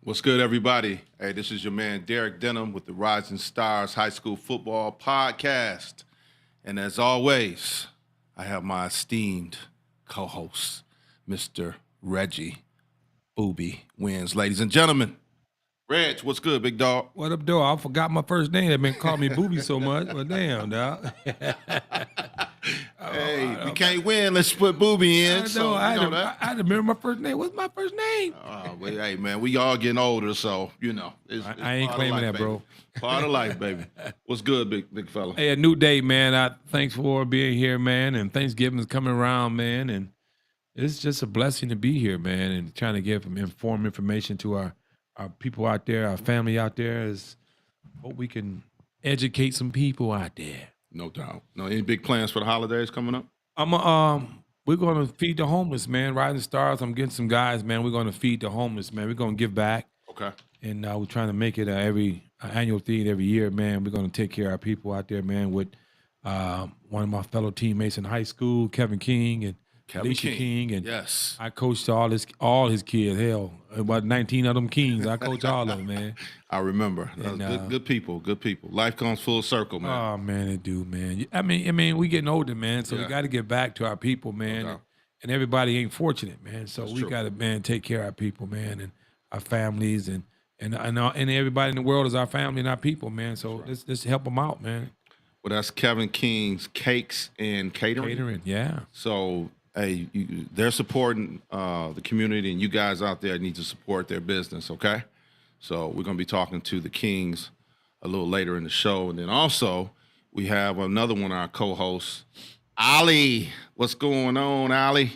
What's good, everybody? Hey, this is your man Derek Denham with the Rising Stars High School Football Podcast. And as always, I have my esteemed co-host, Mr. Reggie Booby Wins. Ladies and gentlemen, Reg, what's good, big dog? What up, dog? I forgot my first name. They've been calling me Booby so much. Well, damn, dog. Hey, we can't win. Let's put Booby in. I had to remember my first name. What's my first name? Well, hey, man, we all getting older, so, you know. It's I ain't part of claiming life, that, bro. baby. Part of life, baby. What's good, big fella? Hey, a new day, man. Thanks for being here, man. And Thanksgiving is coming around, man. And it's just a blessing to be here, man. And trying to give informed information to our people out there, our family out there. Hope we can educate some people out there. No doubt. No, any big plans for the holidays coming up? We're going to feed the homeless, man. Rising Stars, I'm getting some guys, man. We're going to feed the homeless, man. We're going to give back. Okay. And we're trying to make it every annual thing every year, man. We're going to take care of our people out there, man, with one of my fellow teammates in high school, Kevin King and Alicia King. And yes. I coached all his kids. Hell, about 19 of them Kings. I coached all of them, man. I remember. Good people. Life comes full circle, man. Oh, man, it do, man. I mean, we getting older, man, so we got to get back to our people, man. No doubt. And everybody ain't fortunate, man. So we got to, man, take care of our people, man, and our families, and everybody in the world is our family and our people, man. So let's help them out, man. Well, that's Kevin King's Cakes and Catering. Catering, yeah. So, hey, they're supporting the community, and you guys out there need to support their business, okay? So we're going to be talking to the Kings a little later in the show. And then also we have another one of our co-hosts, Ali. What's going on, Ali?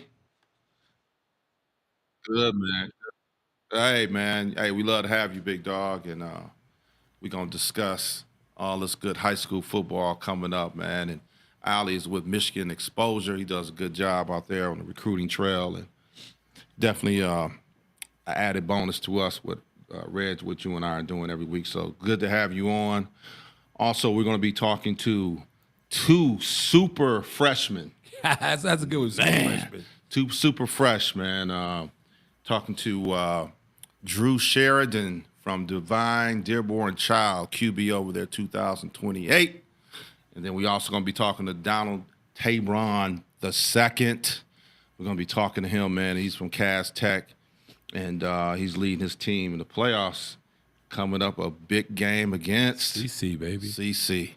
Good, man. Hey, man. Hey, we love to have you, big dog. And we're going to discuss all this good high school football coming up, man. And Ali is with Michigan Exposure. He does a good job out there on the recruiting trail. And definitely an added bonus to us with Reg, what you and I are doing every week. So good to have you on. Also, we're going to be talking to two super freshmen. that's a good one. Super freshman. Two super fresh, man. Talking to Drew Sheridan from Divine Dearborn Child, QB over there 2028. And then we also going to be talking to Donald Tabron II. We're going to be talking to him, man. He's from Cass Tech. And he's leading his team in the playoffs. Coming up, a big game against CC, baby. CC.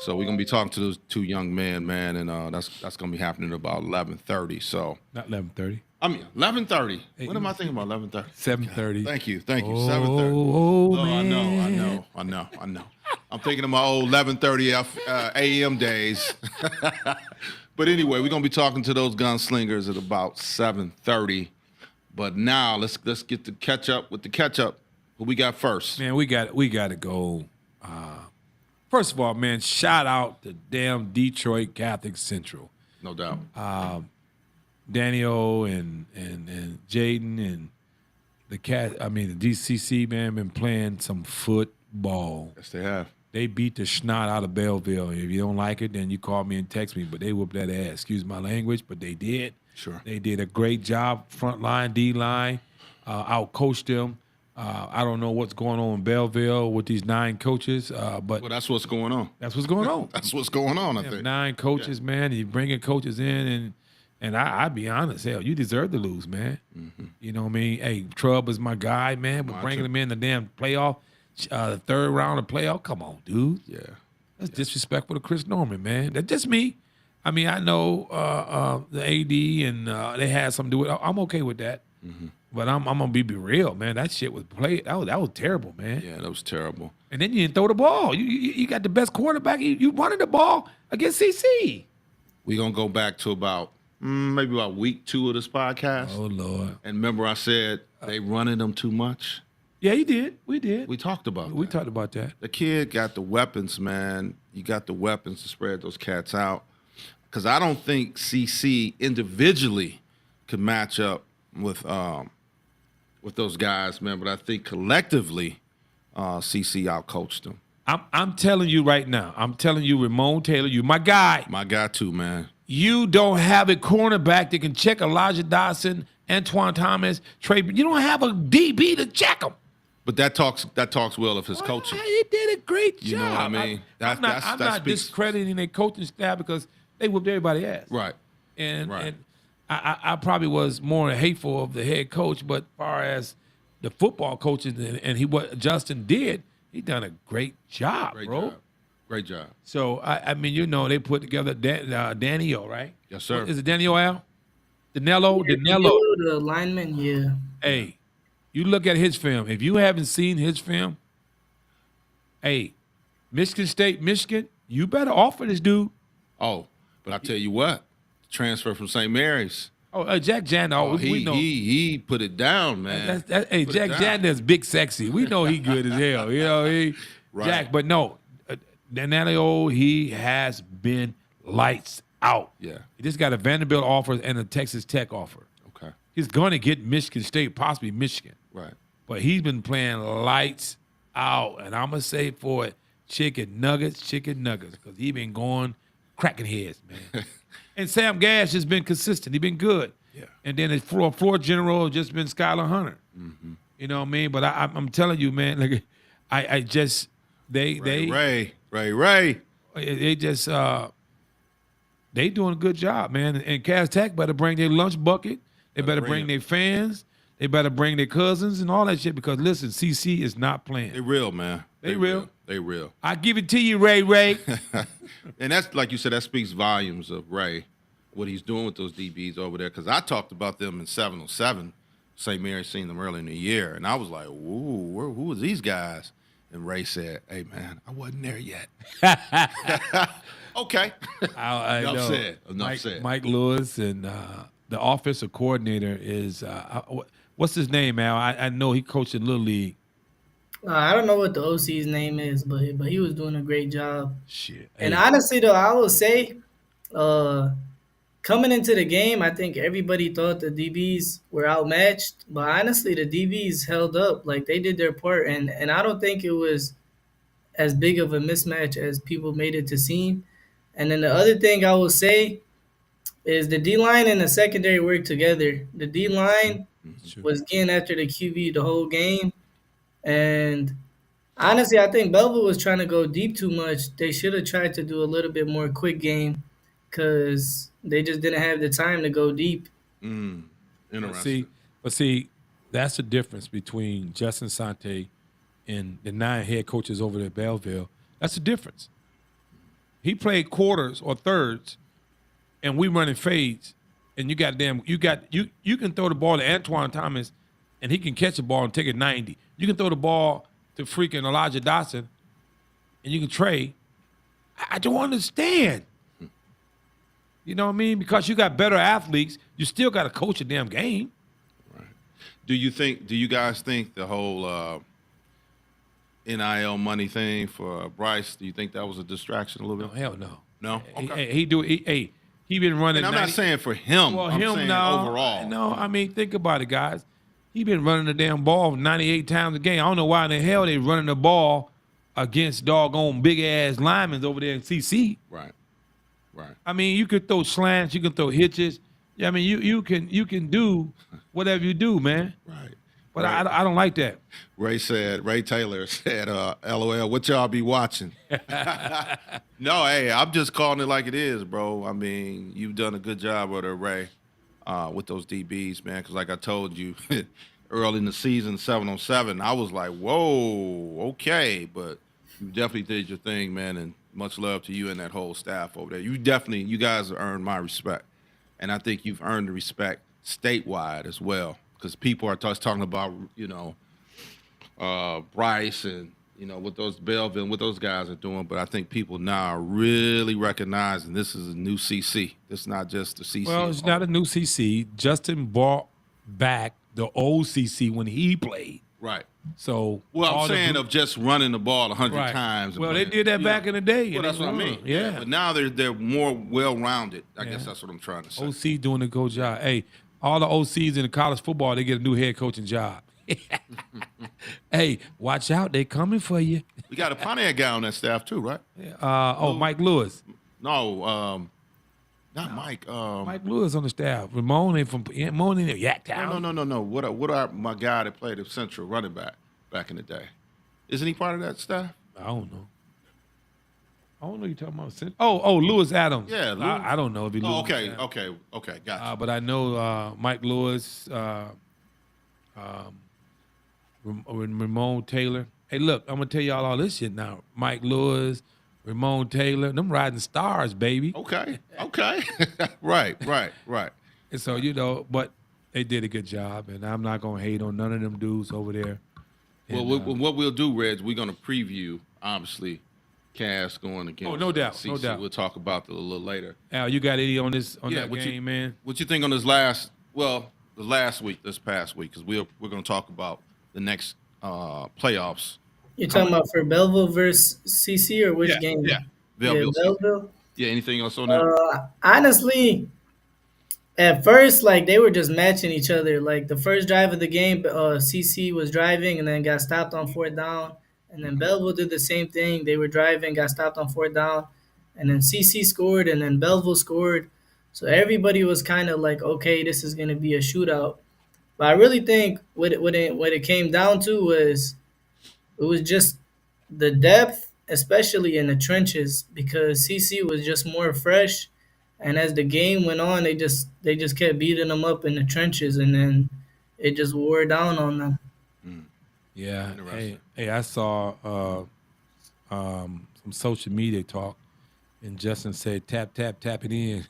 So we're gonna be talking to those two young men, man, and that's gonna be happening at about 11:30. So not 11:30. I mean 11:30. What am I thinking about? 11:30. 7:30. Thank you. 7:30. Oh, man. I know. I'm thinking of my old 11:30 a.m. days. But anyway, we're gonna be talking to those gunslingers at about 7:30. But now let's get to catch up with the catch up. Who we got first? Man, we got to go. First of all, man, shout out to damn Detroit Catholic Central. No doubt. Daniel and Jaden and the DCC, man, been playing some football. Yes, they have. They beat the snot out of Belleville. If you don't like it, then you call me and text me. But they whooped that ass. Excuse my language, but they did. Sure. They did a great job, front line, D-line, out-coached them. I don't know what's going on in Belleville with these 9 coaches, but Well, that's what's going on. that's what's going on. That's what's going on, I You have think. 9 coaches, man. You bringing coaches in, and I be honest, hell, you deserve to lose, man. Mm-hmm. You know what I mean? Hey, Trubb is my guy, man, but bringing him in the damn playoff, the third round of playoff, come on, dude. Yeah. That's disrespectful to Chris Norman, man. That's just me. I mean, I know the AD and they had something to do with it. I'm okay with that. Mm-hmm. But I'm gonna be real, man. That shit was played. That was terrible, man. Yeah, that was terrible. And then you didn't throw the ball. You got the best quarterback. You running the ball against CC. We're going to go back to about maybe about week 2 of this podcast. Oh Lord. And remember I said they running them too much? Yeah, you did. We did. We talked about We that. talked about that. The kid got the weapons, man. You got the weapons to spread those cats out. Because I don't think CC individually could match up with those guys, man. But I think collectively, CC outcoached them. I'm telling you right now. I'm telling you, Ramon Taylor, you my guy. My guy too, man. You don't have a cornerback that can check Elijah Dodson, Antoine Thomas, Trey. You don't have a DB to check them. But that talks well of his coaching. He did a great job. You know what I mean? I'm not discrediting their coaching staff because they whooped everybody's ass. Right. And Right. and I probably was more hateful of the head coach, but as far as the football coaches and what Justin did, he done a great job, Great bro. job. Great job. So I mean, you know, they put together Daniel, right? Yes, sir. Is it Daniel Al? Danilo? The lineman, yeah. Hey, you look at his film. If you haven't seen his film, hey, Michigan State, Michigan, you better offer this dude. Oh, but I tell you what, transfer from St. Mary's. Oh, Jack Janda, we know. He put it down, man. Hey, Put Jack it down. Janda's big sexy. We know he good as hell. You know, Right. Jack, but no, Danilo, he has been lights out. Yeah. He just got a Vanderbilt offer and a Texas Tech offer. Okay. He's going to get Michigan State, possibly Michigan. Right. But he's been playing lights out. And I'm going to say for it, chicken nuggets, because he been going cracking heads, man. And Sam Gash has been consistent. He been good. Yeah. And then his floor general has just been Skylar Hunter. Mm-hmm. You know what I mean? But I'm telling you, man, like I just they just they doing a good job, man. And Cass Tech better bring their lunch bucket. They better bring their fans. They better bring their cousins and all that shit because listen, CC is not playing. They real, man. They real. They real. I give it to you, Ray. And that's, like you said, that speaks volumes of Ray, what he's doing with those DBs over there. Because I talked about them in 707. St. Mary's seen them early in the year. And I was like, ooh, who are these guys? And Ray said, hey, man, I wasn't there yet. Okay. I Enough know. said. Enough said. Mike Lewis and the offensive coordinator is what's his name, Al? I know he coached in Little League. I don't know what the OC's name is, but he was doing a great job. Shit. And Hey, honestly, though, I will say, coming into the game, I think everybody thought the DBs were outmatched, but honestly, the DBs held up. Like, they did their part, and I don't think it was as big of a mismatch as people made it to seem. And then the other thing I will say is the D-line and the secondary work together. The D-line was getting after the QB the whole game, and honestly, I think Belleville was trying to go deep too much. They should have tried to do a little bit more quick game because they just didn't have the time to go deep. Interesting. see, that's the difference between Justin Sante and the 9 head coaches over there at Belleville. That's the difference. He played quarters or thirds, and we running fades. And you can throw the ball to Antoine Thomas, and he can catch the ball and take it 90. You can throw the ball to freaking Elijah Dotson, and you can trade. I don't understand. You know what I mean? Because you got better athletes, you still got to coach a damn game. Do you guys think the whole NIL money thing for Bryce, do you think that was a distraction a little No, bit? hell no. No? Okay. He been running. And I'm not saying for him. Well, I'm him saying no, overall. No, I mean think about it, guys. He been running the damn ball 98 times a game. I don't know why in the hell they running the ball against doggone big ass linemen over there in CC. Right. Right. I mean, you could throw slants, you can throw hitches. Yeah, I mean, you can do whatever you do, man. Right. But Right. I don't like that. Ray Taylor said, LOL, what y'all be watching? No, hey, I'm just calling it like it is, bro. I mean, you've done a good job with it, Ray, with those DBs, man, because like I told you, early in the season, 7-on-7, I was like, whoa, okay. But you definitely did your thing, man, and much love to you and that whole staff over there. You guys have earned my respect. And I think you've earned the respect statewide as well, because people are talking about, Bryce and, what those Belleville and what those guys are doing. But I think people now are really recognizing this is a new CC. It's not just the CC. Well, it's not a new CC. Justin brought back the old CC when he played. Right. So Well, all I'm the saying group- of just running the ball 100 Right. times. and Well, they playing. did that back in the day. Well, and that's they what I won. mean. Yeah. But now they're more well-rounded. I guess Yeah. that's what I'm trying to say. OC doing a good job. Hey, all the OCs in the college football, they get a new head coaching job. Hey, watch out. They coming for you. We got a Pontiac guy on that staff too, right? Mike Lewis. No, not Mike. Mike Lewis on the staff. Ramon ain't from Yak Town. No. What are my guy that played at Central running back? back in the day. Isn't he part of that staff? I don't know. I don't know you're talking about. Oh, Lewis Adams. Yeah, Lewis. I don't know if he. Oh, Lewis Adams. okay, gotcha. But I know Mike Lewis, Ramon Taylor. Hey, look, I'm gonna tell y'all all this shit now. Mike Lewis, Ramon Taylor, them riding stars, baby. Okay, right. And so but they did a good job, and I'm not gonna hate on none of them dudes over there. Well, And, what we'll do, Reg, we're gonna preview obviously Cass going against. Oh, no doubt, CC. no doubt. We'll talk about that a little later. Al, you got any on that what game, man? What you think on this this past week? Because we're gonna talk about the next playoffs. You're talking about for Belleville versus CC or which game? Yeah, Belleville. Belleville. Yeah, anything else on that? Honestly, at first, like they were just matching each other. Like the first drive of the game, CC was driving and then got stopped on fourth down. And then Belleville did the same thing. They were driving, got stopped on fourth down, and then CC scored, and then Belleville scored. So everybody was kind of like, okay, this is gonna be a shootout. But I really think what it came down to was it was just the depth, especially in the trenches, because CC was just more fresh. And as the game went on, they just kept beating them up in the trenches, and then it just wore down on them. Yeah. Hey, I saw some social media talk, and Justin said, "Tap, tap, tap it in."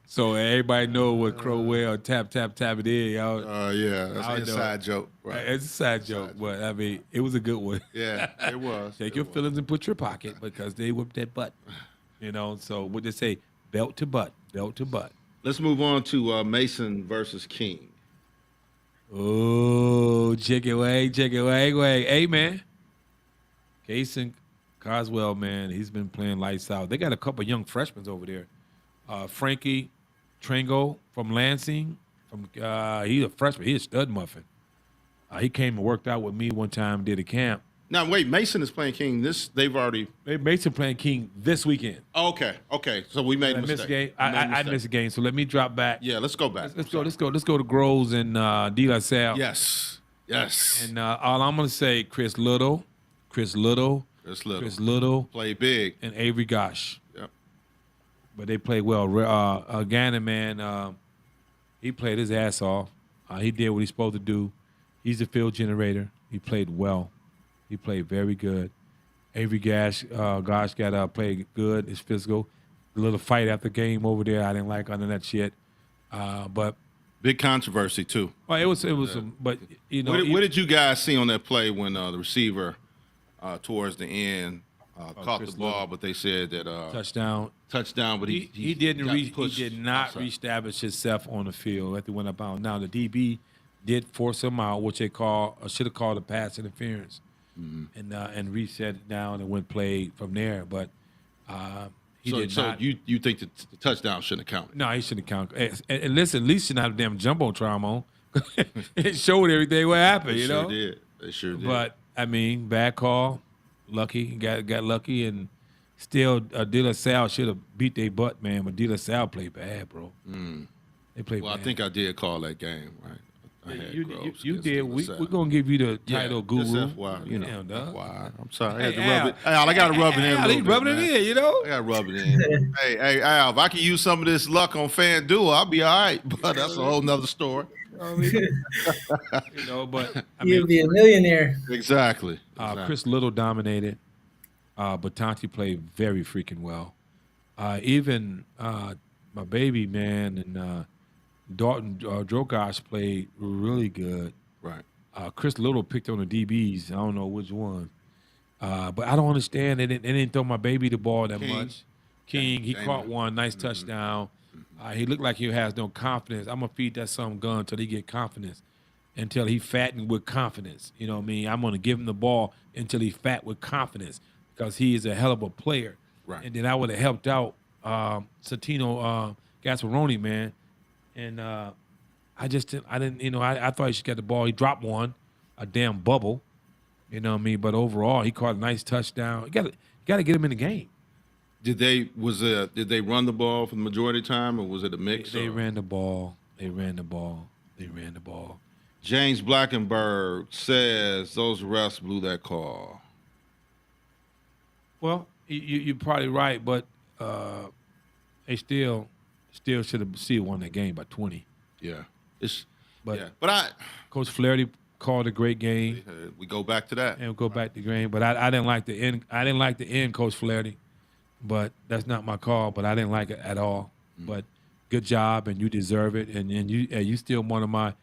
So everybody know what Crowell tap, tap, tap it in, y'all. Yeah, that's an inside joke. Right. It's a side joke, but I mean, it was a good one. Yeah, it was. Take your feelings and put your pocket because they whipped that butt. So what they say, belt to butt, belt to butt. Let's move on to Mason versus King. Oh, chicken wing. Hey, man. Kason Coswell, man, he's been playing lights out. They got a couple young freshmen over there. Frankie Tringo from Lansing. He's a freshman. He's a stud muffin. He came and worked out with me one time, did a camp. Now, wait, Mason is playing King. Mason playing King this weekend. Oh, okay. So we made a mistake. I missed a game, so let me drop back. Yeah, let's go back. Let's go to Groves and De La Salle. Yes. And all I'm gonna say, Chris Little, play big, and Avery Gosh. Yep. But they played well. Gannon, man, he played his ass off. He did what he's supposed to do. He's a field generator. He played well. He played very good. Avery Gosh got played good. It's physical. A little fight after game over there. I didn't like none of that shit. But big controversy too. Well, it was. But what did you guys see on that play when the receiver towards the end caught Chris the ball, Little. but they said that touchdown. But he did not reestablish himself on the field after he went up out. Now the DB did force him out, which they should have called a pass interference, and reset it down and went play from there. But he did not. So you think the touchdown shouldn't have counted? No, he shouldn't have counted. And listen, at least you not a damn jumbotron on. It showed everything what happened. They sure did. But I mean, bad call. Lucky, got lucky, and still De La Salle should have beat their butt, man. But De La Salle played bad, bro. They played bad. I think I did call that game, right? You did. We're gonna give you the title guru. Just FYI, FYI. I'm sorry. I had to Al, rub it. Al, I got to rub it in. Al, he rubbing it in, I got to rub it in. hey, Al, if I can use some of this luck on FanDuel, I'll be all right. But that's a whole nother story. But You'll be a millionaire. Exactly. Chris Little dominated. But Tonti played very freaking well. Even my baby man and Dalton Drogosh played really good. Right. Chris Little picked on the DBs. I don't know which one. But I don't understand. They didn't throw my baby the ball that much. King, he caught one. Nice touchdown. He looked like he has no confidence. I'm going to feed that son gun until he get confidence, until he fattened with confidence. You know what I mean? I'm going to give him the ball until he fat with confidence because he is a hell of a player. Right. And then I would have helped out Santino Gasparoni, man. And I thought he should get the ball. He dropped one, a damn bubble. You know what I mean? But overall, he caught a nice touchdown. You got to get him in the game. Did they run the ball for the majority of the time, or was it a mix? They ran the ball. James Blackenberg says those refs blew that call. Well, you're probably right, but they still should have won that game by 20. Yeah. But But Coach Flaherty called a great game, we go back to that. and we'll go back to the game. But I didn't like the end. I didn't like the end, Coach Flaherty. But that's not my call. But I didn't like it at all. But good job, and you deserve it. And you still one of my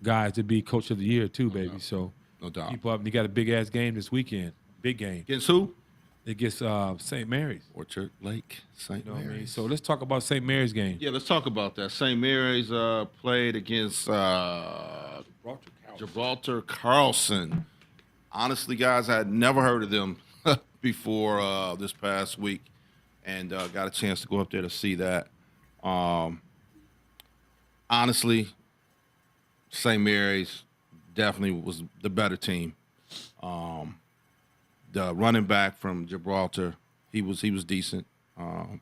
guys to be Coach of the Year too, baby. So No doubt. keep up. And you got a big ass game this weekend. Big game. Against who? Against St. Mary's. Orchard Lake, St. You know what I mean? Mary's. So let's talk about St. Mary's game. Yeah, let's talk about that. St. Mary's played against Gibraltar Carlson. Honestly, guys, I had never heard of them before this past week, and got a chance to go up there to see that. Honestly, St. Mary's definitely was the better team. The running back from Gibraltar, he was decent. I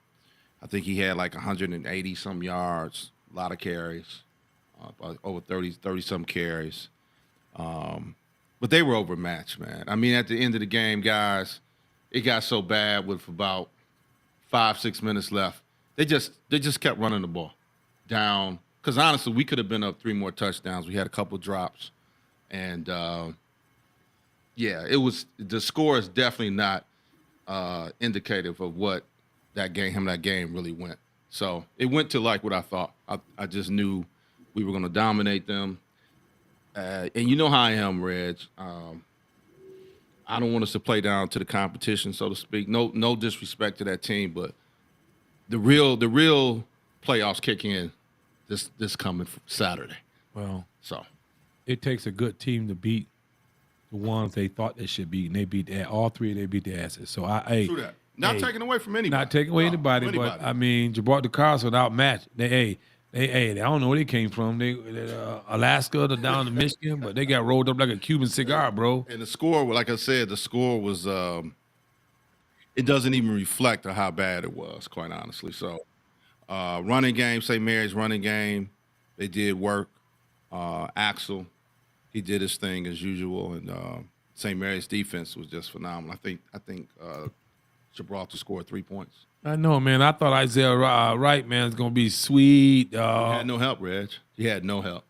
think he had like 180 some yards, a lot of carries, over 30 some carries. But they were overmatched, man. I mean, at the end of the game, guys, it got so bad with about 5-6 minutes left. They just kept running the ball down. Because honestly, we could have been up 3 more touchdowns. We had a couple drops, and it was the score is definitely not indicative of what that game really went. So it went to like what I thought. I just knew we were going to dominate them. And you know how I am, Reg. I don't want us to play down to the competition, so to speak. No disrespect to that team, but the real playoffs kick in this coming Saturday. Well, So it takes a good team to beat the ones they thought they should beat, and they beat all three. They beat the asses. So true that. Not taking away from anybody. Not taking away No, anybody, from but I mean, Gibraltar Carlson outmatched. They I don't know where they came from. They Alaska to down to Michigan, but they got rolled up like a Cuban cigar, bro. And the score, like I said, the score was it doesn't even reflect on how bad it was, quite honestly. So running game, St. Mary's running game, they did work. Axel, he did his thing as usual, and St. Mary's defense was just phenomenal. I think Gibraltar scored 3 points. I know, man. I thought Isaiah Wright, man, is gonna be sweet. He had no help, Reg. He had no help.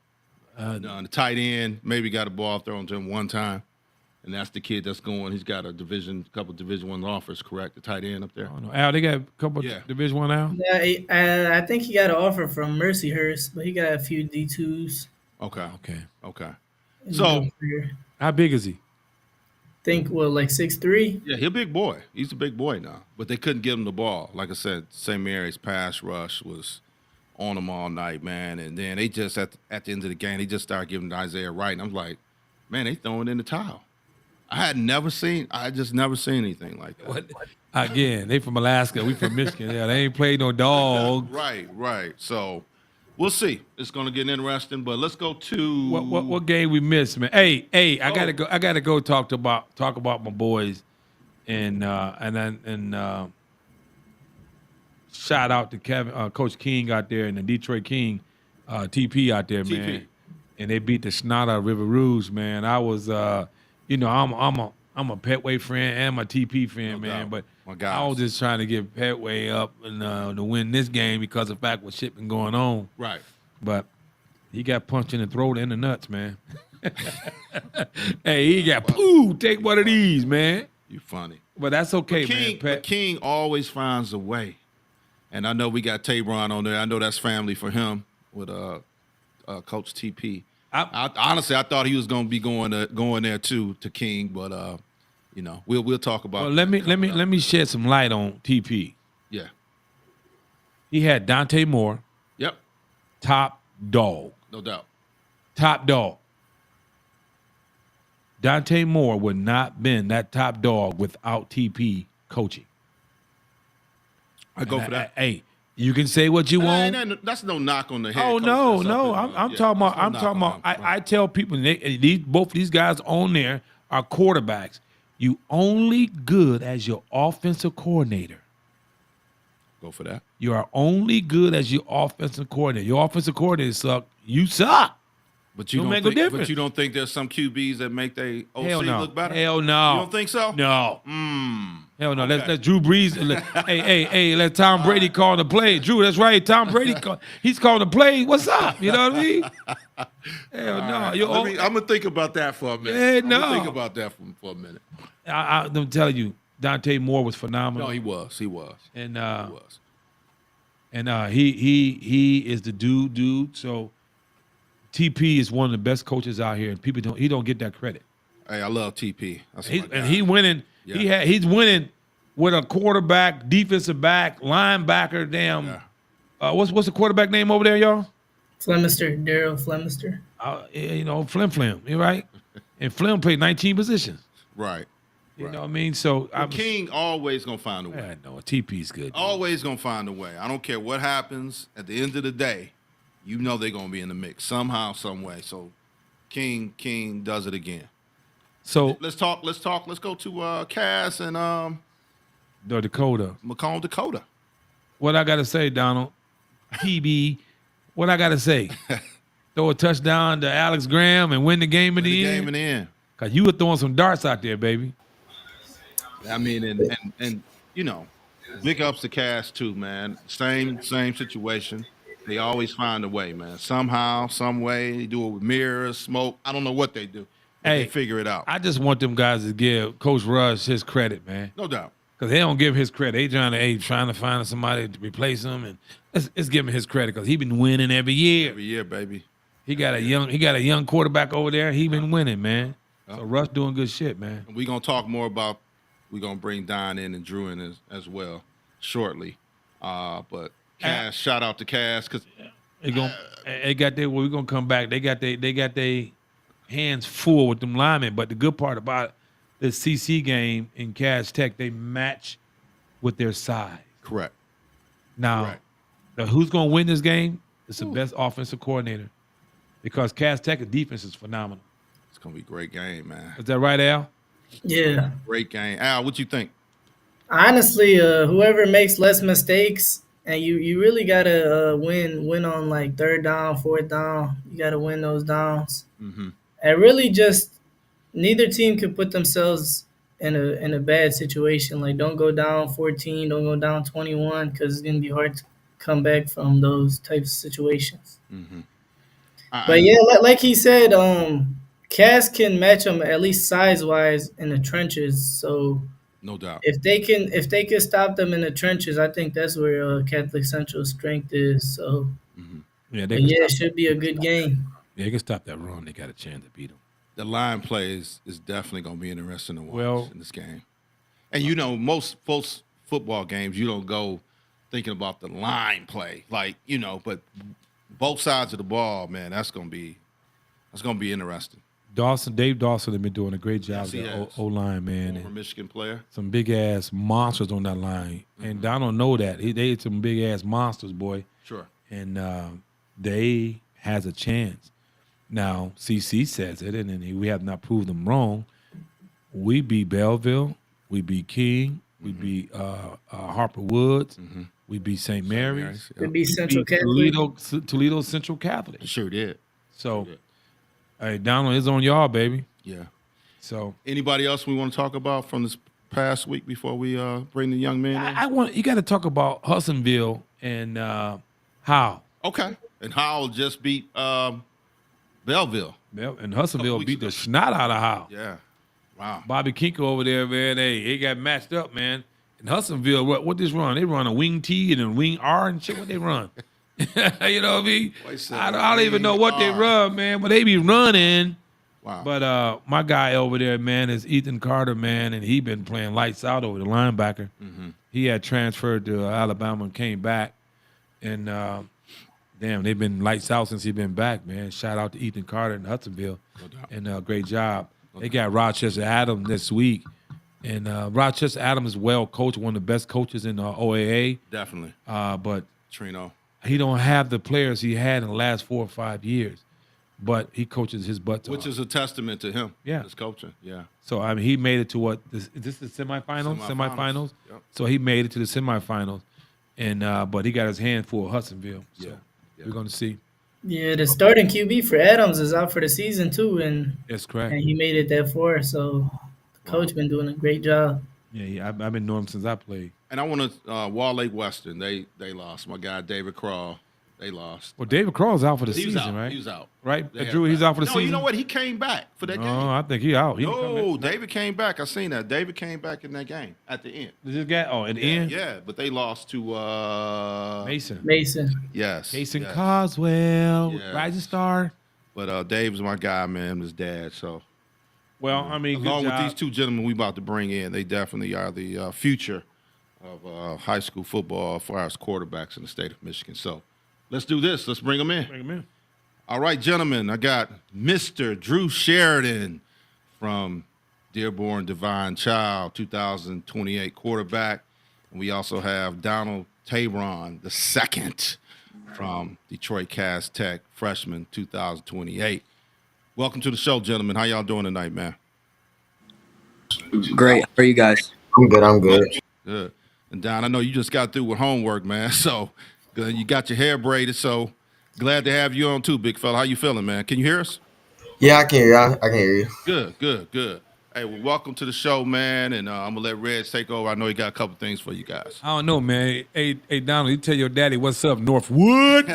The tight end maybe got a ball thrown to him one time, and that's the kid that's going. He's got a couple Division I offers, correct? The tight end up there. I don't know. Al, they got a couple Division I Al. Yeah, I think he got an offer from Mercyhurst, but he got a few D2s. Okay. Okay. So, How big is he? Think like 6'3". yeah, he's a big boy. He's a big boy now. But they couldn't give him the ball. Like I said, St. Mary's pass rush was on them all night, man. And then they just, at the end of the game, they just started giving to Isaiah Wright. And I'm like, man, they throwing in the towel. I just never seen anything like that. What? Again, they from Alaska. We from Michigan. Yeah, they ain't played no dog. Right. So we'll see. It's going to get interesting. But let's go to What game we missed, man? Hey, I gotta go talk about my boys, and shout out to Kevin, Coach King out there and the Detroit King, TP out there, man. TP. And they beat the snot out of River Rouge, man. I was, I'm a Petway friend and my TP fan, man. doubt. But My guys. I was just trying to get Petway up and to win this game because of the fact what shit been going on. Right. But he got punched in the throat and the nuts, man. Hey, he got take one of these, man. You funny. But that's okay, King, man. Pat. but King always finds a way. And I know we got Tabron on there. I know that's family for him with Coach TP. I honestly, I thought he was going to be going there too to King, but we'll talk about. Well, let me shed some light on TP. Yeah. He had Dante Moore, Yep. top dog. No doubt. Top dog. Dante Moore would not been that top dog without TP coaching. I go for that. Hey, you can say what you want. That's no knock on the head. Oh coach no. that's up in I'm there. talking about. That's no I'm knock talking on about. him. I tell people both these guys on there are quarterbacks. You only good as your offensive coordinator. Go for that. You are only good as your offensive coordinator. Your offensive coordinator suck. You suck. But you Don't don't make no think, but difference. you don't think there's some QBs that make their OC Hell no. look better? Hell no. You don't think so? No. Hell no. Okay. Let Drew Brees. Let Tom Brady call the play. Drew, that's right. Tom Brady, he's calling the play. What's up? You know what I mean? Hell no. I'm gonna think about that for a minute. Yeah, I'm gonna no. think about that for a minute. I'm telling you, Dante Moore was phenomenal. No, he was. And He was. he is the dude. So TP is one of the best coaches out here, and he don't get that credit. Hey, I love TP. That's my guy. And he winning. Yeah. He's winning with a quarterback, defensive back, linebacker. Damn. Yeah. What's the quarterback name over there, y'all? Flemister, Daryl Flemister. Flim. You right? And Flim played 19 positions. Right. You know what I mean? So King always gonna find a way. I know TP's good. Always gonna find a way. I don't care what happens. At the end of the day, you know they're gonna be in the mix somehow, some way. So King does it again. So Let's talk. Let's go to Cass and the Dakota. Macomb, Dakota. What I gotta say, Donald? PB. What I gotta say? Throw a touchdown to Alex Graham and win the game in the end. Game in the end. Cause you were throwing some darts out there, baby. I mean, and you know, big ups to Cass too, man. Same situation. They always find a way, man. Somehow, some way, they do it with mirrors, smoke. I don't know what they do. But Hey, they figure it out. I just want them guys to give Coach Rush his credit, man. No doubt. Because they don't give his credit. They trying to find somebody to replace him, and let's give him his credit because he been winning every year. Every year, baby. He got a young quarterback over there. He been winning, man. So Rush doing good shit, man. We're gonna talk more about. We're gonna bring Don in and Drew in as well shortly. But Cass, shout out to Cass because They got their. Well, we're gonna come back. They got their hands full with them linemen. But the good part about the CC game in Cass Tech, they match with their size. correct. Now, who's gonna win this game? It's the best offensive coordinator because Cass Tech's defense is phenomenal. It's gonna be a great game, man. Is that right, Al? Yeah. Great game. Al, what you think? Honestly, whoever makes less mistakes, and you really gotta win on like third down, fourth down. You gotta win those downs. Mm-hmm. And really, just neither team can put themselves in a bad situation. Like, don't go down 14, don't go down 21, because it's gonna be hard to come back from those types of situations. Mm-hmm. But yeah, like he said, Cass can match them at least size wise in the trenches. So no doubt. if they can stop them in the trenches, I think that's where Catholic Central's strength is. So Yeah, it should be a good game. they can stop that run. They got a chance to beat them. The line play is definitely gonna be interesting to watch Well- in this game. And you know, most football games, you don't go thinking about the line play, like but both sides of the ball, man, that's gonna be interesting. Dave Dawson have been doing a great job Yes, he with has. the O-line, man. Former And Michigan player. some big-ass monsters on that line. And I don't know that. They some big-ass monsters, boy. Sure. And they has a chance. Now, CC says it, and we have not proved them wrong. We beat Belleville. We beat King. We beat Harper Woods. We beat St. Mary's. To be Central Beat Catholic. Toledo Central Catholic. Sure did. So, hey, Donald, it's on y'all, baby. Yeah. So Anybody else we want to talk about from this past week before we bring the young man in? I want you got to talk about Hudsonville and how. Okay. And Howell just beat Belleville. And Hudsonville weeks beat the ago. snot out of How. Yeah. Wow. Bobby Kinko over there, man. Hey, they got matched up, man. In Hudsonville, what this run? They run a wing T and a wing R and shit. What they run? You know what I mean? I don't even know what they run, man. But they be running. Wow. But my guy over there, man, is Ethan Carter, man, and he been playing lights out over the linebacker. He had transferred to Alabama and came back, and damn, they've been lights out since he been back, man. Shout out to Ethan Carter in Hudsonville, and great job. They got Rochester Adams this week, and Rochester Adams is well coached, one of the best coaches in the OAA. Definitely. But Trino. he don't have the players he had in the last 4 or 5 years. But he coaches his butt Which off. is a testament to him. Yeah. His coaching. Yeah. So I mean, he made it to what? Is this the semifinals? Semifinals. Yep. So he made it to the semifinals, and but he got his hand full of Hudsonville. So Yeah. we're gonna see. Yeah, the starting QB for Adams is out for the season too, That's correct. and he made it that far. So the Wow. coach been doing a great job. Yeah, I've been knowing him since I played. And I want to Wall Lake Western. They lost. My guy David Crawl. They lost. Well, David Crow's out for the He was season, out. right? He was out. Right, They had Drew. He's back. out for the No, season. you know what? He came back for that No, game. I think he out. He didn't come No, back. David came back. I seen that. David came back in that game at the end. Did this guy? Oh, at the end, Yeah, but they lost to Mason, Mason. Yes. Jason yes. Coswell, Yes. Rising Star. But Dave's my guy, man. His dad. So Well, I mean, along good with job. these two gentlemen we about to bring in, they definitely are the future of high school football as far as quarterbacks in the state of Michigan. So let's do this. Let's bring them in. Bring him in. All right, gentlemen, I got Mr. Drew Sheridan from Dearborn Divine Child, 2028 quarterback. And we also have Donald Tabron the second from Detroit Cass Tech, freshman, 2028. Welcome to the show, gentlemen. How y'all doing tonight, man? Great. How are you guys? I'm good. I'm good. Good. And Don, I know you just got through with homework, man. So good. You got your hair braided. So glad to have you on too, big fella. How you feeling, man? Can you hear us? Yeah, I can hear you. I can hear you. Good, good, good. Hey, well, welcome to the show, man. And I'm gonna let Reg take over. I know he got a couple things for you guys. I don't know, man. Hey, Donald, you tell your daddy what's up, Northwood.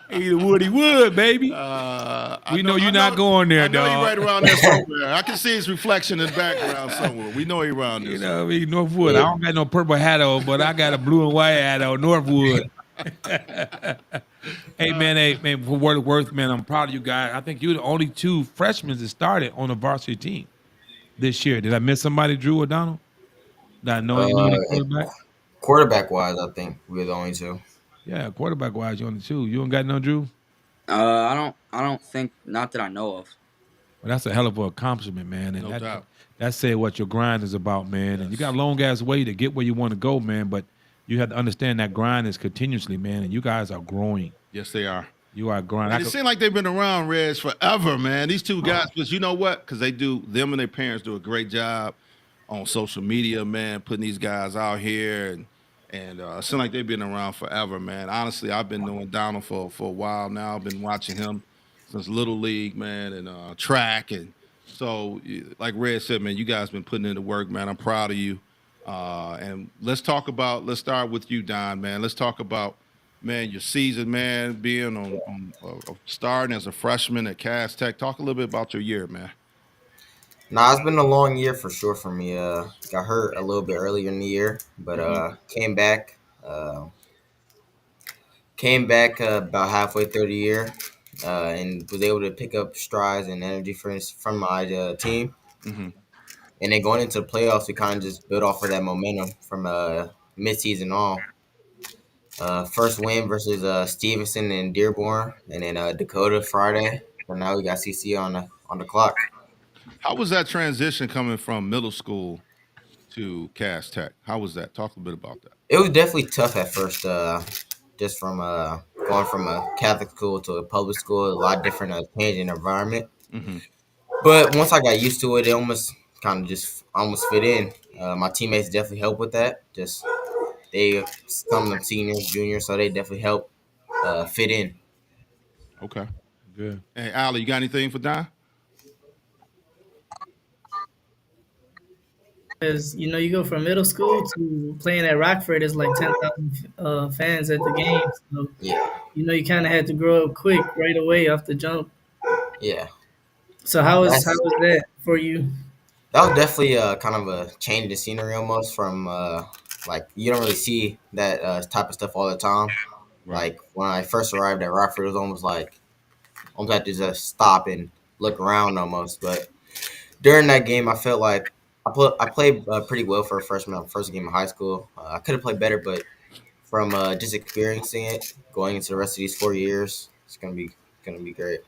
Hey, Woody Wood, baby. We know you're not going there, I know dog. he's right around there somewhere. I can see his reflection in the background somewhere. We know he's around there. You know, what I mean, Northwood. I don't got no purple hat on, but I got a blue and white hat on. Northwood. Hey man, for what it's worth, man, I'm proud of you guys. I think you're the only two freshmen that started on the varsity team this year. Did I miss somebody, Drew or Donald? Did I know any quarterback? Quarterback wise, I think we're the only two. Yeah, quarterback wise, you're on the two. You don't got no Drew? I don't think, not that I know of. Well, that's a hell of an accomplishment, man. And No doubt. that said what your grind is about, man. And you got a long ass way to get where you want to go, man. But you have to understand that grind is continuously, man. And you guys are growing. Yes, they are. You are growing. And it seems like they've been around, Reg, forever, man. These two guys, because you know what? Because them and their parents do a great job on social media, man, putting these guys out here. And it seems like they've been around forever, man. Honestly, I've been knowing Donald for a while now. I've been watching him since Little League, man, and track. And so, like Reg said, man, you guys been putting in the work, man. I'm proud of you. And let's start with you, Don, man. Let's talk about, man, your season, man, being on starting as a freshman at Cass Tech. Talk a little bit about your year, man. Nah, it's been a long year for sure for me. Got hurt a little bit earlier in the year, but came back. About halfway through the year, and was able to pick up strides and energy from my team. Mhm. And then going into the playoffs, we kind of just built off of that momentum from midseason on. First win versus Stevenson and Dearborn, and then Dakota Friday. And now we got CC on the clock. How was that transition coming from middle school to Cass Tech? How was that? Talk a bit about that. It was definitely tough at first, just from going from a Catholic school to a public school, a lot different changing environment. Mm-hmm. But once I got used to it, it almost kind of just almost fit in. My teammates definitely helped with that. Just some of them seniors, juniors, so they definitely help fit in. Okay. Good. Hey, Ali, you got anything for Don? Because you go from middle school to playing at Rockford is like 10,000 fans at the game. So Yeah, you kind of had to grow up quick right away off the jump. yeah. So how was That's- that for you? That was definitely kind of a change in scenery almost from like you don't really see that type of stuff all the time. Like when I first arrived at Rockford, it was almost had to just stop and look around almost. But during that game, I felt like I played pretty well for a freshman, first game of high school. I could have played better, but from just experiencing it, going into the rest of these 4 years, it's gonna be great.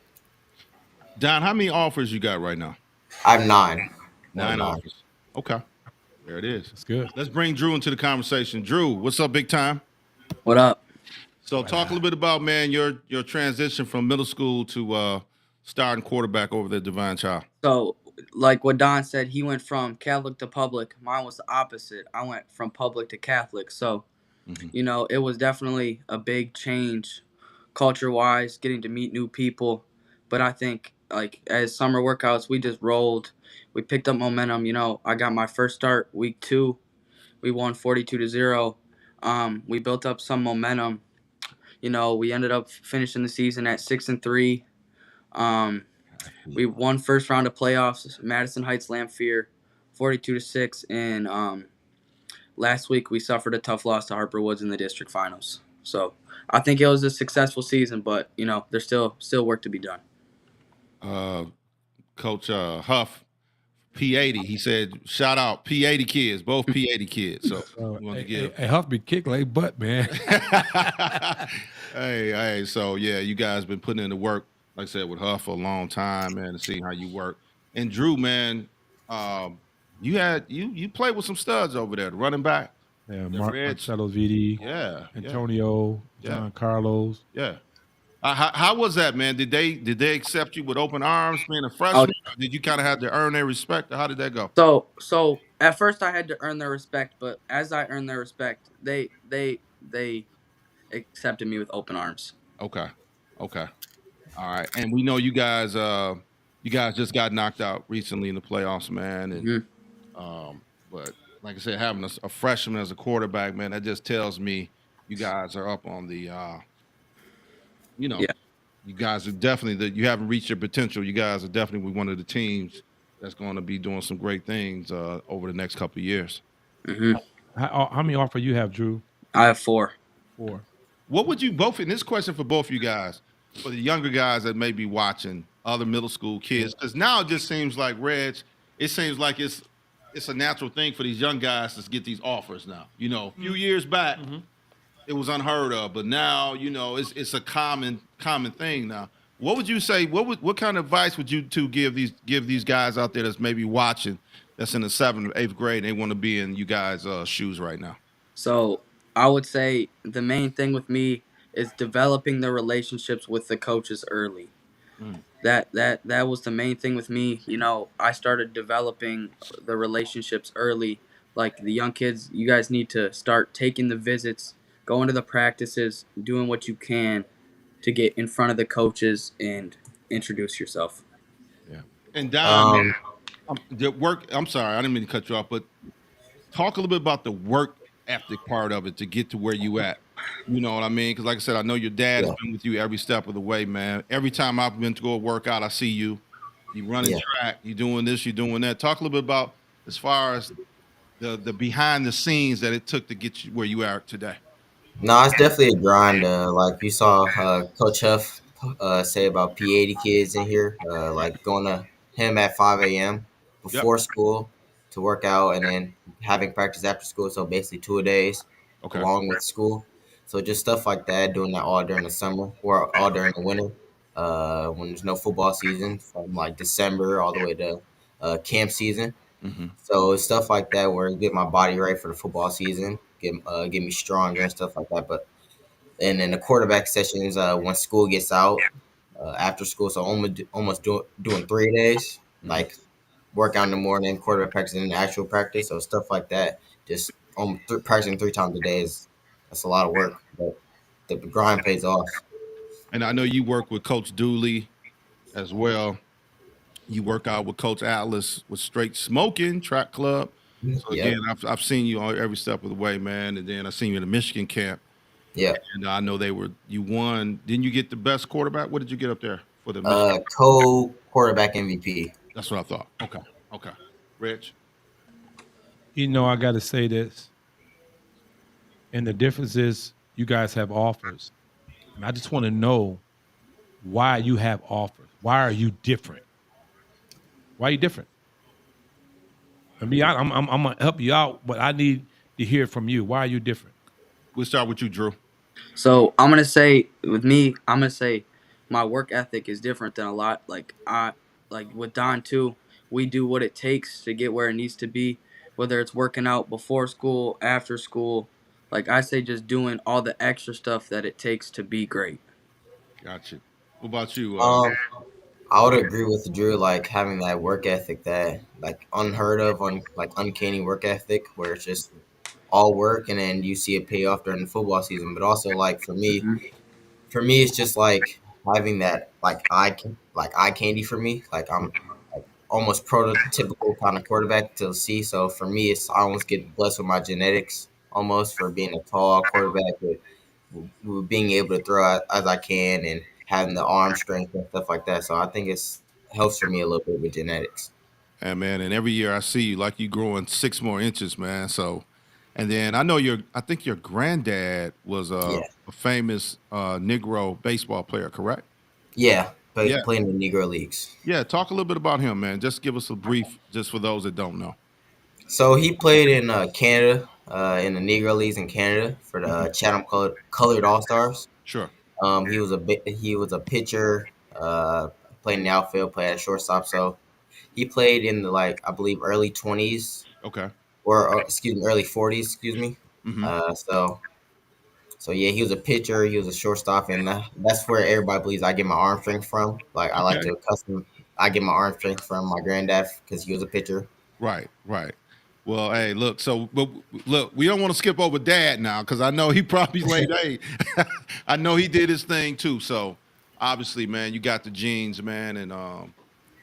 Don, how many offers you got right now? I have 9. Nine offers. Okay. There it is. That's good. Let's bring Drew into the conversation. Drew, what's up, big time? What up? So talk a little bit about, man, your transition from middle school to starting quarterback over there at Divine Child. So, like what Don said, he went from Catholic to public. Mine was the opposite. I went from public to Catholic. So, Mhm. it was definitely a big change culture-wise, getting to meet new people. But I think, like, as summer workouts, we just rolled. We picked up momentum. I got my first start week 2. We won 42-0. We built up some momentum. We ended up finishing the season at 6-3. We won first round of playoffs, Madison Heights Lamphere, 42-6, and last week we suffered a tough loss to Harper Woods in the district finals. So I think it was a successful season, but there's still work to be done. Coach Huff, P80. He said, "Shout out P80 kids, both P80 kids." So we want to give. Hey, Huff be kicking like butt, man. hey. So yeah, you guys been putting in the work, like I said, with Huff for a long time, man, to see how you work. And Drew, man, you played with some studs over there, the running back. Yeah, The Reds. Marcelo Vitti, Yeah, Antonio, Yeah. John Carlos. yeah. How was that, man? Did they accept you with open arms, being a freshman? Or did you kind of have to earn their respect? Or how did that go? So at first I had to earn their respect, but as I earned their respect, they accepted me with open arms. Okay. All right. And we know you guys just got knocked out recently in the playoffs, man. And but like I said, having a freshman as a quarterback, man, that just tells me you guys are up on the Yeah. you guys are definitely you haven't reached your potential. You guys are definitely one of the teams that's going to be doing some great things over the next couple of years. How many offers you have, Drew? I have 4. 4. What would you both, and this question for both of you guys, for the younger guys that may be watching, other middle school kids, because now it just seems like, Reg, it seems like it's a natural thing for these young guys to get these offers now. A few years back, it was unheard of, but now, it's a common thing now. What would you say? What kind of advice would you two give these guys out there that's maybe watching, that's in the 7th or 8th grade, and they want to be in you guys' shoes right now? So I would say the main thing with me is developing the relationships with the coaches early. That was the main thing with me. I started developing the relationships early. Like the young kids, you guys need to start taking the visits, going to the practices, doing what you can to get in front of the coaches and introduce yourself. Yeah. And Don, the work. I'm sorry, I didn't mean to cut you off, but talk a little bit about the work ethic part of it to get to where you at. You know what I mean? Because like I said, I know your dad has been with you every step of the way, man. Every time I've been to go work out, I see you. You running track. You doing this. You doing that. Talk a little bit about as far as the behind the scenes that it took to get you where you are today. No, it's definitely a grind. Like you saw Coach Huff say about P80 kids in here, like going to him at 5 a.m. before school to work out, and then having practice after school. So basically 2 days along with school. So just stuff like that, doing that all during the summer or all during the winter when there's no football season, from like December all the way to camp season. So it's stuff like that where I get my body right for the football season, get me stronger and stuff like that. And then the quarterback sessions when school gets out after school, so almost doing 3 days, like workout in the morning, quarterback practice, and then actual practice. So stuff like that, just practicing 3 times a day that's a lot of work, but the grind pays off. And I know you work with Coach Dooley as well. You work out with Coach Atlas with Straight Smoking Track Club. So again, I've seen you on every step of the way, man. And then I seen you in the Michigan camp. Yeah. And I know you won. Didn't you get the best quarterback? What did you get up there for the Michigan? Co-quarterback MVP. That's what I thought. Okay. Rich? I got to say this. And the difference is you guys have offers. And I just want to know why you have offers. Why are you different? Why are you different? I'm going to help you out, but I need to hear from you. Why are you different? We'll start with you, Drew. So I'm going to say, with me, my work ethic is different than a lot. Like with Don too, we do what it takes to get where it needs to be, whether it's working out before school, after school. Like I say, just doing all the extra stuff that it takes to be great. Gotcha. What about you? I would agree with Drew, like having that work ethic, that like unheard of, like uncanny work ethic, where it's just all work and then you see it pay off during the football season. But also, like for me, For me, it's just like having that like eye candy for me. Like I'm like almost prototypical kind of quarterback to see. So for me, it's I almost get blessed with my genetics almost for being a tall quarterback with being able to throw as I can and having the arm strength and stuff like that. So I think it's helps for me a little bit with genetics. And man, and every year I see you like you growing 6 more inches, man. So, and then I know I think your granddad was Yeah, a famous Negro baseball player, correct? yeah. Yeah, Playing the Negro leagues. yeah. Talk a little bit about him, man. Just give us a brief, just for those that don't know. So he played in Canada, in the Negro leagues in Canada for Hmm. the Chatham Colored All Stars. Sure. He was a pitcher, played in the outfield, played at shortstop. So he played in the like I believe early 20s Okay. or excuse me early 40s, excuse me. Hmm. So yeah, he was a pitcher, he was a shortstop, and that's where everybody believes I get my arm strength from. Like I like Okay. to custom, I get my arm strength from my granddad because he was a pitcher. Right. Right. Well, hey, look. So, but look, we don't want to skip over Dad now because I know he probably like, hey, I know he did his thing too. So, obviously, man, you got the genes, man, and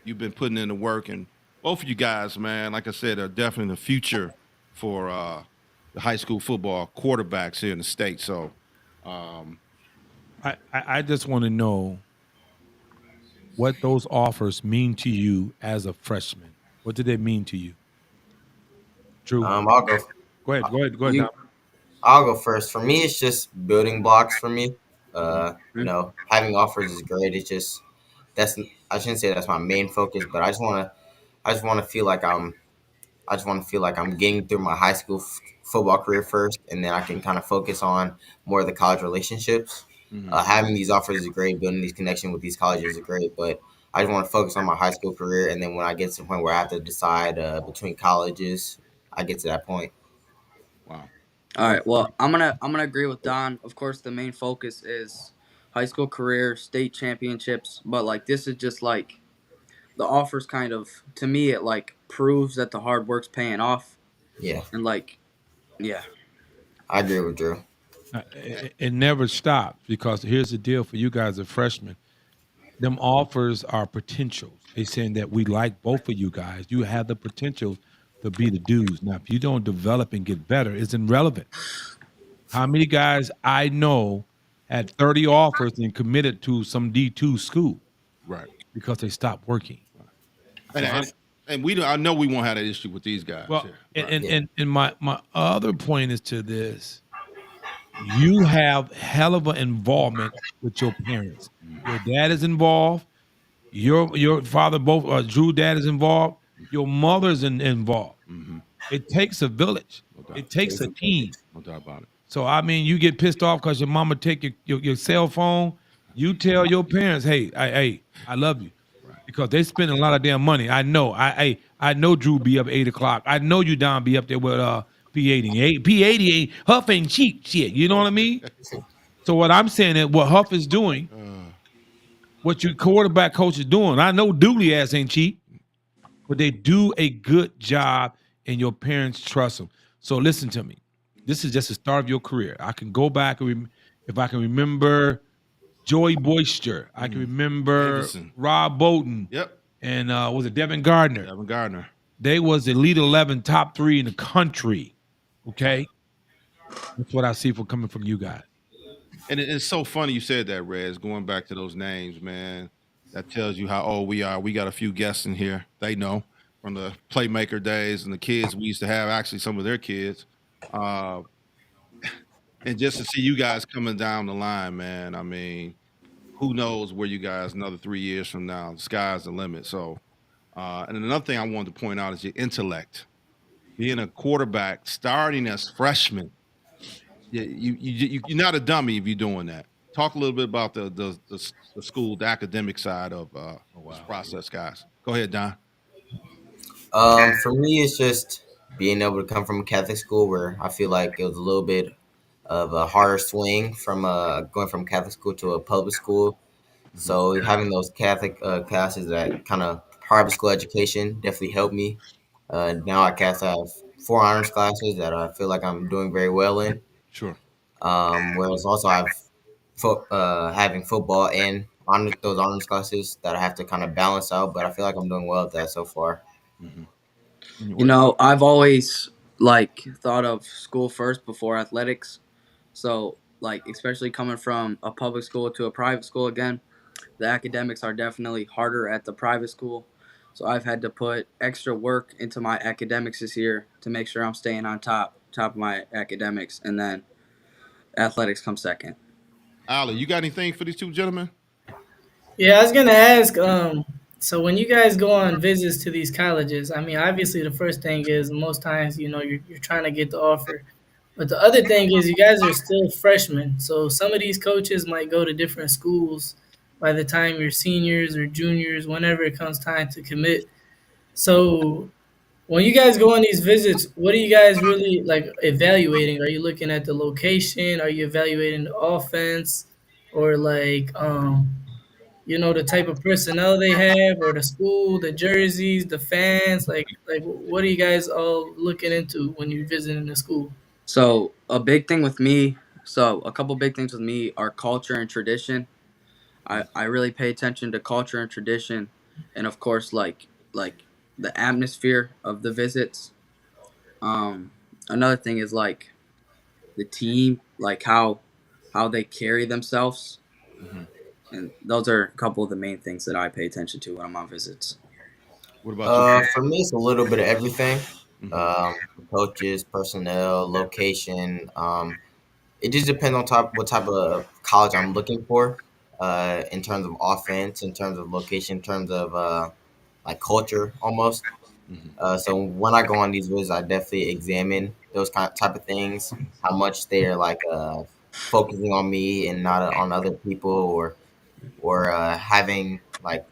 you've been putting in the work, and both of you guys, man, like I said, are definitely the future for the high school football quarterbacks here in the state. So, um, I just want to know what those offers mean to you as a freshman. What did they mean to you? True. I'll go. Go ahead. Go ahead. Go ahead, You Dom. I'll go first. For me, it's just building blocks for me. mhm, Having offers is great. It's just that's I shouldn't say that's my main focus, but I just want to feel like I just want to feel like I'm getting through my high school football career first, and then I can kind of focus on more of the college relationships. mhm. Having these offers is great, building these connections with these colleges is great, but I just want to focus on my high school career, and then when I get to the point where I have to decide between colleges, I get to that point. Wow. all Well, right. Well, I'm gonna agree with Don. Of course, the main focus is high school career, state championships, but like this is just like the offers kind of to me it like proves that the hard work's paying off Yeah, and like yeah. I agree with Drew. It never stops because here's the deal for you guys as freshmen. Them offers are potentials. They saying that we like both of you guys. You have the potential to be the dudes. Now, if you don't develop and get better, it's irrelevant. How many guys I know had 30 offers and committed to some D2 school right. because they stopped working? And, So I'm and and we don't, I know we won't have that issue with these guys well, here. and Right. and, and, and my other point is to this. You have hell of an involvement with your parents. Your dad is involved. Your father, both Drew dad is involved. Your mother's involved. Hmm. It takes a village. No doubt. It takes a team. No doubt about it. So I mean, you get pissed off because your mama take your cell phone. You tell your parents, hey, I love you, Right. because they spend a lot of damn money. I know. I know Drew be up 8 o'clock. I know you down be up there with P80. P80 ain't Huff ain't cheap shit. You know what I mean? So what I'm saying is what Huff is doing, what your quarterback coach is doing. I know Dooley ass ain't cheap, but they do a good job, and your parents trust them. So listen to me. This is just the start of your career. I can go back and if I can remember Joey Boyster, I can remember Davison. Rob Bowden, Yep. and was it Devin Gardner? Evan Gardner. They was elite 11, top 3 in the country. Okay, that's what I see for coming from you guys. And it's so funny you said that, Rez, going back to those names, man. That tells you how old we are. We got a few guests in here. They know from the playmaker days and the kids we used to have, actually some of their kids. Uh, and just to see you guys coming down the line, man, I mean, who knows where you guys another 3 years from now. The sky's the limit. So, and another thing I wanted to point out is your intellect. Being a quarterback, starting as freshman, you're not a dummy if you're doing that. Talk a little bit about the school, the academic side of this process, guys. Go ahead, Don. For me, it's just being able to come from a Catholic school where I feel like it was a little bit of a harder swing from going from Catholic school to a public school. Hmm. So having those Catholic classes that kind of private school education definitely helped me. Now I cast I have 4 honors classes that I feel like I'm doing very well in. Sure. Whereas also I've having football and those honors classes that I have to kind of balance out. But I feel like I'm doing well with that so far. You know, I've always like thought of school first before athletics. So, like, especially coming from a public school to a private school again, the academics are definitely harder at the private school. So I've had to put extra work into my academics this year to make sure I'm staying on top of my academics, and then athletics come second. Ali, you got anything for these two gentlemen? Yeah, I was gonna ask. So when you guys go on visits to these colleges, I mean, obviously the first thing is most times you're trying to get the offer, but the other thing is you guys are still freshmen. So some of these coaches might go to different schools by the time you're seniors or juniors, whenever it comes time to commit. So when you guys go on these visits, what are you guys really like evaluating? Are you looking at the location? Are you evaluating the offense, or like the type of personnel they have, or the school, the jerseys, the fans? Like what are you guys all looking into when you're visiting the school? So a couple big things with me are culture and tradition. I really pay attention to culture and tradition, and of course like the atmosphere of the visits. Another thing is like the team, like how they carry themselves, and those are a couple of the main things that I pay attention to when I'm on visits. What about you? For me, it's a little bit of everything. Mhm. Coaches, personnel, location. It just depends on what type of college I'm looking for. In terms of offense, in terms of location, in terms of like culture, almost. Mhm. So when I go on these visits, I definitely examine those type of things. How much they're like focusing on me and not on other people, or having like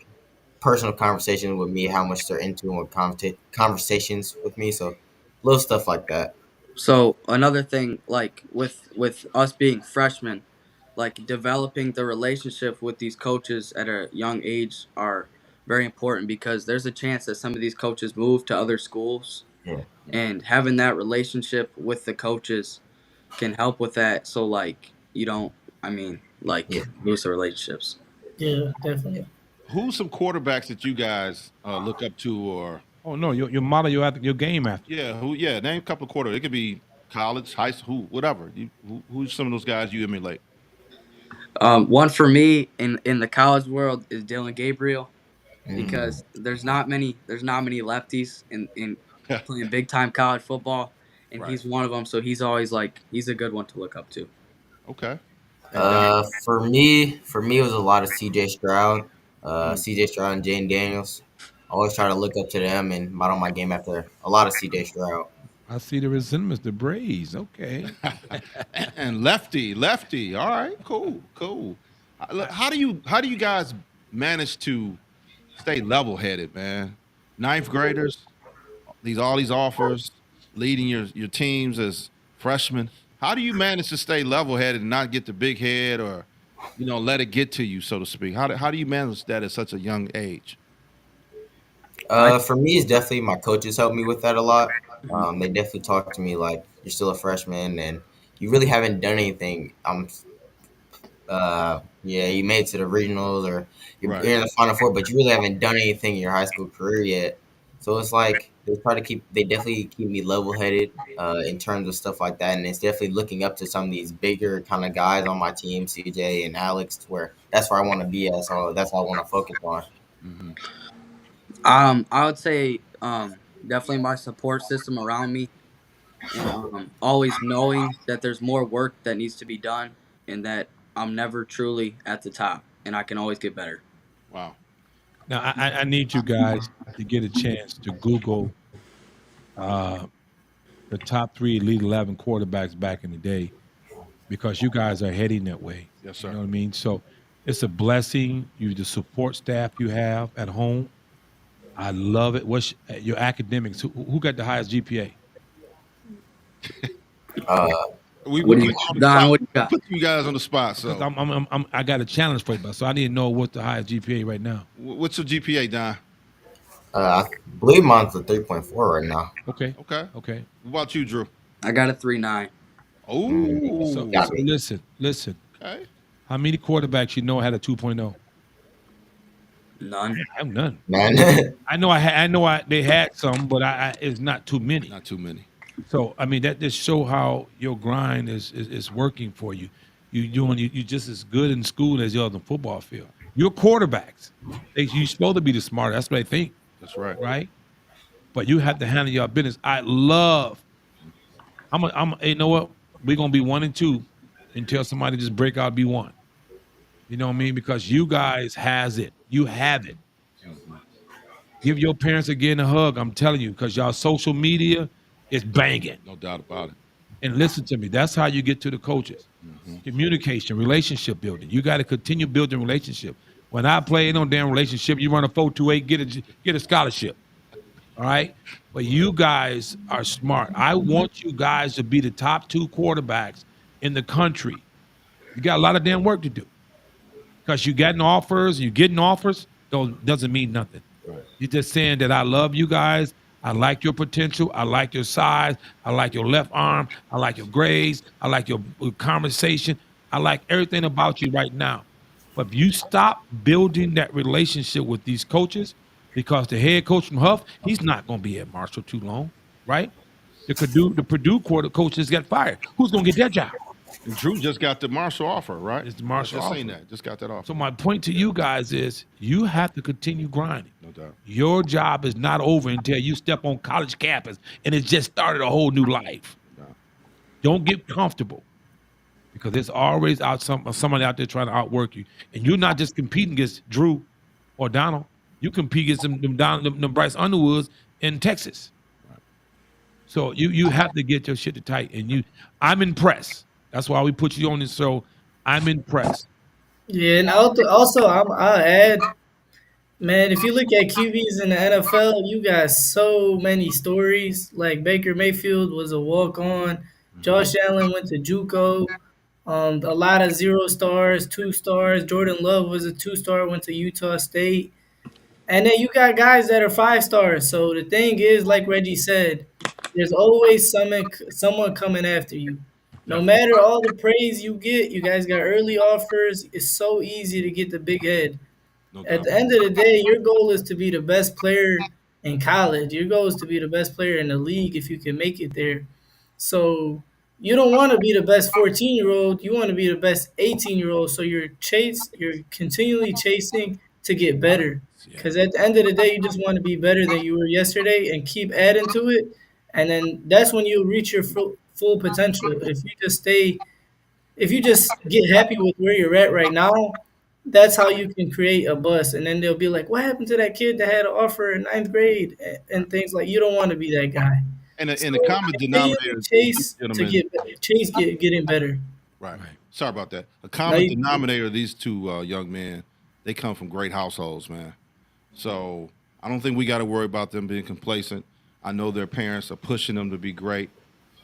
personal conversations with me, how much they're into and conversations with me. So little stuff like that. So another thing, like with us being freshmen, like developing the relationship with these coaches at a young age are very important because there's a chance that some of these coaches move to other schools, Yeah. and having that relationship with the coaches can help with that. So like you don't, I mean, like Yeah. lose the relationships. Yeah, definitely. Who's some quarterbacks that you guys look up to, or Oh no, your model your game after. yeah, who? Yeah, name a couple of quarterbacks. It could be college, high school, whatever. Who's some of those guys you emulate? One for me in the college world is Dylan Gabriel Mm. because there's not many lefties in playing big time college football, and Right. he's one of them. So he's always like he's a good one to look up to. Okay. And Don. For me, it was a lot of C.J. Stroud, Mm. C.J. Stroud and Jane Daniels. I always try to look up to them and model my game after a lot of C.J. Stroud. I see the resemblance, the Braves. Okay. And lefty. All right, cool. How do you guys manage to stay level headed, man? Ninth graders, all these offers, leading your teams as freshmen. How do you manage to stay level headed and not get the big head, or let it get to you, so to speak? How do you manage that at such a young age? I For me, it's definitely my coaches help me with that a lot. Mhm. They definitely talk to me like you're still a freshman and you really haven't done anything. Yeah, you made it to the regionals or Right. you're in the final four, but you really haven't done anything in your high school career yet. So it's like they definitely keep me level headed in terms of stuff like that, and it's definitely looking up to some of these bigger kind of guys on my team, CJ and Alex, to where that's where I want to be at. So that's what I want to focus on. Hmm. I would say definitely my support system around me, and always knowing that there's more work that needs to be done, and that I'm never truly at the top, and I can always get better. Wow. Now I need you guys to get a chance to Google uh, the top three Elite 11 quarterbacks back in the day because you guys are heading that way. Yes, You sir. know what I mean? So it's a blessing. You the support staff you have at home. I love it. What's your academics? Who got the highest GPA? Uh, We What do put you, you on the Don? spot. What do you We got? put you guys on the spot. Because So, I got a challenge for you, so I need to know what's the highest GPA right now. what's your GPA, Don? I believe mine's a 3.4 right now. Okay, Okay. okay. What about you, Drew? I got a 3.9. So Oh, Got so me. listen. okay. How many quarterbacks you know had a 2.0? None. I have none. Man. They had some, but it's not too many. Not too many. So I mean that just show how your grind is working for you. You just as good in school as you are on the football field. You're quarterbacks. You're supposed to be the smarter. That's what I think, That's right. right? But you have to handle your business. I love. You know what? We're gonna be 1-2 until somebody just break out be one. You know what I mean? Because you guys has it. You have it. Give your parents again a hug. I'm telling you, because y'all social media is banging. No doubt about it. And listen to me. That's how you get to the coaches. Communication, relationship building. You got to continue building relationship. When I play no damn relationship, you run a 4.28, get a scholarship. All right. But you guys are smart. I want you guys to be the top 2 quarterbacks in the country. You got a lot of damn work to do. Because you're getting offers, doesn't mean nothing. Right. You're just saying that I love you guys. I like your potential. I like your size. I like your left arm. I like your grades. I like your conversation. I like everything about you right now. But if you stop building that relationship with these coaches, because the head coach from Huff, he's not going to be at Marshall too long, right? The Purdue coaches got fired. Who's going to get that job? And Drew just got the Marshall offer, right? It's the Marshall Just offer. saying that. Just got that offer. So my point to you guys is you have to continue grinding. No doubt. Your job is not over until you step on college campus and it just started a whole new life. No. Don't get comfortable because there's always somebody out there trying to outwork you. And you're not just competing against Drew or Donald. You compete against them Bryce Underwoods in Texas. Right. So you have to get your shit to tight. And I'm impressed. That's why we put you on this show. I'm impressed. Yeah, and also I'll add, man, if you look at QBs in the NFL, you got so many stories. Like Baker Mayfield was a walk on. Josh Allen went to JUCO. A lot of 0 stars, 2 stars. Jordan Love was a 2-star, went to Utah State. And then you got guys that are 5 stars. So the thing is, like Reggie said, there's always someone coming after you. No matter all the praise you get, you guys got early offers. It's so easy to get the big head. No At doubt. the end of the day, your goal is to be the best player in college. Your goal is to be the best player in the league if you can make it there. So you don't want to be the best 14-year-old. You want to be the best 18-year-old. So you're continually chasing to get better. Because at the end of the day, you just want to be better than you were yesterday and keep adding to it. And then that's when you reach your full potential. If you just get happy with where you're at right now, that's how you can create a buzz. And then they'll be like, "What happened to that kid that had an offer in ninth grade?" And things like you don't want to be that guy. And So the common continue denominator, to chase to gentlemen, getting better. right. Right. Sorry about that. A No, common you, denominator of these two young men, they come from great households, man. So I don't think we got to worry about them being complacent. I know their parents are pushing them to be great.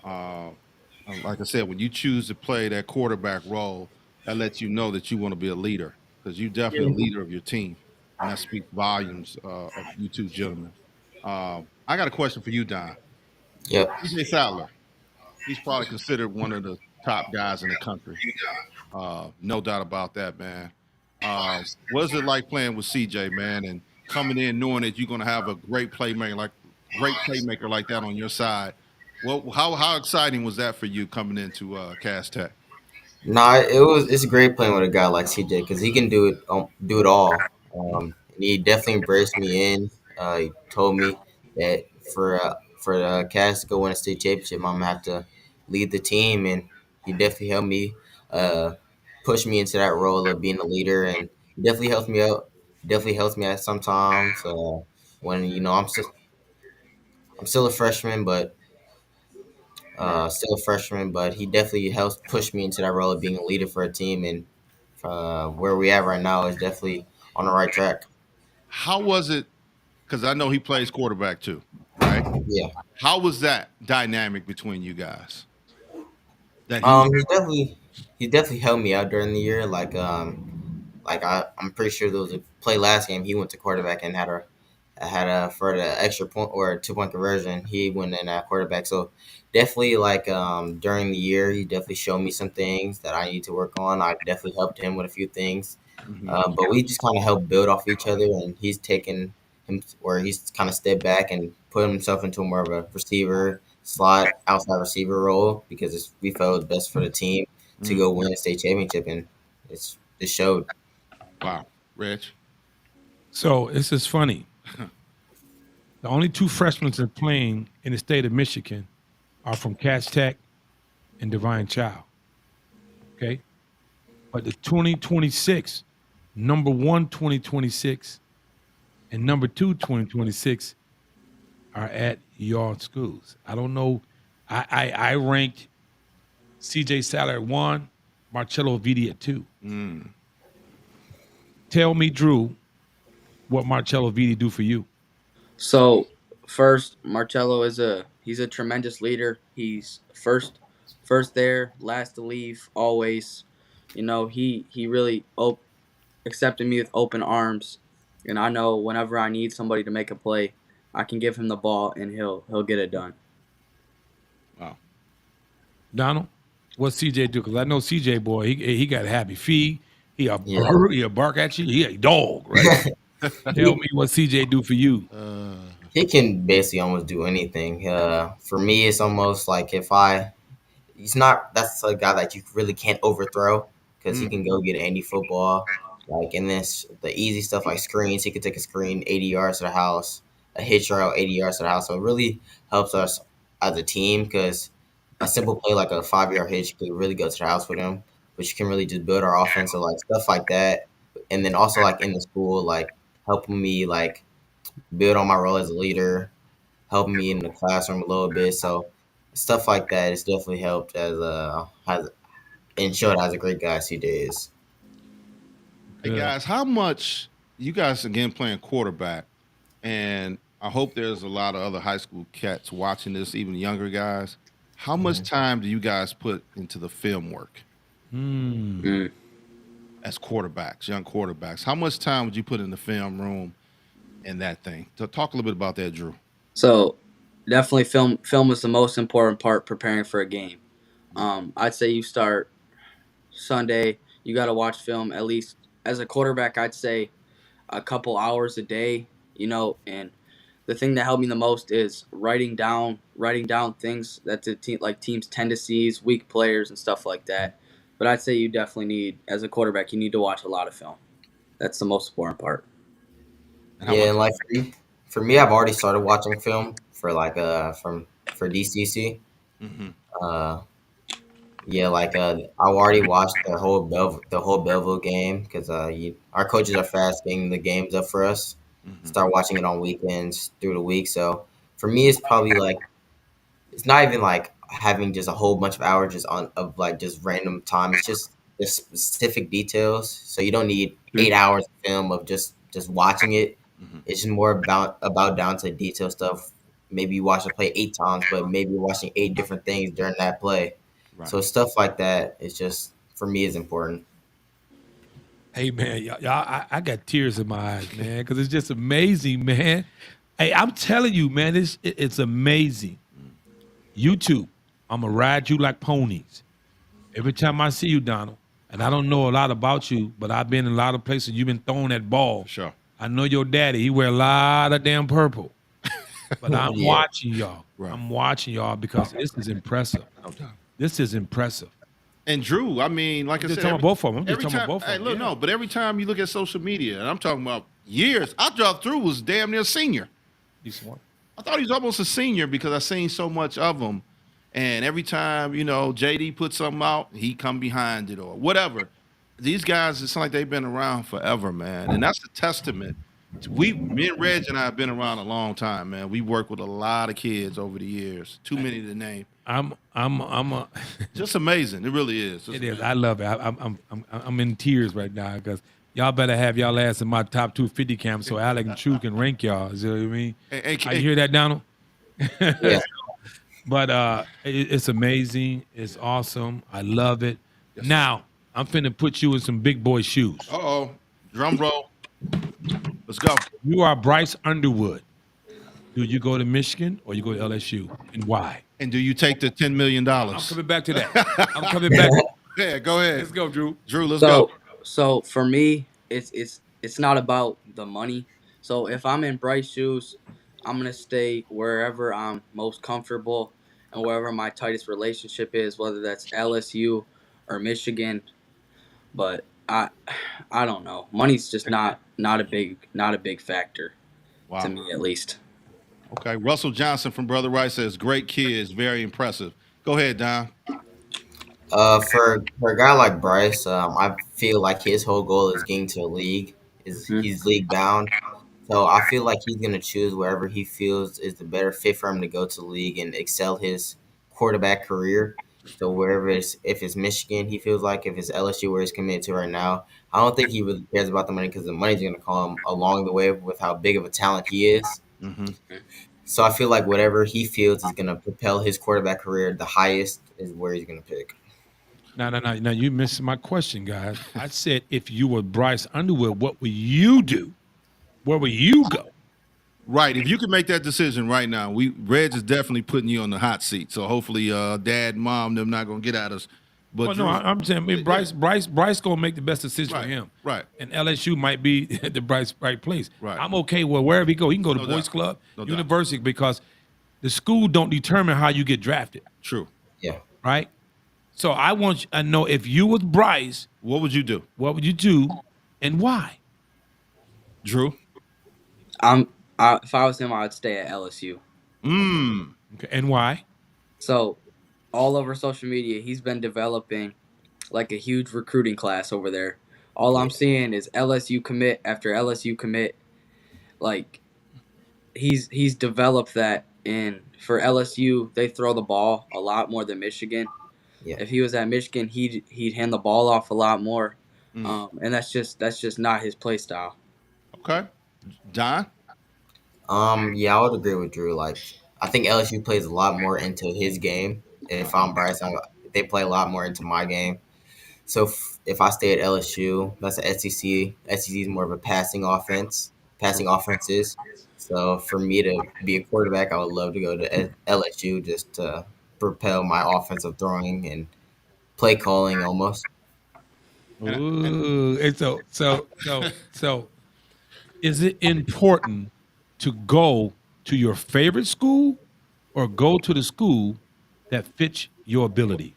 Uh, like I said, when you choose to play that quarterback role, that lets you know that you want to be a leader because you're definitely a yeah. leader of your team, and that speaks volumes of you two gentlemen. I got a question for you, Don. Yep. CJ Sadler, he's probably considered one of the top guys in the country. No doubt about that, man. What is it like playing with CJ, man, and coming in knowing that you're going to have a great playmaker like that on your side? Well, how exciting was that for you coming into Cass Tech? Nah, it's great playing with a guy like CJ because he can do it all. And he definitely embraced me in. He told me that for the Cavs to go win a state championship, I'm gonna have to lead the team, and he definitely helped me uh, push me into that role of being a leader, and he definitely helps me out. Definitely helps me out sometimes when I'm still a freshman, but he definitely helps push me into that role of being a leader for a team, and where we at right now is definitely on the right track. How was it? Because I know he plays quarterback too, right? Yeah. How was that dynamic between you guys? That he, He definitely helped me out during the year. I'm pretty sure there was a play last game. He went to quarterback and had a for the extra point or 2 point conversion. He went in at quarterback. So definitely like during the year, he definitely showed me some things that I need to work on. I definitely helped him with a few things. But we just kind of help build off each other, and he's taken him where he's kind of stepped back and put himself into more of a receiver slot, outside receiver role because we felt it was best for the team to go win a state championship, and it showed. Wow, Rich. So this is funny. The only two freshmen that are playing in the state of Michigan are from Cass Tech and Divine Child. Okay? But the 2026, number one 2026 and number two 2026 are at your schools. I don't know. I ranked CJ Saller at 1, Marcello Vidi at 2. Tell me, Drew, what Marcello Vidi do for you? So first, Marcello he's a tremendous leader. He's first there, last to leave, always. You know, he really accepted me with open arms, and I know whenever I need somebody to make a play, I can give him the ball and he'll get it done. Wow. Donald, what's CJ do? Because I know CJ boy, he got a happy feet. He'll bark at you. He a dog, right? Tell me what CJ do for you. He can basically almost do anything. For me, it's almost like that's a guy that you really can't overthrow because he can go get any football. Like in this, the easy stuff like screens, he could take a screen 80 yards to the house, a hitch route 80 yards to the house. So it really helps us as a team because a simple play like a 5-yard hitch could really go to the house with him, which can really just build our offense. So like stuff like that, and then also like in the school, like helping me like build on my role as a leader, helping me in the classroom a little bit. So stuff like that has definitely helped and showed as a great guy CJ is. Hey guys, how much you guys again playing quarterback, and I hope there's a lot of other high school cats watching this, even younger guys. How much time do you guys put into the film work as quarterbacks, young quarterbacks? How much time would you put in the film room and that thing? So talk a little bit about that, Drew. So definitely film is the most important part preparing for a game. I'd say you start Sunday, you got to watch film at least as a quarterback. I'd say a couple hours a day, you know, and the thing that helped me the most is writing down things that teams tend to seize, weak players and stuff like that. But I'd say you definitely need, as a quarterback, you need to watch a lot of film. That's the most important part. And like for me, I've already started watching film for like for DCC. I already watched the whole Belleville game because our coaches are fast getting the games up for us. Start watching it on weekends through the week. So for me, it's probably like it's not even like having just a whole bunch of hours of just random time. It's just the specific details. So you don't need 8 hours of film of just watching it. It's just more about down to detail stuff. Maybe you watch a play 8 times, but maybe you're watching 8 different things during that play. Right. So stuff like that is just for me is important. Hey man, y'all, I got tears in my eyes, man, because it's just amazing, man. Hey, I'm telling you, man, it's amazing. YouTube, I'm gonna ride you like ponies. Every time I see you, Donald, and I don't know a lot about you, but I've been in a lot of places you've been throwing that ball. Sure. I know your daddy, he wear a lot of damn purple. But I'm watching y'all. Right. I'm watching y'all because this is impressive. This is impressive. And Drew, I mean, like I said, talking about both of them. I'm just talking about both of them. Look, no, but every time you look at social media, and I'm talking about years, I dropped through was damn near senior. He's smart. I thought he was almost a senior because I seen so much of him. And every time, you know, JD put something out, he come behind it or whatever. These guys, it's like they've been around forever, man. And that's a testament. Me and Reg and I have been around a long time, man. We worked with a lot of kids over the years. Too many to name. I'm just amazing. It really is. It is. I love it. I'm in tears right now because y'all better have y'all ass in my top 250 camp so Alec and True can rank y'all. You know what I mean? You hear that, Donald? Yeah. But it's amazing. It's awesome. I love it. Yes. Now I'm finna put you in some big boy shoes. Drum roll. Let's go. You are Bryce Underwood. Do you go to Michigan or you go to LSU, and why? And do you take the $10 million? I'm coming back to that. I'm coming back. Yeah, go ahead. Let's go, Drew. Drew, let's So go. so for me, it's not about the money. So if I'm in Bryce shoes, I'm gonna stay wherever I'm most comfortable and wherever my tightest relationship is, whether that's LSU or Michigan. But I don't know. Money's just not a big factor Wow. to me, at least. Okay. Russell Johnson from Brother Rice says, great kids, very impressive. Go ahead, Don. For a guy like Bryce, I feel like his whole goal is getting to a league. He's league bound, so I feel like he's gonna choose wherever he feels is the better fit for him to go to the league and excel his quarterback career. So wherever if it's Michigan, he feels like if it's LSU where he's committed to right now, I don't think he really cares about the money because the money's gonna come along the way with how big of a talent he is. Mm-hmm. So I feel like whatever he feels is gonna propel his quarterback career the highest is where he's gonna pick. No. Now you missed my question, guys. I said if you were Bryce Underwood, what would you do? Where would you go? Right. If you could make that decision right now, Reg is definitely putting you on the hot seat. So hopefully, dad, mom, them not gonna get at us. But Well, no, I'm saying, I mean, Bryce gonna make the best decision Right, for him. right. And LSU might be the right place. Right. I'm okay with wherever he go. He can go to No Boys doubt. Club, No doubt. University, because the school don't determine how you get drafted, True. Yeah. right? So I want you to know if you was Bryce, What would you do, what would you do, and why? Drew? If I was him, I would stay at LSU. Okay, and why? So, all over social media, he's been developing like a huge recruiting class over there. All I'm seeing is LSU commit after LSU commit. Like he's developed that, and for LSU, they throw the ball a lot more than Michigan. Yeah. If he was at Michigan, he'd hand the ball off a lot more, and that's just not his play style. Okay. Don? Yeah, I would agree with Drew. Like, I think LSU plays a lot more into his game. If I'm Bryce, they play a lot more into my game. So if I stay at LSU, that's the SEC. SEC is more of a passing offenses. So for me to be a quarterback, I would love to go to LSU just to propel my offensive throwing and play calling almost. Ooh, and so, is it important to go to your favorite school or go to the school that fits your ability?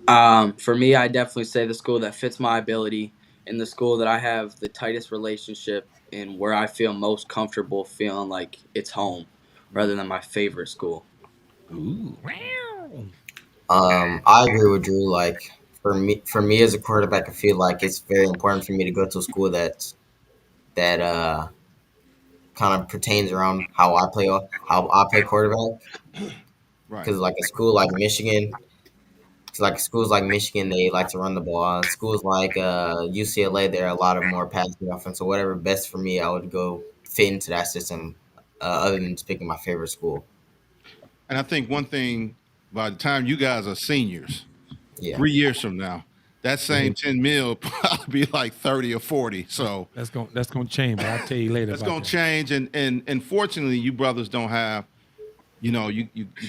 For me, I definitely say the school that fits my ability and the school that I have the tightest relationship and where I feel most comfortable feeling like it's home rather than my favorite school. Ooh. I agree with Drew. Like for me as a quarterback, I feel like it's very important for me to go to a school that kind of pertains around how I play quarterback. Right. Because like a school like Michigan, schools like Michigan, they like to run the ball. Schools like UCLA, they're a lot of more passing offense. So whatever best for me, I would go fit into that system. Other than just picking my favorite school. And I think one thing, by the time you guys are seniors, Yeah. 3 years from now, that same 10 mil probably be like 30 or 40. So That's gonna change, but I'll tell you later. that's about going that. to change. And fortunately, you brothers don't have, you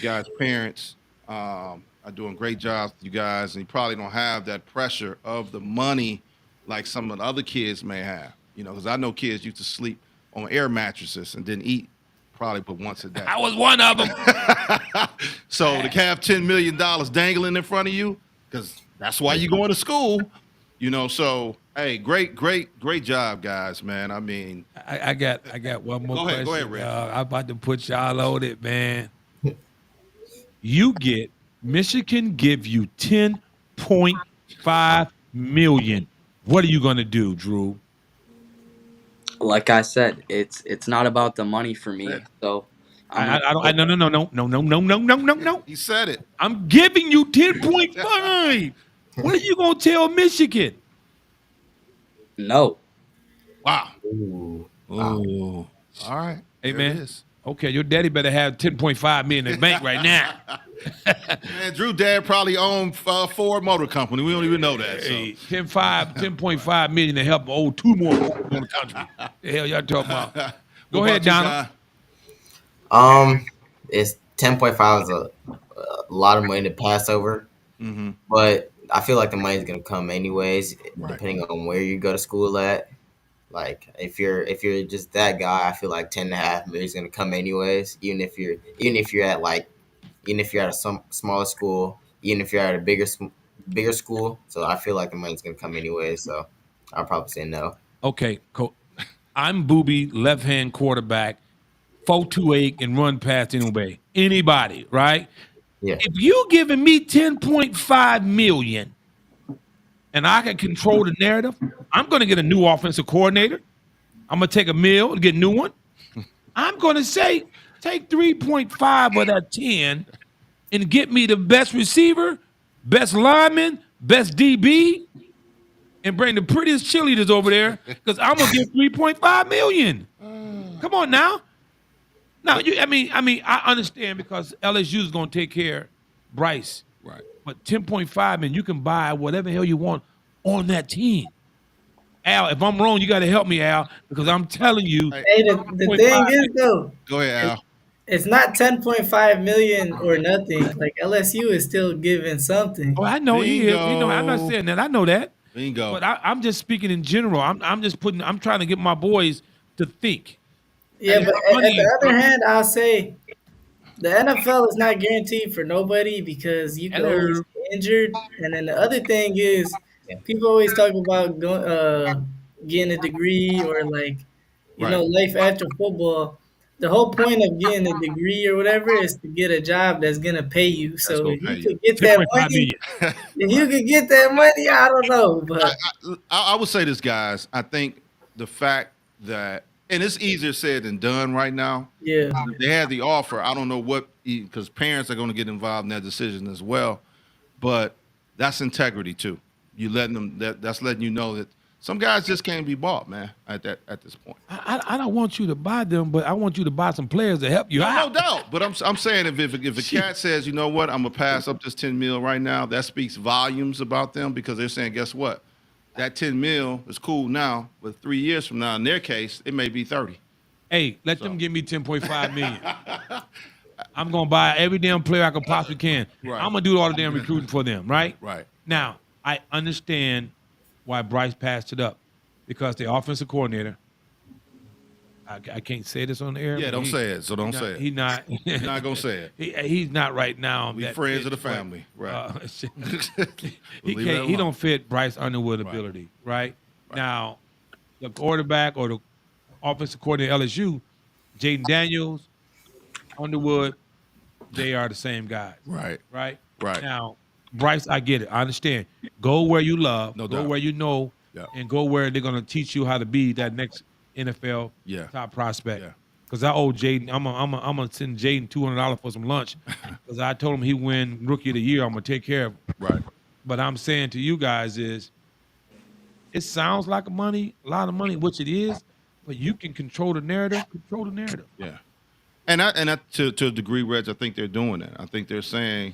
guys' parents are doing great jobs with you guys, and you probably don't have that pressure of the money like some of the other kids may have. Because I know kids used to sleep on air mattresses and didn't eat probably but once a day. I was one of them. So to have $10 million dangling in front of you, because that's why you going to school, So hey, great job, guys, man. I mean, I got one more question. Go ahead, Rick. I'm about to put y'all on it, man. Michigan give you $10.5 million. What are you gonna do, Drew? Like I said, it's not about the money for me. So I don't. No. he said it. I'm giving you 10.5. What are you gonna tell Michigan? no. Wow. Ooh. Ooh. All right. Hey, There man. it is. Okay, your daddy better have 10.5 million in the bank right now. Man, Drew dad probably owned Ford Motor Company. We don't even know that. So. Hey, 10.5 million to help old two more people in the country. The hell y'all talking about? What Go ahead, about you, Donald. Guy? It's 10.5 is a lot of money to pass over, Mm-hmm. but I feel like the money's gonna come anyways, Right. depending on where you go to school at. Like if you're just that guy, I feel like 10.5 million is gonna come anyways. Even if you're at a smaller school, even if you're at a bigger school. So I feel like the money's gonna come anyways. So I'll probably say no. Okay, cool. I'm Booby, left hand quarterback, 4.28 and run past anybody. Anybody, right? Yeah. If you giving me 10.5 million and I can control the narrative, I'm gonna get a new offensive coordinator. I'm gonna take a meal and get a new one. I'm gonna say take 3.5 of that 10 and get me the best receiver, best lineman, best DB, and bring the prettiest cheerleaders over there because I'm gonna give 3.5 million. Come on now. Now, I understand because LSU is gonna take care of Bryce, Right. but 10.5 and you can buy whatever hell you want on that team. Al, if I'm wrong, you got to help me, Al, because I'm telling you. Hey, Hey, the thing is though, go ahead, Al. it's not 10.5 million or nothing. Like LSU is still giving something. Oh, I know he is. You know, I'm not Bingo. saying that. I know that. Bingo. But I'm just speaking in general. I'm trying to get my boys to think. Yeah, And but the money at the is other coming. hand, I'll say the NFL is not guaranteed for nobody because you can always get injured. And then the other thing is, Yeah. people always talk about getting a degree or like, Right. life after football. The whole point of getting a degree or whatever is to get a job that's gonna pay you. That's So gonna if pay you you. could get that 10.5 money, million. if you could get that money, I don't know, but I would say this, guys. I think the fact that, and it's easier said than done right now. yeah, They had the offer. I don't know what, because parents are going to get involved in that decision as well. But that's integrity too. You letting them. That's letting you know that some guys just can't be bought, man. At this point. I don't want you to buy them, but I want you to buy some players to help you No out. doubt. But I'm saying if a cat says, you know what, I'm gonna pass up this 10 mil right now, that speaks volumes about them because they're saying, guess what? That 10 mil is cool now, but 3 years from now, in their case, it may be 30. Hey, let them give me 10.5 million. I'm gonna buy every damn player I can possibly can. Right. I'm gonna do all the damn recruiting for them, right? Right. Now, I understand why Bryce passed it up because the offensive coordinator. I can't say this on the air. Yeah, but don't say it. So don't not- say it. He not. You're not gonna say it. He's not right now. We that friends fit, of the but, family, right? he Leave that can't. He alone. don't fit Bryce Underwood ability, right? Now, the quarterback or the offensive coordinator at LSU, Jaden Daniels, Underwood, they are the same guys, Right. right? Right. Now, Bryce, I get it. I understand. Go where you love, No go doubt. where you know, Yeah. and go where they're gonna teach you how to be that next NFL Yeah. top prospect. Yeah. Because I owe Jaden, I'm gonna send Jaden $200 for some lunch. Because I told him he win Rookie of the Year. I'm gonna take care of him. Right. But I'm saying to you guys is, it sounds like a lot of money, which it is. But you can control the narrative. Control the narrative. Yeah. And to a degree, Reg, I think they're doing that. I think they're saying,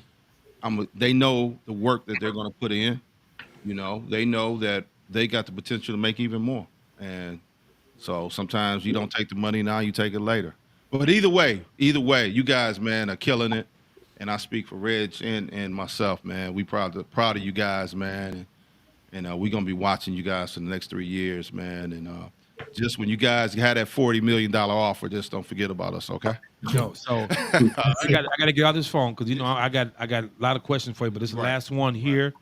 they know the work that they're going to put in. You know, they know that they got the potential to make even more. And so sometimes you don't take the money now, you take it later. But either way, you guys, man, are killing it. And I speak for Reg and myself, man. We proud of you guys, man. And we're going to be watching you guys for the next 3 years, man. And just when you guys had that $40 million offer, just don't forget about us, okay? No, so I got to get out this phone because I got a lot of questions for you, but this is the Right. last one here.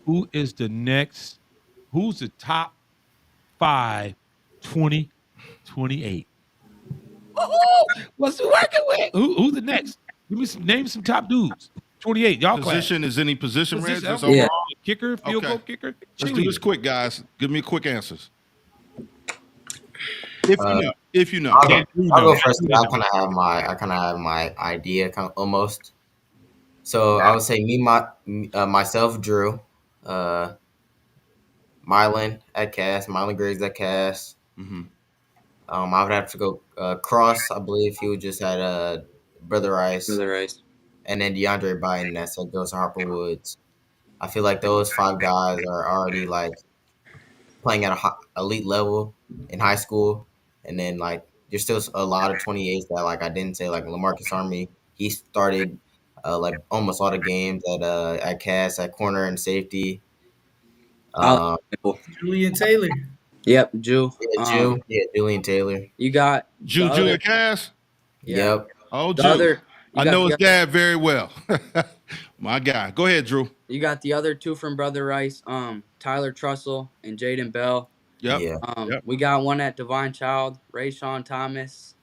Who is the next? Who's the top 5 2028? What's he working with? Who's the next? Give me name some top dudes. 28. Y'all class. Position is any position, Reg? Position, That's overall, overall? kicker, field Okay. goal kicker. Let's do this cheerleader. quick, guys. Give me quick answers. If you know. I'll go first. I kind of have my idea, almost. So I would say myself, Drew, Mylan at Cass, Mylan Griggs at Cass. Mm-hmm. I would have to go Cross. I believe he was just at Brother Rice, Brother Rice. and then DeAndre Biden at St. Joseph Harper Woods. I feel like those 5 guys are already like playing at a elite level in high school, and then like there's still a lot of 28s that like I didn't say, like LaMarcus Army. He started like almost all the games at Cass at corner and safety. I'll- Julian Taylor. Yep, Jew. Julian Taylor. You got the Juju other- and Cass. Yeah. Yep. Oh, The Drew. other, I know his dad very well. My guy. Go ahead, Drew. You got the other two from Brother Rice, Tyler Trussell and Jaden Bell. Yep. Yeah. Yep. We got one at Divine Child, Rayshawn Thomas.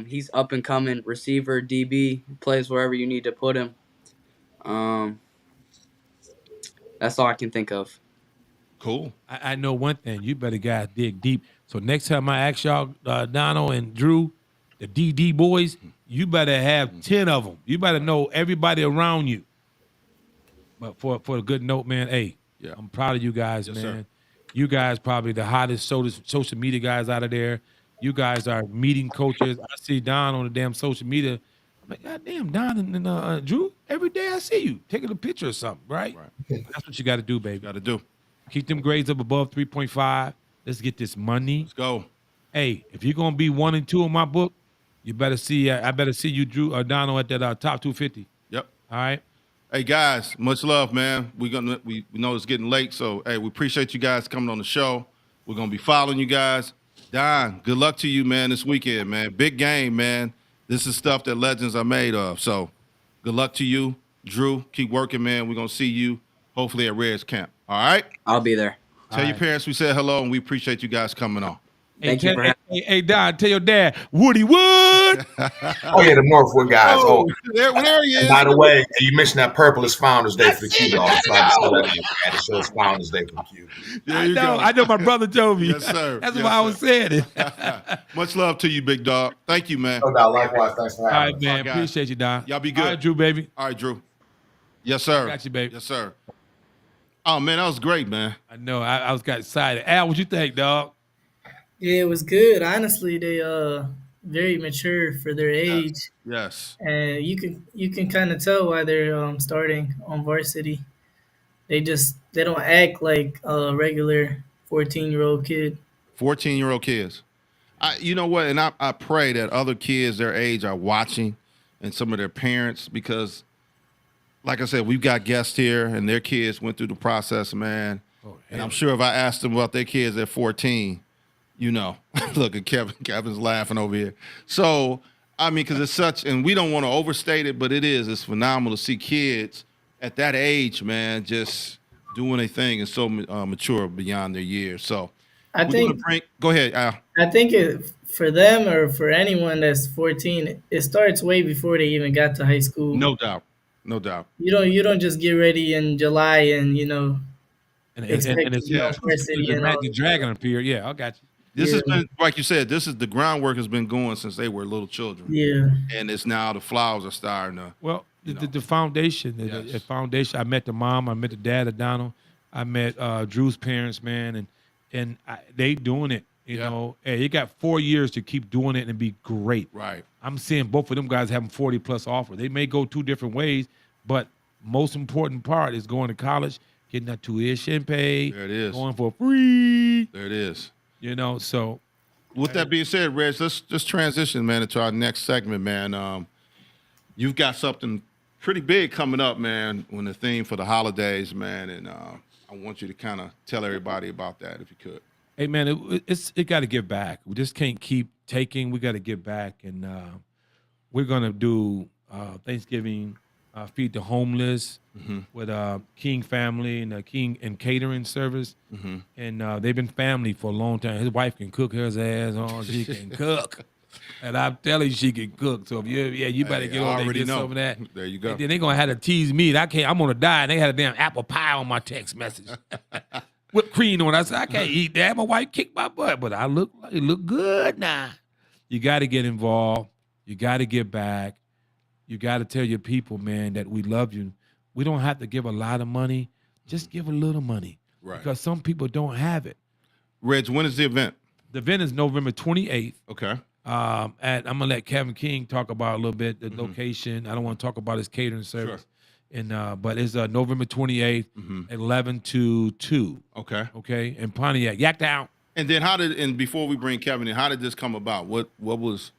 He's up and coming receiver, DB, plays wherever you need to put him. That's all I can think of. Cool. I know one thing. You better guys dig deep. So next time I ask y'all, Donald and Drew, the DD boys, you better have 10 of them. You better know everybody around you. But for a good note, man, hey, Yeah. I'm proud of you guys, Yes, man. sir. You guys probably the hottest social media guys out of there. You guys are meeting coaches. I see Don on the damn social media. I'm like, God damn, Don and Drew, every day I see you taking a picture or something, right? That's what you got to do, baby. Got to do. Keep them grades up above 3.5. Let's get this money. Let's go. Hey, if you're gonna be 1 and 2 in my book, you better see. I better see you, Drew or Donald, at that top 250. Yep. All right. Hey guys, much love, man. We know it's getting late, so hey, we appreciate you guys coming on the show. We're gonna be following you guys. Don, good luck to you, man, this weekend, man. Big game, man. This is stuff that legends are made of. So good luck to you. Drew, keep working, man. We're gonna see you hopefully at Reds camp. All right? I'll be there. Tell your parents we said hello and we appreciate you guys coming on. Thank you for having Hey, Don, tell your dad, Woody Wood. Oh yeah, the Northwood guys. Oh, there he is. and by the way, you mentioned that purple is Founders Day for the Q dog. So I just thought that it shows Founders Day for the Q. There you go. I know my brother told me. Yes, sir. That's Yes, why I was saying it. Much love to you, big dog. Thank you, man. No doubt. Likewise. Thanks for All having right, me. man. guys. Appreciate you, Don. Y'all be All good. right, Drew, baby. All right, Drew. Yes, sir. Got you, baby. Yes, sir. Oh man, that was great, man. I know. I was got excited. Al, what you think, dog? Yeah, it was good. Honestly, they very mature for their age, Yes. and you can kind of tell why they're starting on varsity. They don't act like a regular 14-year-old kid. 14-year-old kids. You know what? And I pray that other kids their age are watching and some of their parents because, like I said, we've got guests here and their kids went through the process, man. And I'm sure if I asked them about their kids at 14, you know, look at Kevin's laughing over here. So, I mean, because it's such, and we don't want to overstate it, but it's phenomenal to see kids at that age, man, just doing a thing and so mature beyond their years. So, I think go ahead, Al. I think for them or for anyone that's 14, it starts way before they even got to high school. No doubt. No doubt. You don't just get ready in July and And expect it's to be on varsity and all Magic Dragon appear. Yeah, I got you. This has Yeah. been, like you said, the groundwork has been going since they were little children. Yeah. And it's now the flowers are starting to. Well, the foundation, Yes. the foundation. I met the mom. I met the dad of Donald. I met Drew's parents, man, and they doing it. You Yeah. know, hey, you got 4 years to keep doing it and be great. Right. I'm seeing both of them guys having 40+ offer. They may go 2 different ways, but most important part is going to college, getting that tuition paid, There it is. going for free. There it is. You know, so With that being said, Reg, let's just transition, man, into our next segment, man. You've got something pretty big coming up, man, when the theme for the holidays, man, and I want you to kind of tell everybody about that if you could. hey man, it got to give back. We just can't keep taking. We got to give back, and we're gonna do Thanksgiving feed the homeless with King family and King and catering service, and they've been family for a long time. His wife can cook her ass on. She can cook, and I'm telling you, she can cook. So if you better Hey, get I on there and already get know. some of that. There you go. And then they gonna have to tease me. And I'm gonna die. And they had a damn apple pie on my text message. Whipped cream on it. I said, I can't eat that. My wife kicked my butt, but it look good now. You got to get involved. You got to get back. You got to tell your people, man, that we love you. We don't have to give a lot of money. Just give a little money. Right. Because some people don't have it. Reg, when is the event? The event is November 28th. Okay. I'm gonna let Kevin King talk about a little bit the location. I don't want to talk about his catering service, and but it's November 28th, 11 to 2. Okay. Okay, in Pontiac, Yak Down. And then and before we bring Kevin in, how did this come about? What was,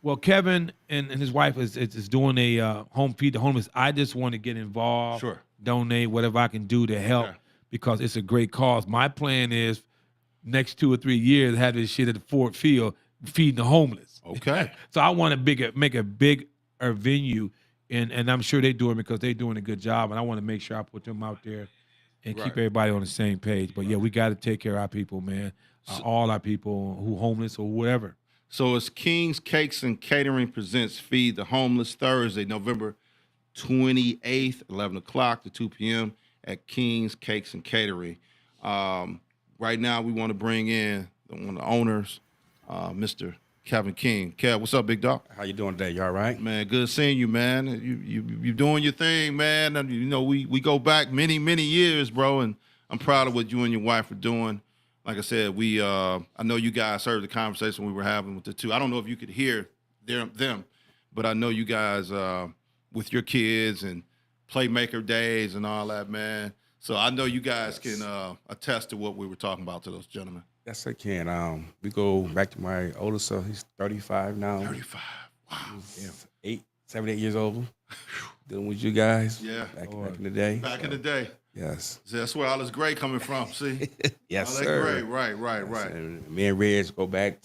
Well, Kevin and his wife is doing a home feed the homeless. I just want to get involved, Sure. donate whatever I can do to help Okay. because it's a great cause. My plan is next 2 or 3 years have this shit at the Ford Field feeding the homeless. Okay. So I want to make a bigger venue, and I'm sure they're doing it because they're doing a good job, and I want to make sure I put them out there and keep Right. everybody on the same page. But yeah, we got to take care of our people, man. All our people who homeless or whatever. So it's King's Cakes and Catering presents Feed the Homeless Thursday, November 28th, 11 o'clock to 2 p.m. at King's Cakes and Catering. Right now, we want to bring in one of the owners, Mr. Kevin King. Kev, what's up, big dog? How you doing today? You all right? Man, good seeing you, man. You doing your thing, man. And, we go back many years, bro, and I'm proud of what you and your wife are doing. Like I said, I know you guys heard the conversation we were having with the two. I don't know if you could hear them, but I know you guys with your kids and Playmaker days and all that, man. So I know you guys can attest to what we were talking about to those gentlemen. Yes, I can. We go back to my oldest son. He's 35 now. 35. Wow. He's 7, 8 years old. Dealing with you guys. Yeah. Back in the day. Back in the day. Yes. See, that's where all this gray coming from. See? Yes, all that sir. gray. Right. And me and Reg go back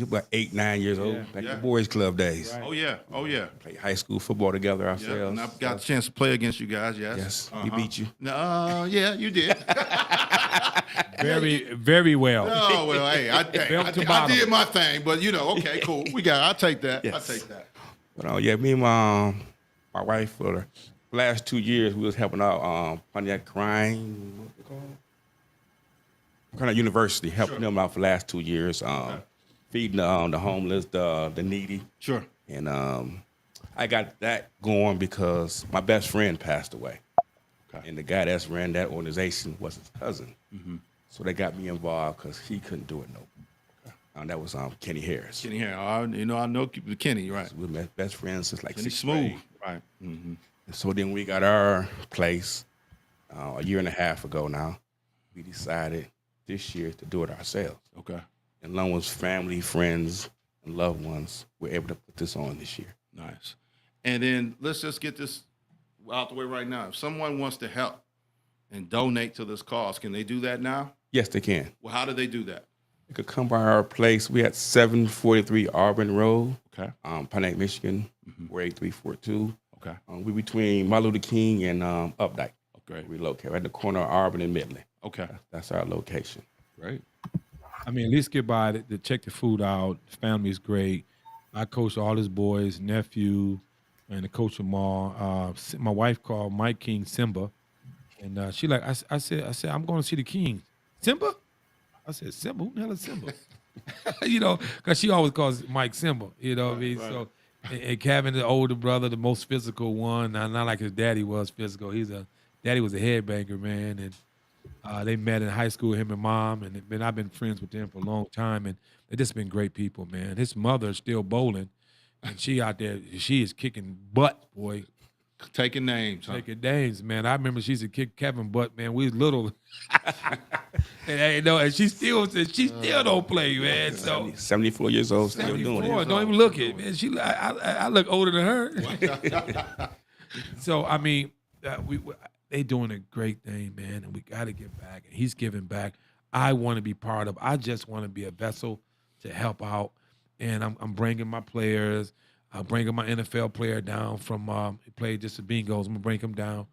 about 8, 9 years old. Back to boys club days. Oh yeah. Play high school football together Yeah. ourselves. And I've got a chance to play against you guys. Yes. Yes. He beat you. No, yeah, you did. Very, very well. Oh well, hey, I did my thing, but okay, cool. I'll take that. Yes. I'll take that. But yeah, me and my wife for the last 2 years we was helping out Pontiac Crime, what's it called? Pontiac University, helping them out for the last 2 years, feeding the homeless, the needy. Sure. And I got that going because my best friend passed away. Okay. And the guy that's ran that organization was his cousin. So they got me involved because he couldn't do it no more. And that was Kenny Harris. Kenny here. I know Kenny, right? We've been best friends since like Kenny 6th smooth. grade. Right. Mm-hmm. And so then we got our place a year and a half ago now. We decided this year to do it ourselves. Okay. And along with family, friends, and loved ones, we're able to put this on this year. Nice. And then let's just get this out the way right now. If someone wants to help and donate to this cause, can they do that now? Yes, they can. Well, how do they do that? You could come by our place. We at 743 Auburn Road, Okay. Pontiac, Michigan, 48342. Okay. We're between Martin Luther King and Updike. Okay. We locate right at the corner of Auburn and Midland. Okay. That's our location. Great. I mean, at least get by to check the food out. The family's great. I coach all his boys, nephew, and the coach them all. My wife called Mike King Simba, and she like I said I'm going to see the King. Simba? I said Simba. Who the hell is Simba? Because she always calls Mike Simba. You know what I mean? Right. So, and Kevin, the older brother, the most physical one. Not like his daddy was physical. Daddy was a headbanger, man, and they met in high school, him and mom, and I've been friends with them for a long time, and they just been great people, man. His mother's still bowling, and she out there, she is kicking butt, boy. Taking names, huh? Taking names, man. I remember she used to kick Kevin butt, man. We was little, and she still don't play, man. So 74 years old, still doing it. Don't even look at man. I look older than her. So I mean, they doing a great thing, man, and we got to get back. And he's giving back. I want to be part of. I just want to be a vessel to help out, and I'm bringing my players. I'm bringing my NFL player down from he played just the Bengals. I'm gonna bring him down,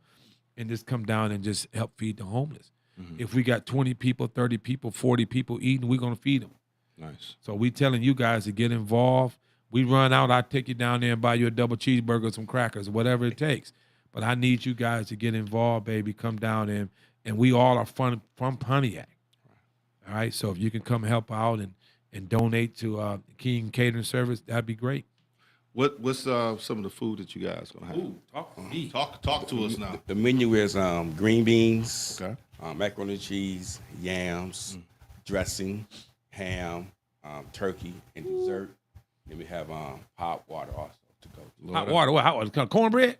and just come down and just help feed the homeless. Mm-hmm. If we got 20 people, 30 people, 40 people eating, we're gonna feed them. Nice. So we telling you guys to get involved. We run out, I'll take you down there and buy you a double cheeseburger, some crackers, whatever it takes. But I need you guys to get involved, baby. Come down and we all are from Pontiac. All right. So if you can come help out and donate to King Catering Service, that'd be great. What's some of the food that you guys gonna have? Ooh, talk to me. Talk to us now. The menu is green beans, Okay. macaroni and cheese, yams, dressing, ham, turkey and dessert. Then we have hot water also to go. Hot water. What? Hot water? Cornbread?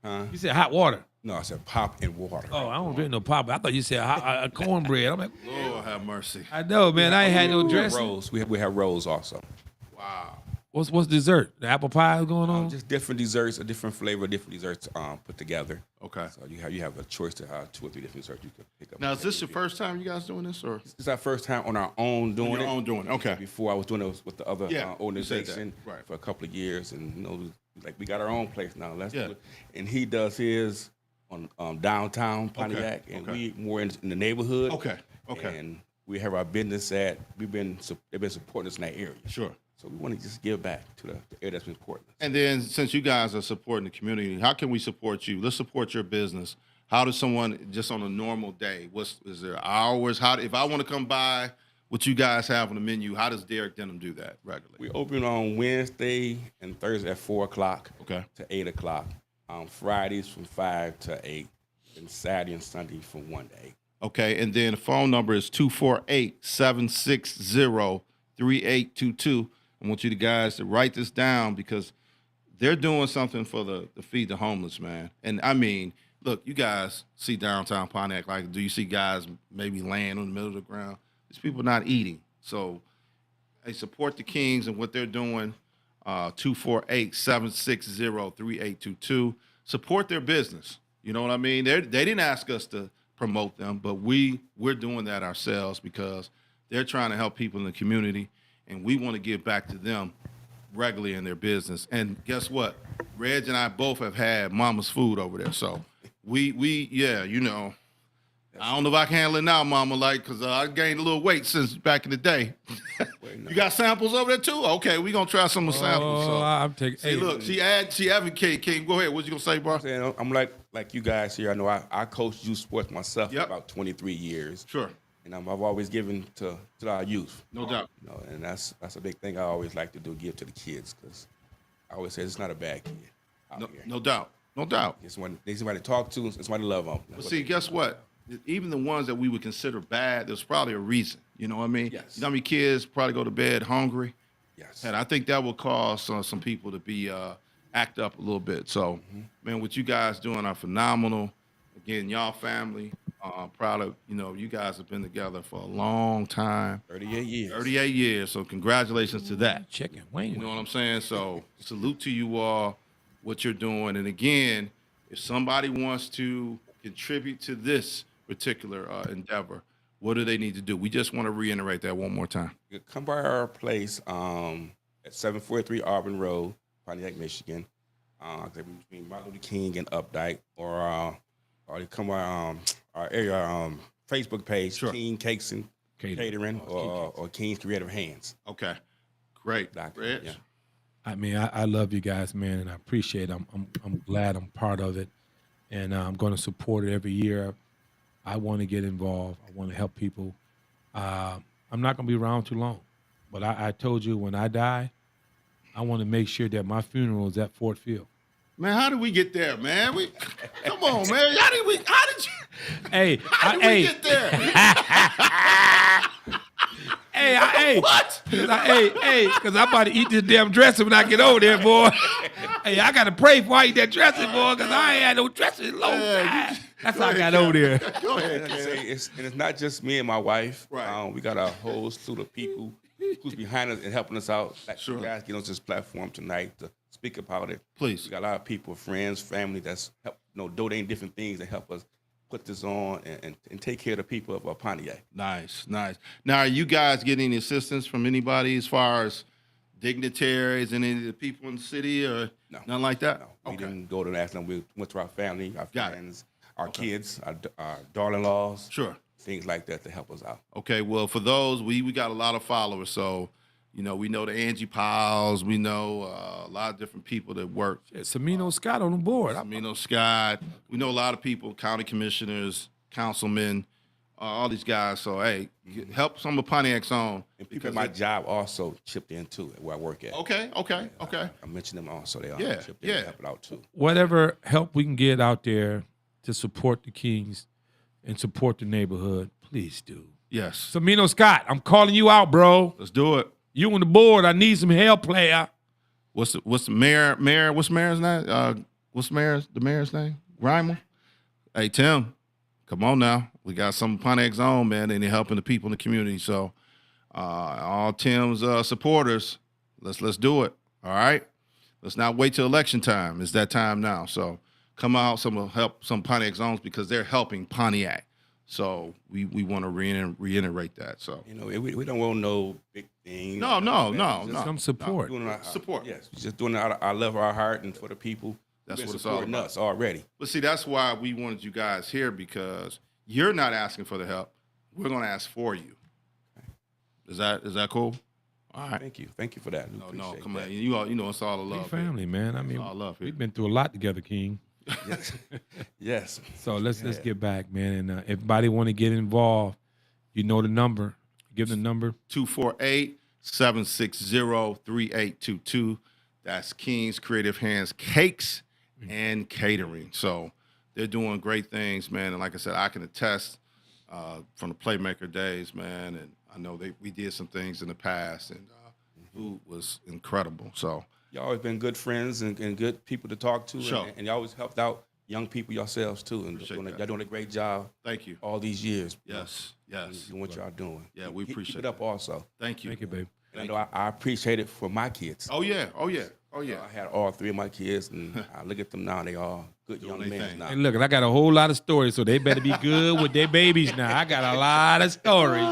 Huh? You said hot water. No, I said pop and water. Oh, I don't drink no pop. I thought you said hot, cornbread. I'm like, Lord have mercy. I know, man. I ain't had no We have dressing. rolls. We have rolls also. Wow. What's dessert? The apple pie is going on? Just different desserts, a different flavor, different desserts put together. Okay. So you have a choice to have 2 or 3 different desserts you can pick up. Now, is this your first time you guys doing this, or It's our first time on our own doing your it. own doing it? Okay. Before I was doing it with the other Yeah, you said that. organization Right. for a couple of years, and like we got our own place now. Let's Yeah. do it. And he does his on downtown Pontiac, and okay. we more in the neighborhood. Okay, okay. And we have our business at. They've been supporting us in that area. Sure. So we want to just give back to the area that's been supporting us. And then, since you guys are supporting the community, how can we support you? Let's support your business. How does someone just on a normal day? Is there hours? If I want to come by what you guys have on the menu, how does Derek Denham do that regularly? We open on Wednesday and Thursday at 4:00 Okay. to 8:00. Fridays from 5 to 8, and Saturday and Sunday from 1 to 8. Okay, and then the phone number is 248-760-3822. I want you guys to write this down because they're doing something for the Feed the Homeless, man. And I mean, look, you guys see downtown Pontiac, like, do you see guys maybe laying in the middle of the ground? These people not eating. So they support the Kings and what they're doing. 248-760-3822. Support their business. You know what I mean? They didn't ask us to promote them, but we're doing that ourselves because they're trying to help people in the community, and we want to give back to them regularly in their business. And guess what? Reg and I both have had Mama's food over there, so we yeah, you know. I don't know if I can handle it now, Mama, because I gained a little weight since back in the day. You got samples over there too? Okay, we gonna try some of the samples. So. I'm taking. See, look, she advocate. King, go ahead. What you gonna say, bro? I'm like you guys here. I know I coached youth sports myself Yep. for about 23 years. Sure, And I've always given to our youth. no doubt. And that's a big thing I always like to do, give to the kids, because I always say it's not a bad kid out No, here. no doubt, no doubt. It's when they somebody to talk to, it's somebody to love on. But see, guess what? Even the ones that we would consider bad, there's probably a reason. You know what I mean? Yes. You know how many kids probably go to bed hungry? Yes. And I think that will cause some people to be act up a little bit. So, man, what you guys doing are phenomenal. Again, y'all family. Proud of you guys have been together for a long time. 38 years. 38 years. So congratulations to that. Chicken Wayne. You know what I'm saying? So salute to you all, what you're doing. And again, if somebody wants to contribute to this particular endeavor, what do they need to do? We just want to reiterate that one more time. You can come by our place at 743 Auburn Road, Pontiac, Michigan, between Martin Luther King and Updike, or you come by our area Facebook page, Sure. King Cakes and Catering, or King's Creative Hands. Okay. Great. Reg? Yeah. I mean, I love you guys, man, and I appreciate it. I'm glad I'm part of it, and I'm going to support it every year. I want to get involved. I want to help people. I'm not going to be around too long, but I told you when I die, I want to make sure that my funeral is at Ford Field. Man, how did we get there, man? Come on, man. How did you Hey, how did we get there? hey, What? because I'm about to eat this damn dressing when I get over there, boy. Hey, I got to pray before I eat that dressing, boy, because I ain't had no dressing in a long time. That's how I got over there. Go ahead, And I Ken. say it's not just me and my wife. Right. We got a whole slew of people who's behind us and helping us out. Like Sure. you guys get on this platform tonight to speak about it. Please. We got a lot of people, friends, family that's help, donating different things that help us put this on and take care of the people of Pontiac. Nice. Now, are you guys getting any assistance from anybody as far as dignitaries, any of the people in the city, or No. nothing like that? No, we didn't go to the national. We went to our family, our Got it. friends, our kids, our daughter-in-laws, Sure. things like that to help us out. Okay, well, for those, we got a lot of followers, so we know the Angie Piles, we know a lot of different people that work. Samino Scott on the board. Amino Scott, we know a lot of people, county commissioners, councilmen, all these guys. So hey, help some of Pontiac's on. And people at my job also chipped in too, where I work at. Okay. I mentioned them also. They all Yeah, chipped in yeah. and helped out too. Whatever help we can get out there to support the Kings and support the neighborhood, please do. Yes, Samino Scott, I'm calling you out, bro. let's do it. You on the board. I need some help, player. What's the mayor? What's mayor's name? What's the mayor's name? Grimer. Hey Tim, come on now. We got some Pontiac Zone, man, and they're helping the people in the community. So, all Tim's supporters, let's do it. All right. Let's not wait till election time. It's that time now. So come out. Some will help some Pontiac Zones because they're helping Pontiac. So we want to reiterate that. So we don't want no big thing. no. Some support. Support. Yes, we're just doing it out of our love, our heart, and for the people. That's who've been what it's all supporting about. us already. But see, that's why we wanted you guys here because you're not asking for the help. We're going to ask for you. Is that cool? All right. Thank you for that. We No, appreciate come that. on. You know it's all the Big love. family, man. I mean, all love here. we've been through a lot together, King. Yes. Yes. So let's get back, man. And everybody want to get involved. You know the number. Give the number. 248-760-3822. That's King's Creative Hands Cakes and Catering. So they're doing great things, man. And like I said, I can attest from the Playmaker days, man. And I know we did some things in the past, and food was incredible. So Y'all always been good friends and good people to talk to, Sure. and you always helped out young people yourselves too. And Appreciate that. y'all doing a great job thank you. all these years. Yes. Doing what y'all doing. Yeah, we Keep appreciate it up also. Thank you. Thank you, babe. And I know I appreciate it for my kids. Oh yeah. I had all three of my kids, and I look at them now. They all good Doing young their men thing. now. Hey, look, I got a whole lot of stories, so they better be good with their babies now. I got a lot of stories.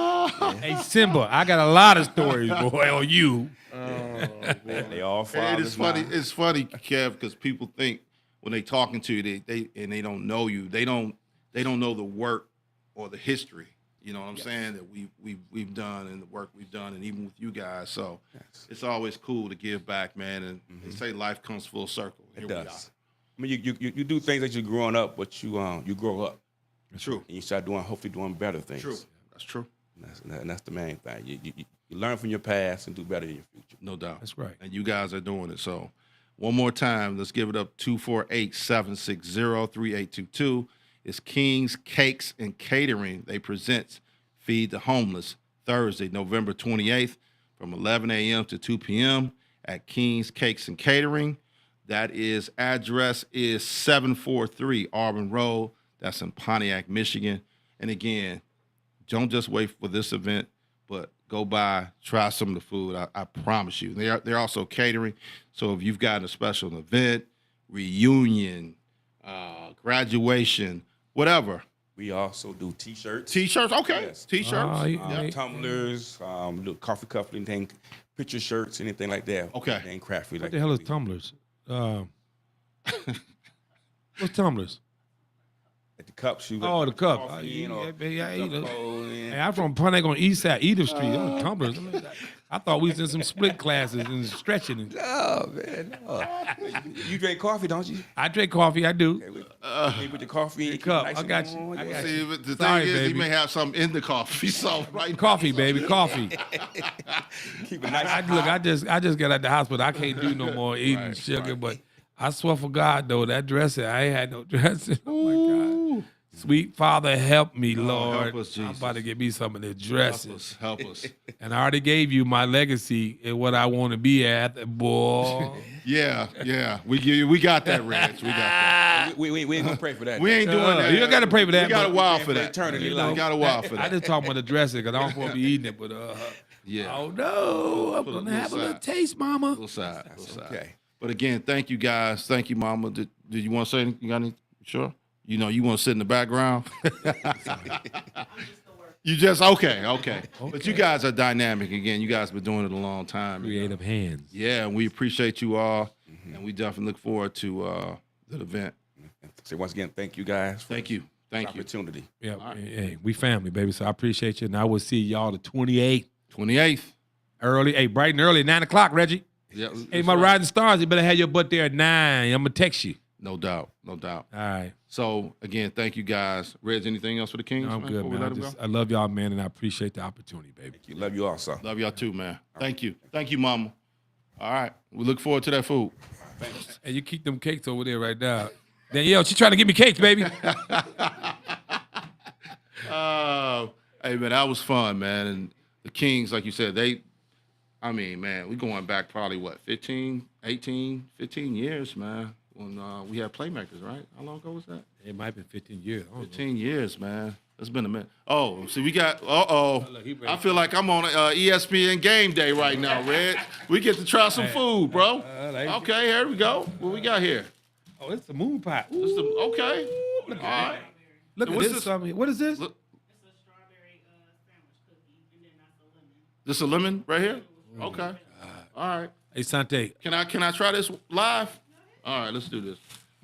Hey, Simba, I got a lot of stories, boy, on you. They all And fathers it's funny. now. It's funny, Kev, because people think when they talking to you, they don't know you. They don't know the work or the history. You know what I'm saying? That we've done and the work we've done, and even with you guys. So it's always cool to give back, man. And they say life comes full circle. It Here we does. I mean, you do things that you're growing up, but you grow up are. True. and you start hopefully doing better things. True. That's true. And that's the main thing. You learn from your past and do better in your future. No doubt. That's right. And you guys are doing it. So one more time, let's give it up. 248-760-3822. It's King's Cakes and Catering. They present Feed the Homeless Thursday, November 28th from 11 a.m. to 2 p.m. at King's Cakes and Catering. That address is 743 Auburn Road. That's in Pontiac, Michigan. And again, don't just wait for this event, but go by, try some of the food. I promise you. They're also catering. So if you've got a special event, reunion, graduation, whatever. We also do T-shirts. T-shirts, okay. Yes. T-shirts. Oh, yeah. Tumblers, little coffee cup, anything, picture shirts, anything like that. Okay. Anything crafty. What the hell is tumblers? What's tumblers? At the cups, you Oh, the cup. coffee in, or Yeah, cup yeah. cold in. Hey, I'm from Pontiac on East Side, Edith Street. Them tumblers. I thought we was in some split classes and stretching. Oh man, no. You drink coffee, don't you? I drink coffee. I do. Okay, with the coffee in your cup. I got you. I got See, but the Sorry, thing is, baby. he may have something in the coffee. So right, Coffee, baby, coffee. Keep it nice. Look, I just got out the hospital. I can't do no more eating Right, sugar, right. but I swear for God, though, that dressing, I ain't had no dressing. Oh my God. Sweet Father, help me, Lord. help us, I'm Jesus. about to get me some of the help dressing. us, help us. And I already gave you my legacy and what I want to be at, boy. Yeah. We got that, Reg. We got that. We ain't gonna pray for that. We ain't doing that. You don't gotta pray for that, We got a but- while Yeah, for that. eternity We life. got a while for I that. just talking about the dressing because I don't want to be eating it, but Yeah. oh no, I'm Put a gonna little have a little side. taste, Mama. Little side. Little side. okay. But again, thank you guys. Thank you, Mama. Did you want to say anything? You got any? Sure. You know, you want to sit in the background. You just okay. But you guys are dynamic. Again, you guys been doing it a long time. Creative hands. Yeah, and we appreciate you all, and we definitely look forward to the event. So once again, thank you guys. For Thank you. this Thank you. opportunity. Yeah, hey, we family, baby. So I appreciate you, and I will see y'all the 28th 28th. early. Hey, bright and early, 9 o'clock, Reggie. Yeah. Hey, that's my right. Rising Stars, you better have your butt there at 9. I'm gonna text you. No doubt. No doubt. All right, So again, thank you guys. Reg, anything else for the Kings? no, I'm good, before we man. let 'em go? I love y'all, man, and I appreciate the opportunity, baby. Thank you. Love you also. Love y'all too, man. Thank you. Thank you, Mama. All right. We look forward to that food. Hey, you keep them cakes over there right now. Danielle, she trying to give me cakes, baby. Hey man, that was fun, man. And the Kings, like you said, they I mean, man, we going back probably what, 15 years, man. When we had playmakers, right? How long ago was that? It might be 15 years. I don't know. 15 years, man. It's been a minute. Oh, see, we got. look, he ready. I feel like I'm on ESPN Game Day right now, Red. We get to try some food, bro. Okay, here we go. What we got here? Oh, it's the moon pie. Ooh, This the, okay. look All at right. that. Look at What's this. this? Something. What is this? Look. It's a strawberry sandwich cookie, and then that's a lemon. This a lemon right here? Okay. All right. Hey, Sante. Can I try this live? All right, let's do this.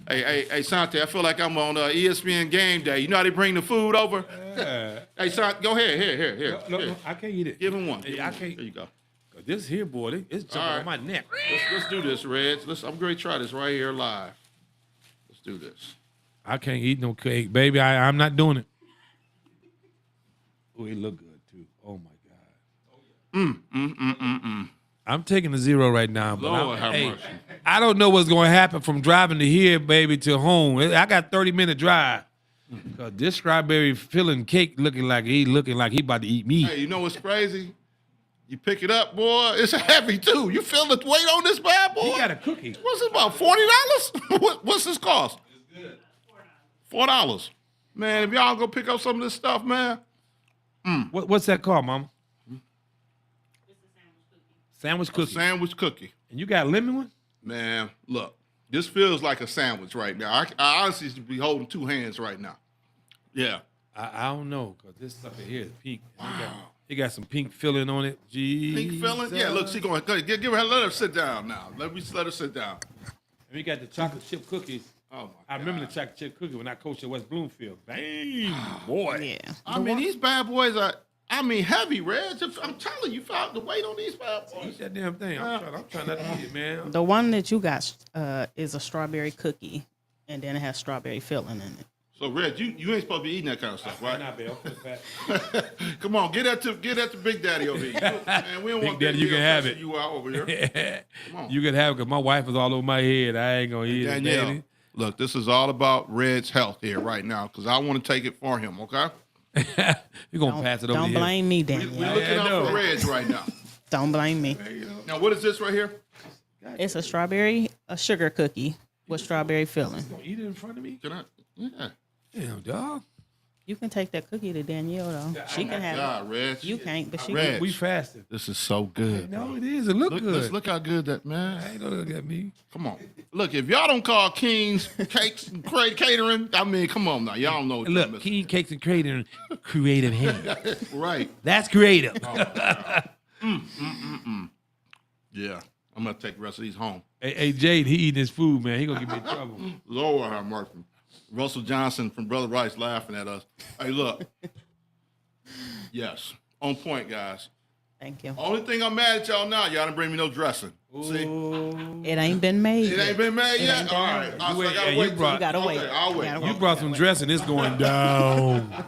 Hey, Sante, I feel like I'm on ESPN Game Day. You know how they bring the food over? Hey, Sante, go ahead. Here. No, I can't eat it. Give him one. Hey, Give I him one. can't. There you go. This here, boy, it's jumping All on my neck. Let's do this, Reds. I'm going to try this right here live. Let's do this. I can't eat no cake, baby. I'm not doing it. Oh, it look good too. Oh my God. I'm taking a 0 right now, but Lord have hey, mercy. I don't know what's going to happen from driving to here, baby, to home. I got 30-minute drive. Cause this strawberry filling cake looking like he about to eat me. Hey, you know what's crazy? You pick it up, boy. It's heavy too. You feel the weight on this bad boy? He got a cookie. What's it about? $40? What's this cost? It's good. $4. Man, if y'all go pick up some of this stuff, man. What's that called, Mama? It's a sandwich cookie. Sandwich A cookie. sandwich cookie. And you got a lemon one? Man, look, this feels like a sandwich right now. I honestly should be holding two hands right now. Yeah. I don't know, cause this sucker here is pink. He got some pink filling on it. Pink filling? Yeah, look, she going, give her, let her sit down now. Let her sit down. And we got the chocolate chip cookies. Oh, my I remember the chocolate chip cookie when I coached at West Bloomfield. Dang, boy. Yeah. I mean, these bad boys are, heavy, Reg. I'm telling you, felt the weight on these bad boys. Eat that damn thing. I'm trying not to eat it, man. The one that you got is a strawberry cookie, and then it has strawberry filling in it. So, Reg, you ain't supposed to be eating that kind of stuff, right? Not bad. I'm fat. Come on, get that to Big Daddy over here. Man, we don't Big want Daddy, Big you can have pressing it. You out over here. Come on. You can have it because my wife is all over my head. I ain't going to eat it, Danielle, baby. look, this is all about Red's health here right now because I want to take it for him, okay? You're going to pass it over Don't to him. blame me, We're Danielle. looking out know. for Reg right now. Don't blame me. Now, what is this right here? It's a sugar cookie with strawberry filling. Gonna eat it in front of me? Can I? Yeah. Damn, dog. You can take that cookie to Danielle though. She can have God, Reg. it. You can't, but she Reg. can. We fasted. This is so good. No, it is. It look good. Look how good that, man. I ain't gonna look at me. Come on. Look, if y'all don't call King's Cakes and Catering, I mean, come on now. Y'all don't know what y'all Look, missing. King Cakes and Catering, creative hand. Right. That's creative. Yeah. I'm going to take the rest of these home. Hey, Jade, he eating his food, man. He gonna get me in trouble. Lord have mercy. Russell Johnson from Brother Rice laughing at us. Hey, look. Yes. On point, guys. Thank you. Only thing I'm mad at y'all now, y'all didn't bring me no dressing. See? It ain't been made. It ain't been made yet? All right. I wait, gotta you wait. brought- You gotta wait. Okay, I'll wait. You gotta You brought some dressing. It's going down.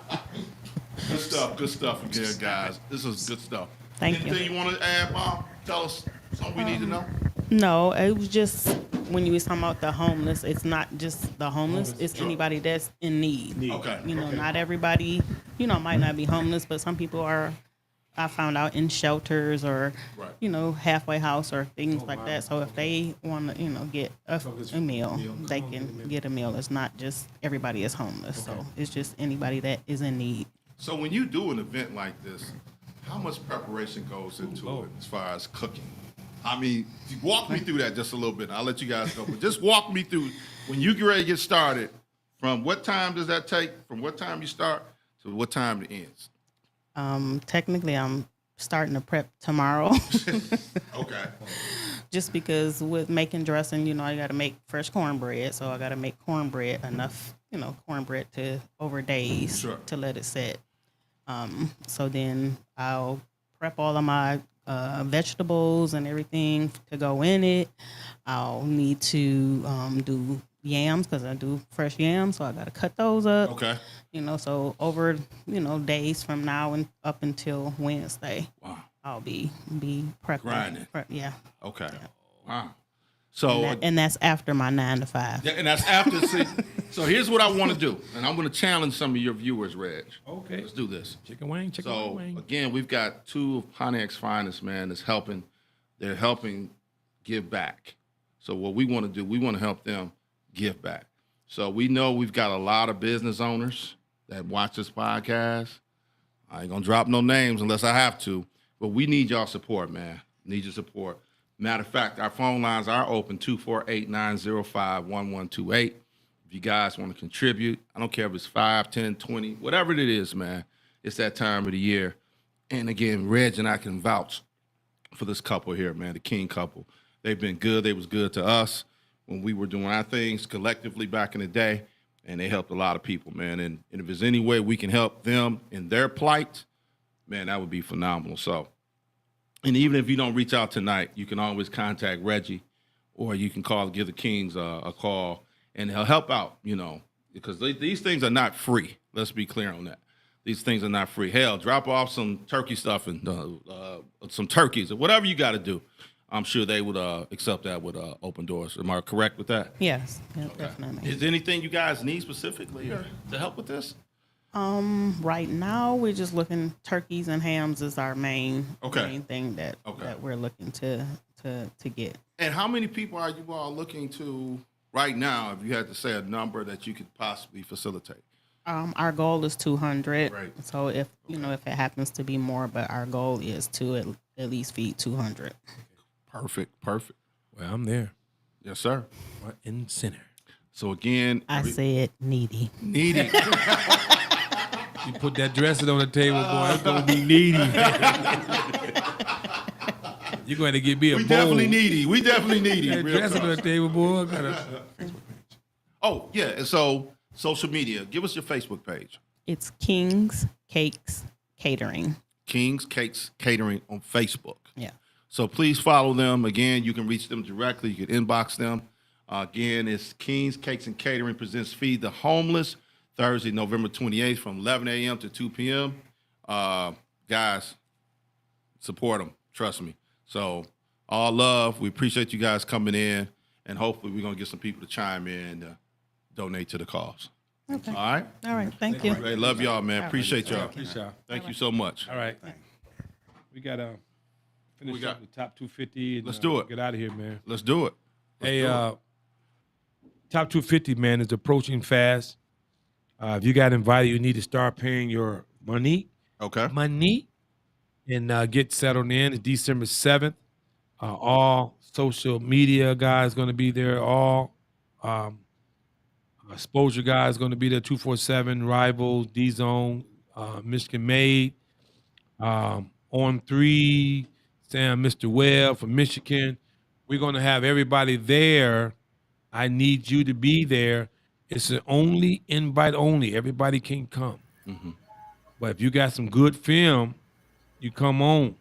Good stuff again, guys. This is good stuff. Thank you. Anything you want to add, Mom? Tell us something we need to know. No, it was just when you was talking about the homeless. It's not just the homeless. It's anybody that's in need. Okay. You know, not everybody, might not be homeless, but some people are, I found out, in shelters or, Right. halfway house or things like that. So if they want to, get a meal, they can get a meal. It's not just everybody is homeless. So it's just anybody that is in need. So when you do an event like this, how much preparation goes into it as far as cooking? I mean, walk me through that just a little bit. I'll let you guys go, but just walk me through when you get ready to get started. From what time does that take? From what time you start to what time it ends? Technically, I'm starting to prep tomorrow. Okay. Just because with making dressing, I got to make fresh cornbread. So I got to make cornbread enough, cornbread to over days Sure. to let it set. So then I'll prep all of my vegetables and everything to go in it. I'll need to do yams because I do fresh yams. So I got to cut those up. Okay. So over, days from now and up until Wednesday, Wow. I'll be prepping. Grinding. Yeah. Okay. Wow. So And that's after my 9 to 5. yeah, and that's after. So here's what I want to do, and I'm going to challenge some of your viewers, Reg. Okay. Let's do this. Chicken wing, chicken So wing. again, we've got two of Pontiac's finest, man, that's helping they're helping give back. So what we want to do, we want to help them give back. So we know we've got a lot of business owners that watch this podcast. I ain't gonna drop no names unless I have to, but we need y'all support, man. Need your support. Matter of fact, our phone lines are open 248-905-1128. If you guys want to contribute, I don't care if it's 5, 10, 20, whatever it is, man. It's that time of the year. And again, Reg and I can vouch for this couple here, man, the King couple. They've been good. They was good to us when we were doing our things collectively back in the day, and they helped a lot of people, man. And if there's any way we can help them in their plight, man, that would be phenomenal. So, and even if you don't reach out tonight, you can always contact Reggie, or you can give the Kings a call, and he'll help out, because these things are not free. Let's be clear on that. These things are not free. Hell, drop off some turkey stuff and some turkeys or whatever you got to do. I'm sure they would accept that with open doors. Am I correct with that? Yes, definitely. Is there anything you guys need specifically to help with this? Right now we're just looking. Turkeys and hams is our main thing that we're looking to get. And how many people are you all looking to right now? If you had to say a number that you could possibly facilitate. Our goal is 200. Right. So if if it happens to be more, but our goal is to at least feed 200. Perfect. Well, I'm there. Yes, sir. Right in center. So again, I said needy. needy. You put that dressing on the table, boy, it's gonna be needy. You're going to get me a bowl. We definitely needy. That Real dressing on the talk. table, boy. Oh, yeah. And so social media, give us your Facebook page. It's King's Cakes Catering. King's Cakes Catering on Facebook. Yeah. So please follow them. Again, you can reach them directly. You can inbox them. Again, it's King's Cakes and Catering presents Feed the Homeless, Thursday, November 28th from 11 a.m. to 2 p.m. Guys, support them. Trust me. So all love. We appreciate you guys coming in, and hopefully we're going to get some people to chime in and donate to the cause. Okay. All right? All right. Thank you. Hey, love y'all, man. Appreciate y'all. Appreciate y'all. Thank you so much. All right. We got to finish We got- up the top 250. And, Let's do it. Get out of here, man. Let's do it. Hey, top 250, man, is approaching fast. If you got invited, you need to start paying your money. Okay. And get settled in. It's December 7th. All social media guys going to be there. All exposure guys going to be there. 247, Rivals, D-Zone, Michigan Made, On 3, Sam, Mr. Webb from Michigan. We're going to have everybody there. I need you to be there. It's an only invite only. Everybody can come. Mm-hmm. But if you got some good film, you come on.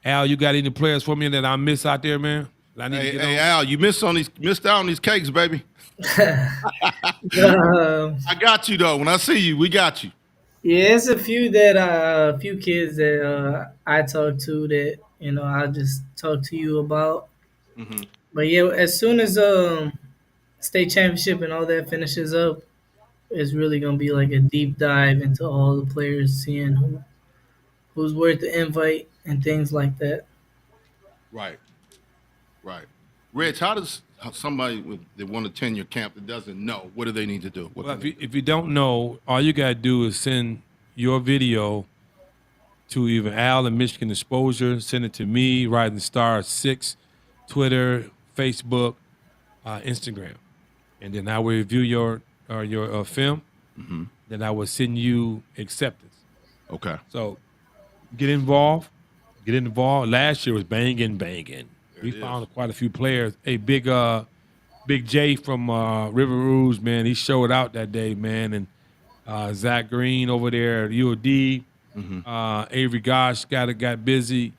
Al, you got any players for me that I miss out there, man? That I need to get on? Al, you missed out on these cakes, baby. Um, I got you though. When I see you, we got you. Yeah, it's a few kids that I talk to that I'll just talk to you about. Mm-hmm. But yeah, as soon as state championship and all that finishes up, it's really gonna be like a deep dive into all the players, seeing who's worth the invite and things like that. Right. Reg, how does somebody that want to attend your camp that doesn't know, what do they need to do? What Well, can if you don't know, all you got to do is send your video to either Al and Michigan Exposure, send it to me, Rising Star 6, Twitter, Facebook, Instagram. And then I will review your film. Mm-hmm. Then I will send you acceptance. Okay. So get involved. Last year was banging. We found quite a few players. Hey, Big J from River Rouge, man, he showed out that day, man. And Zach Green over there at UOD. Mm-hmm. Avery Gosh got busy.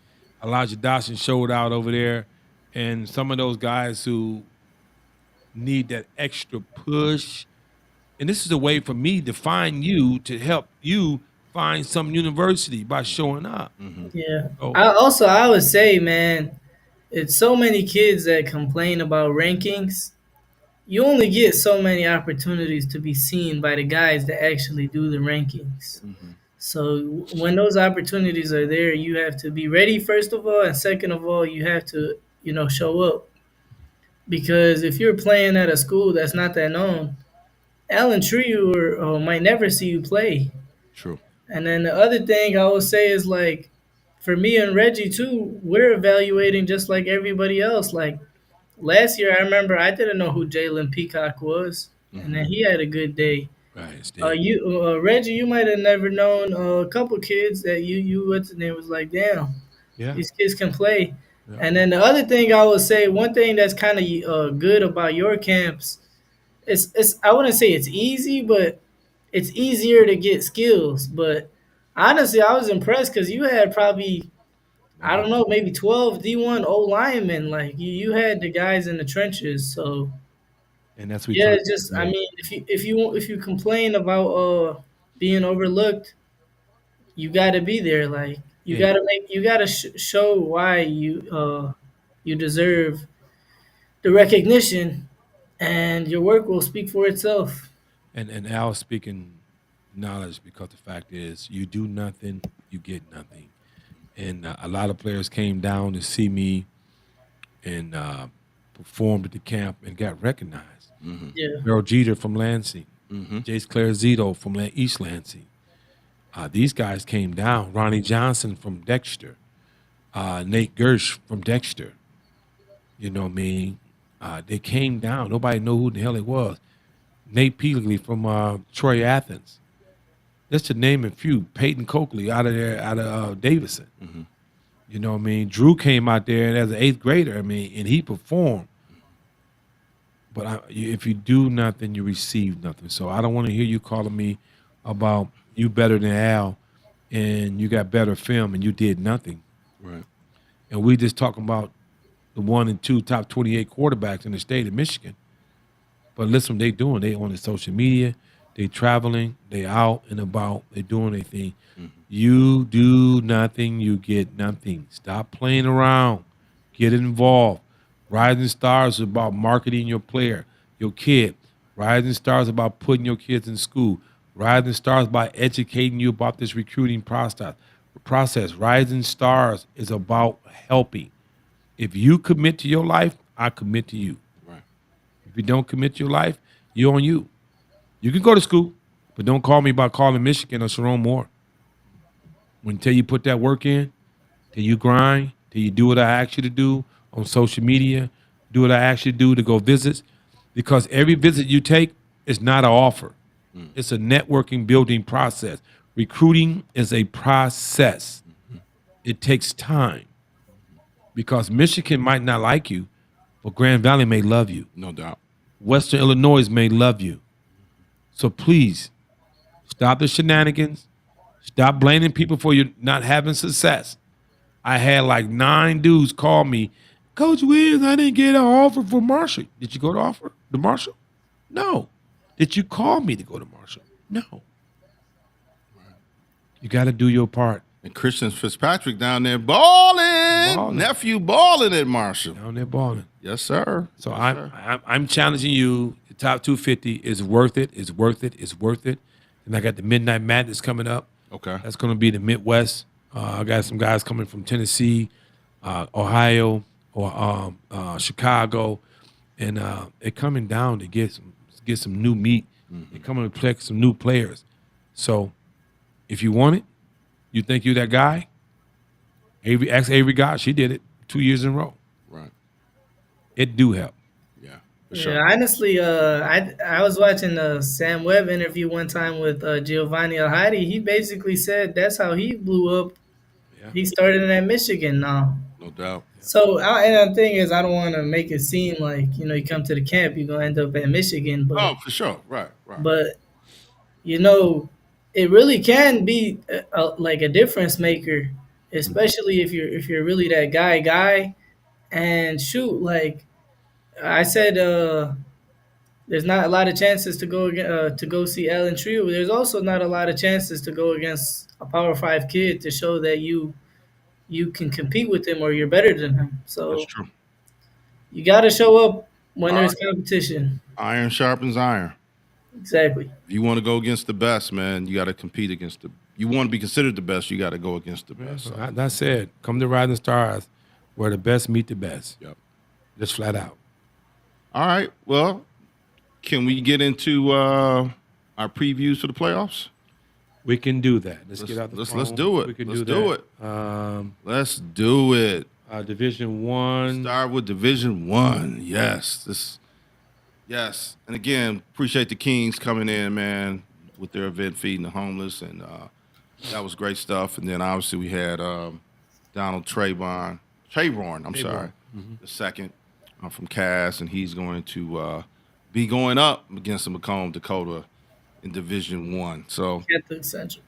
Elijah Dawson showed out over there. And some of those guys who need that extra push. And this is a way for me to find you, to help you find some university by showing up. Mm-hmm. Yeah. Oh. I would say, man, it's so many kids that complain about rankings. You only get so many opportunities to be seen by the guys that actually do the rankings. Mm-hmm. So when those opportunities are there, you have to be ready first of all, and second of all, you have to show up. Because if you're playing at a school that's not that known, Alan Tree might never see you play. True. And then the other thing I would say is like, for me and Reggie too, we're evaluating just like everybody else. Like last year, I remember I didn't know who Jalen Peacock was, and then he had a good day. Right, Steve. Reggie, you might have never known a couple kids that what's his name was like, damn, Yeah. these kids can play. Yeah. And then the other thing I would say, one thing that's kind of good about your camps, it's I wouldn't say it's easy, but it's easier to get skills. But honestly, I was impressed because you had probably, I don't know, maybe 12 D1 O linemen. Like you had the guys in the trenches. So And that's what we yeah, try it's to just do. I mean, if you complain about being overlooked, you got to be there. Like Yeah. you got to show why you deserve the recognition, and your work will speak for itself. And Al speaking knowledge, because the fact is, you do nothing, you get nothing. And a lot of players came down to see me and performed at the camp and got recognized. Yeah. Earl Jeter from Lansing, Jace Clarizito from East Lansing. These guys came down. Ronnie Johnson from Dexter, Nate Gersh from Dexter. You know what I mean? They came down. Nobody knew who the hell it was. Nate Peasley from Troy Athens. Just to name a few. Peyton Coakley out of Davidson. You know what I mean? Drew came out there as an 8th grader. I mean, and he performed. But if you do nothing, you receive nothing. So I don't want to hear you calling me about you better than Al and you got better film and you did nothing. Right. And we just talking about the 1 and 2 top 28 quarterbacks in the state of Michigan. But listen, what they doing. They on the social media. They traveling. They out and about. They doing their thing. You do nothing, you get nothing. Stop playing around. Get involved. Rising Stars is about marketing your player, your kid. Rising Stars is about putting your kids in school. Rising Stars is about educating you about this recruiting process. Rising Stars is about helping. If you commit to your life, I commit to you. Right. If you don't commit to your life, you're on you. You can go to school, but don't call me about calling Michigan or Sharon Moore. Until you put that work in, till you grind, till you do what I ask you to do on social media, do what I ask you to do to go visits, because every visit you take is not an offer. It's a networking building process. Recruiting is a process. It takes time because Michigan might not like you, but Grand Valley may love you. No doubt. Western Illinois may love you. So please, stop the shenanigans. Stop blaming people for you not having success. I had like 9 dudes call me, Coach Williams, I didn't get an offer for Marshall. Did you go to Marshall? No. Did you call me to go to Marshall? No. You got to do your part. And Christian Fitzpatrick down there balling. Nephew balling at Marshall. Down there balling. Yes, sir. So Yes, sir. I'm challenging you. The top 250 is worth it. It's worth it. It's worth it. And I got the Midnight Madness coming up. Okay. That's going to be the Midwest. I got some guys coming from Tennessee, Ohio, or Chicago, and they're coming down to get some new meat. They're coming to play some new players. So if you want it, you think you're that guy? Ask Avery God. She did it 2 years in a row. Right. It do help. Yeah. For Yeah, sure. honestly, I was watching a Sam Webb interview one time with Giovanni Alhadi. He basically said that's how he blew up. Yeah. He started at Michigan now. No doubt. So, and the thing is, I don't want to make it seem like you come to the camp, you're gonna end up at Michigan, but Oh, for sure. Right. Right. but it really can be like a difference maker, especially if you're really that guy. And shoot, like I said, there's not a lot of chances to go see Alan Trio. There's also not a lot of chances to go against a Power 5 kid to show that you can compete with him or you're better than him. So That's true. you got to show up when there's competition. Iron sharpens iron. Exactly. If you want to go against the best, man, you got to compete against the you want to be considered the best, you got to go against the best. So, That said, come to Rising Stars, where the best meet the best. yep. Just flat out. All right. Well, can we get into our previews for the playoffs? We can do that. Let's get out the let's phone. do it. We can Let's do do that. Let's do it. Division One. Start with Division One. Yes. Yes. And again, appreciate the Kings coming in, man, with their event feeding the homeless, and that was great stuff. And then obviously we had Donald Trayvon, I'm sorry, the second from Cass, and he's going to be going up against the Macomb Dakota in Division One. So Catholic Central.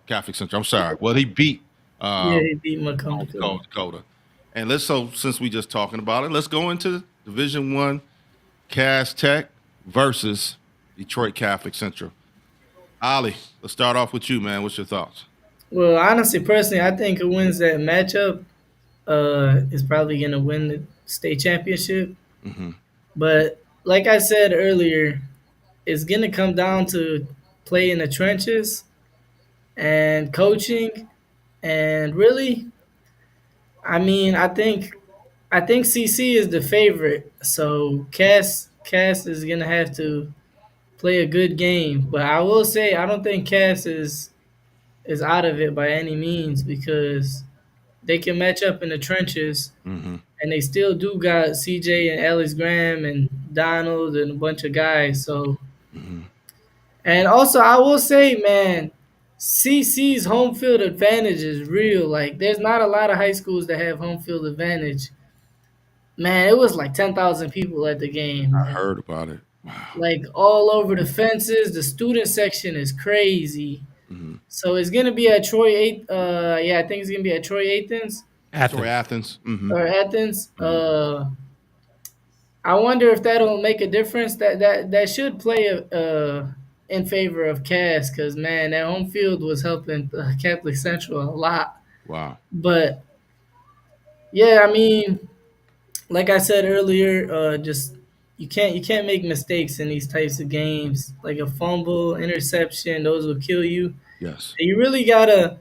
Catholic Central. I'm sorry. Well, he beat Yeah, he beat Macomb Dakota. And since we just talking about it, let's go into Division One. Cass Tech versus Detroit Catholic Central. Ali, let's start off with you, man. What's your thoughts? Well, honestly, personally, I think who wins that matchup is probably going to win the state championship. Mm-hmm. But like I said earlier, it's going to come down to play in the trenches and coaching. And really, I mean, I think CC is the favorite. So Cass is going to have to play a good game. But I will say I don't think Cass is out of it by any means because they can match up in the trenches, Mm-hmm. and they still do got CJ and Ellis Graham and Donald and a bunch of guys. So, and also I will say, man, CC's home field advantage is real. Like, there's not a lot of high schools that have home field advantage. Man, it was like 10,000 people at the game. I heard about it. Wow. Like all over the fences. The student section is crazy. Mm-hmm. So it's gonna be at Troy I think it's gonna be at Troy Athens Troy Athens. Mm-hmm. or Athens. I wonder if that'll make a difference. That should play in favor of Cass because man, that home field was helping Catholic Central a lot. Wow. But yeah, I mean, like I said earlier, just you can't make mistakes in these types of games. Like a fumble, interception, those will kill you. Yes. And you really gotta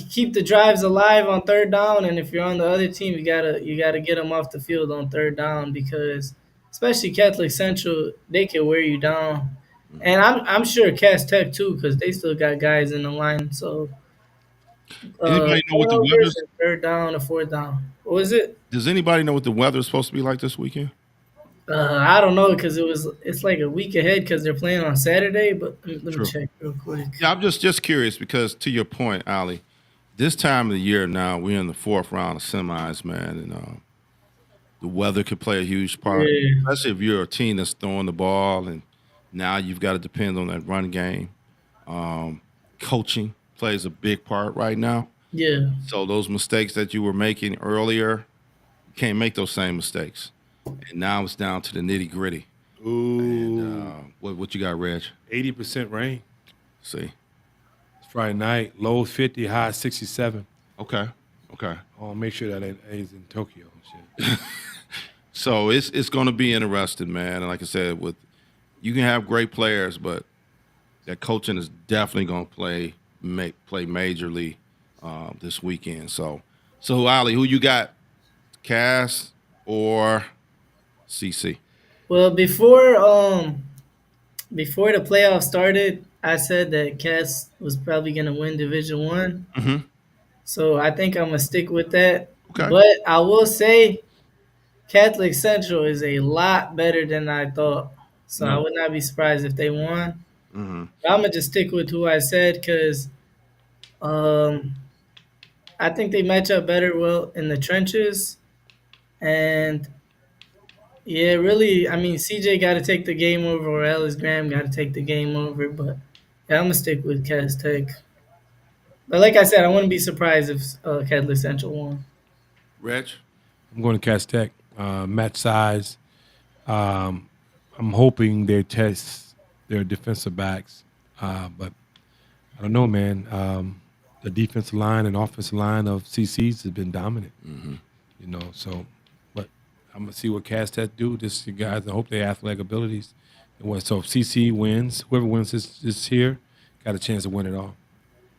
keep the drives alive on third down. And if you're on the other team, you gotta get them off the field on third down because especially Catholic Central, they can wear you down. And I'm sure Cass Tech too because they still got guys in the line. So Anybody know what the turnovers weather's? and third down or fourth down. What was it? Does anybody know what the weather's supposed to be like this weekend? I don't know because it's like a week ahead because they're playing on Saturday. But let me True. check real quick. Yeah, I'm just curious because to your point, Ali, this time of the year now we're in the fourth round of semis, man, and the weather could play a huge part, Yeah. especially if you're a team that's throwing the ball, and now you've got to depend on that run game. Coaching plays a big part right now. Yeah. So those mistakes that you were making earlier, you can't make those same mistakes. And now it's down to the nitty gritty. Ooh. And what you got, Reg? 80% rain. See. It's Friday night. Low 50, high 67. Okay. I'll make sure that it is in Tokyo and shit. So it's going to be interesting, man. And like I said, you can have great players, but that coaching is definitely going to play majorly this weekend. So Ali, who you got? Cass or CC? Well, before the playoffs started, I said that Cass was probably gonna win Division One. Mm-hmm. So I think I'm gonna stick with that. Okay. But I will say, Catholic Central is a lot better than I thought. So I would not be surprised if they won. Mm-hmm. But I'm gonna just stick with who I said because I think they match up better well in the trenches, and yeah, really, I mean, CJ got to take the game over, or Ellis Graham got to take the game over. But yeah, I'm gonna stick with Cass Tech. But like I said, I wouldn't be surprised if Catholic Central won. Reg? I'm going to Cass Tech. Match size. I'm hoping they test their defensive backs. But I don't know, man. The defensive line and offensive line of CC's has been dominant. Mm-hmm. You know, so but I'm gonna see what Cass Tech do. This guys, I hope they athletic abilities. So if CC wins, whoever wins this here, got a chance to win it all.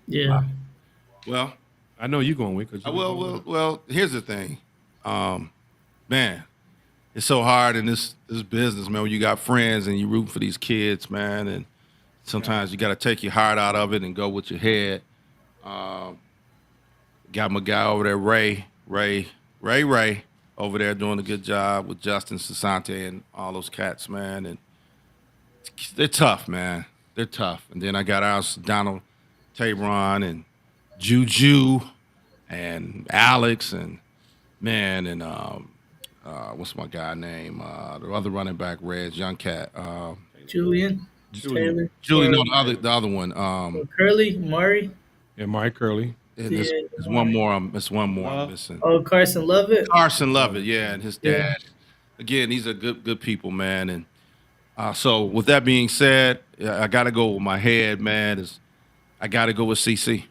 Yeah. Well, I know you're going to win because well. Here's the thing, man. It's so hard in this business, man. When you got friends and you root for these kids, man, and sometimes you got to take your heart out of it and go with your head. Got my guy over there, Ray over there doing a good job with Justin Sasante and all those cats, man. And they're tough, man. They're tough. And then I got ours, Donald Tabron and Juju and Alex and man and what's my guy name? The other running back, Reg, young cat. Julian. Taylor. No, the other one. Curly, Murray. Yeah, Mike Curley. There's one more. It's one more I'm missing. Oh, Carson Lovett. Carson Lovett, yeah, and his dad. Again, these are good people, man. And so, with that being said, I got to go with my head, man. I got to go with CC.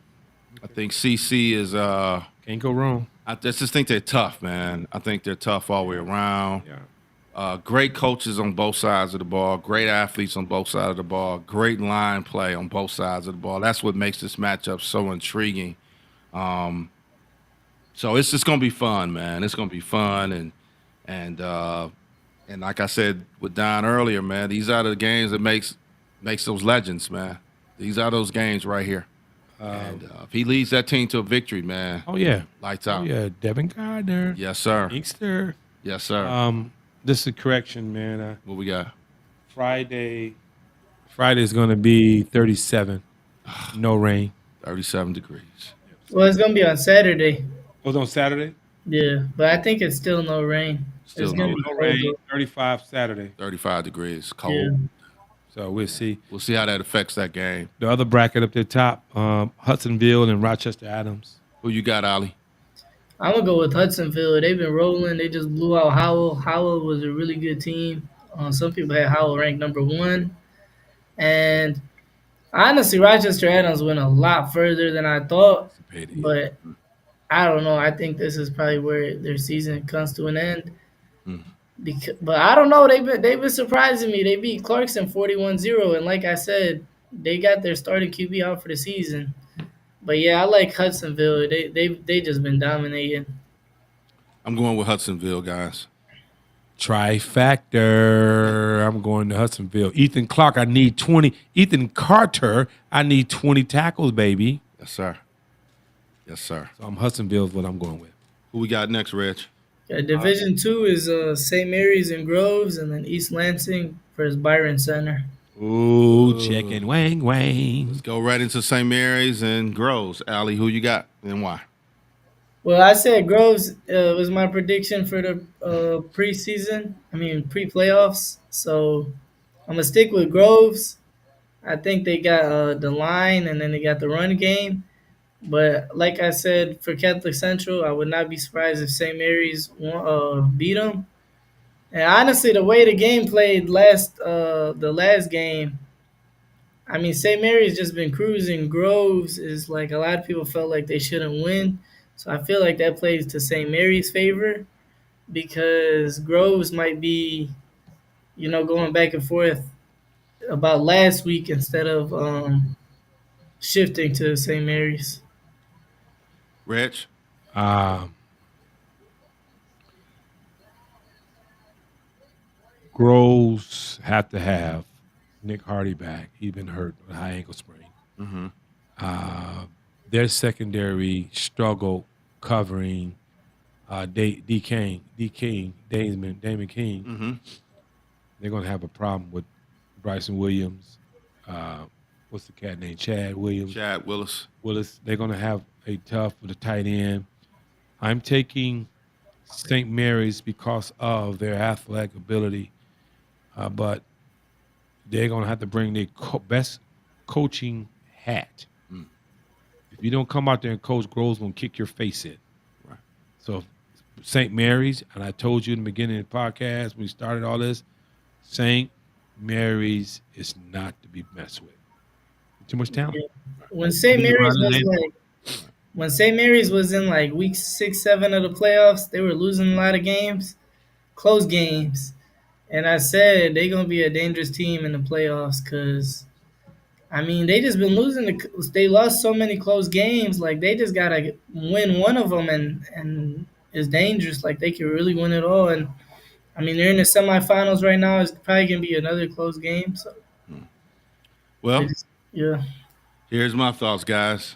I think CC is. Can't go wrong. I just think they're tough, man. I think they're tough all the way around. Yeah. Great coaches on both sides of the ball. Great athletes on both sides of the ball. Great line play on both sides of the ball. That's what makes this matchup so intriguing. So it's just gonna be fun, man. It's gonna be fun, and like I said with Don earlier, man, these are the games that makes those legends, man. These are those games right here. And if he leads that team to a victory, man. Oh yeah, lights out. Oh yeah, Devin Gardner. Yes, sir. Inkster. Yes, sir. This is a correction, man. What we got? Friday is gonna be 37. No rain. 37 degrees. Well, it's gonna be on Saturday. Oh, it's on Saturday? Yeah, but I think it's still no rain. Still it's gonna no be No cold, rain. though. 35 Saturday. 35 degrees, cold. Yeah. So we'll see. We'll see how that affects that game. The other bracket up there top, Hudsonville and Rochester Adams. Who you got, Ali? I'm gonna go with Hudsonville. They've been rolling. They just blew out Howell. Howell was a really good team. Some people had Howell ranked number 1, and honestly, Rochester Adams went a lot further than I thought. But I don't know. I think this is probably where their season comes to an end. But I don't know. They've been surprising me. They beat Clarkson 41-0, and like I said, they got their starting QB out for the season. But yeah, I like Hudsonville. They just been dominating. I'm going with Hudsonville, guys. Trifactor. I'm going to Hudsonville. Ethan Clark, I need 20. Ethan Carter, I need 20 tackles, baby. Yes, sir. Yes, sir. So Hudsonville is what I'm going with. Who we got next, Rich? Division 2 is St. Mary's and Groves, and then East Lansing versus Byron Center. Ooh, chicken wang wang. Let's go right into St. Mary's and Groves. Allie, who you got and why? Well, I said Groves was my prediction for the pre-playoffs. So I'm going to stick with Groves. I think they got the line, and then they got the run game. But like I said, for Catholic Central, I would not be surprised if St. Mary's beat them. And honestly, the way the game played the last game, I mean, St. Mary's just been cruising. Groves is like a lot of people felt like they shouldn't win. So I feel like that plays to St. Mary's favor because Groves might be, going back and forth about last week instead of shifting to St. Mary's. Rich? Groves have to have Nick Hardy back. He's been hurt with a high ankle sprain. Their secondary struggled covering Damon King. They're going to have a problem with Bryson Williams. What's the cat name? Chad Williams. Chad Willis. They're going to have a tough with a tight end. I'm taking St. Mary's because of their athletic ability, but they're going to have to bring their best coaching hat. If you don't come out there and coach, Groves going to kick your face in. Right. So St. Mary's, and I told you in the beginning of the podcast when we started all this, St. Mary's is not to be messed with. Too much talent. When St. Mary's was in like week 6, 7 of the playoffs, they were losing a lot of games, close games. And I said they're going to be a dangerous team in the playoffs because I mean, they just been losing. They lost so many close games. Like they just gotta win one of them, and it's dangerous. Like they can really win it all. And I mean, they're in the semifinals right now. It's probably gonna be another close game. So they Well, just, yeah. here's my thoughts, guys.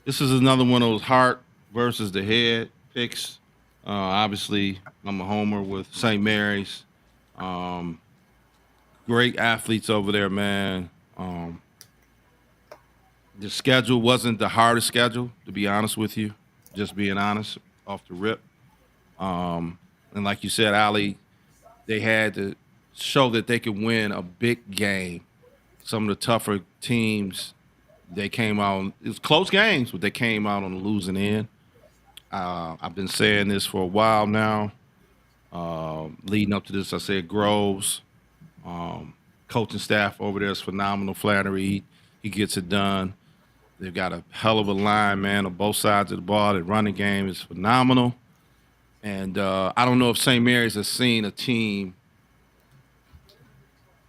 This is another one of those heart versus the head picks. Obviously, I'm a homer with St. Mary's. Great athletes over there, man. The schedule wasn't the hardest schedule, to be honest with you. Just being honest off the rip. And like you said, Ali, they had to show that they could win a big game. Some of the tougher teams, they came out. It was close games, but they came out on the losing end. I've been saying this for a while now. Leading up to this, I said Groves, coaching staff over there is phenomenal. Flattery, he gets it done. They've got a hell of a line, man, on both sides of the ball. The running game is phenomenal. And I don't know if St. Mary's has seen a team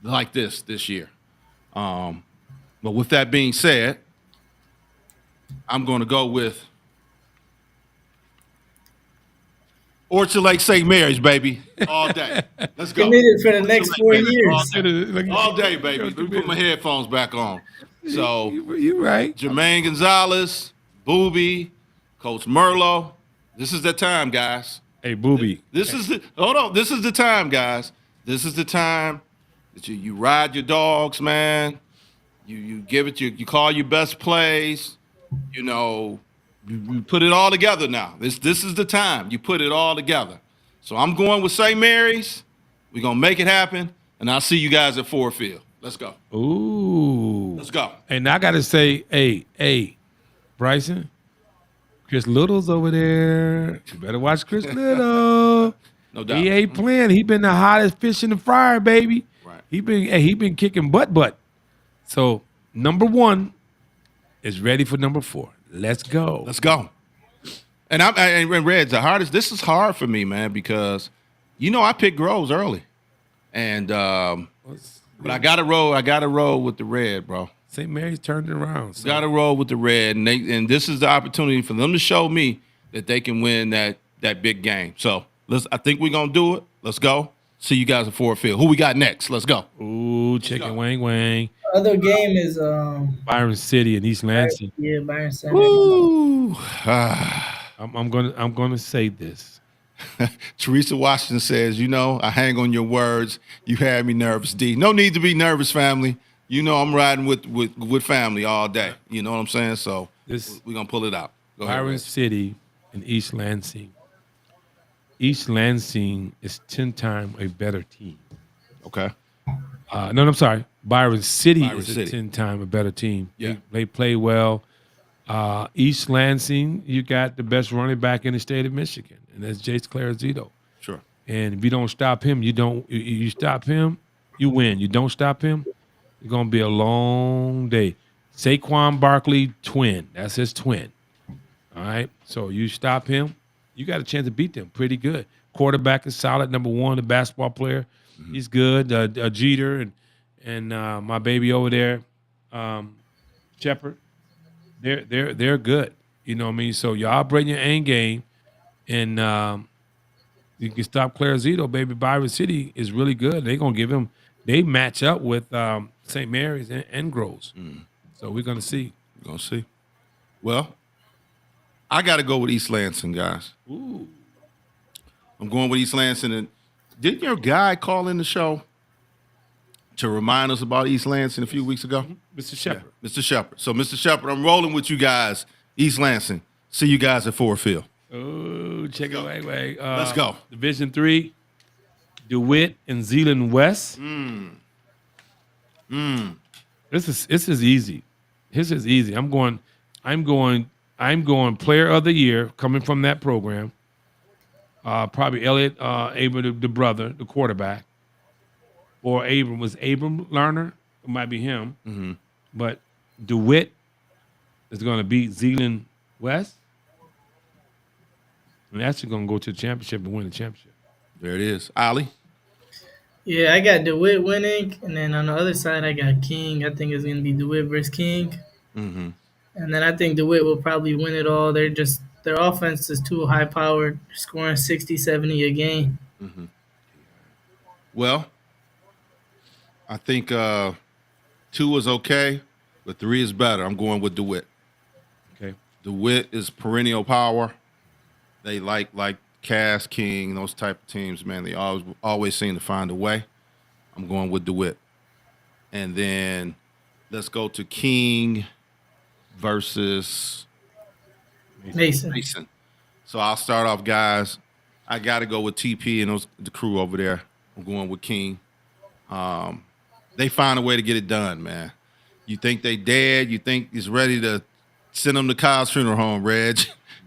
like this year. But with that being said, I'm going to go with Orchard Lake St. Mary's, baby, all day. Let's go. Committed for the next 4 years. All day, baby. Let me put my headphones back on. So, You right. Jermaine Gonzalez, Booby, Coach Merlo. This is the time, guys. Hey, Booby. This is the time, guys. This is the time that you ride your dogs, man. You give it you call your best plays. You know, you put it all together now. This is the time. You put it all together. So I'm going with St. Mary's. We're gonna make it happen, and I'll see you guys at Ford Field. Let's go. Ooh. Let's go. And I got to say, hey, Bryson, Chris Little's over there. You better watch Chris Little. No doubt. He ain't playing. He been the hottest fish in the fire, baby. Right. He been kicking butt. So number 1 is ready for number 4. Let's go. Let's go. And Reds, the hardest. This is hard for me, man, because I picked Groves early, and but I got to roll. I got to roll with the red, bro. St. Mary's turned it around. So. Got to roll with the red, and this is the opportunity for them to show me that they can win that big game. So I think we're gonna do it. Let's go. See you guys at Ford Field. Who we got next? Let's go. Ooh, chicken wang. Other game is Byron City and East Lansing. yeah, Byron City. Woo. I'm gonna say this. Teresa Washington says, I hang on your words. You had me nervous, D. No need to be nervous, family. I'm riding with family all day. You know what I'm saying? So we're going to pull it out. Go ahead, Byron Reg. City and East Lansing. East Lansing is 10 times a better team. Okay. No, I'm sorry. Byron City Byron is City. a 10 times a better team. Yeah. They play well. East Lansing, you got the best running back in the state of Michigan, and that's Jace Clarazito. Sure. And if you don't stop him, you stop him, you win. You don't stop him, it's gonna be a long day. Saquon Barkley, twin. That's his twin. All right. So you stop him, you got a chance to beat them pretty good. Quarterback is solid. Number 1, the basketball player, he's good. Jeter and my baby over there, Shepard. They're good. You know what I mean? So y'all bring your end game, and you can stop Clarazito, baby. Byron City is really good. They're gonna give him. They match up with St. Mary's and Groves. So we're gonna see. We're going to see. Well, I got to go with East Lansing, guys. Ooh. I'm going with East Lansing. And didn't your guy call in the show to remind us about East Lansing a few weeks ago? Mr. Shepard. Yeah, Mr. Shepard. So, Mr. Shepard, I'm rolling with you guys, East Lansing. See you guys at Ford Field. Oh, check it way. Let's go. Division 3, DeWitt and Zeeland West. This is easy. This is easy. I'm going player of the year coming from that program. Probably Elliott Abram, the brother, the quarterback. Or Abram Lerner. It might be him. But DeWitt is going to beat Zeeland West. And actually going to go to the championship and win the championship. There it is. Ali. Yeah, I got DeWitt winning, and then on the other side, I got King. I think it's gonna be DeWitt versus King, Mm-hmm. and then I think DeWitt will probably win it all. Their offense is too high powered, scoring 60, 70 a game. Mm-hmm. Well, I think 2 is okay, but 3 is better. I'm going with DeWitt. Okay. DeWitt is perennial power. They like Cass, King, those type of teams, man. They always seem to find a way. I'm going with DeWitt. And then let's go to King versus Mason. Mason. So I'll start off, guys. I got to go with TP and the crew over there. I'm going with King. They find a way to get it done, man. You think they dead? You think it's ready to send them to Kyle's funeral home, Reg?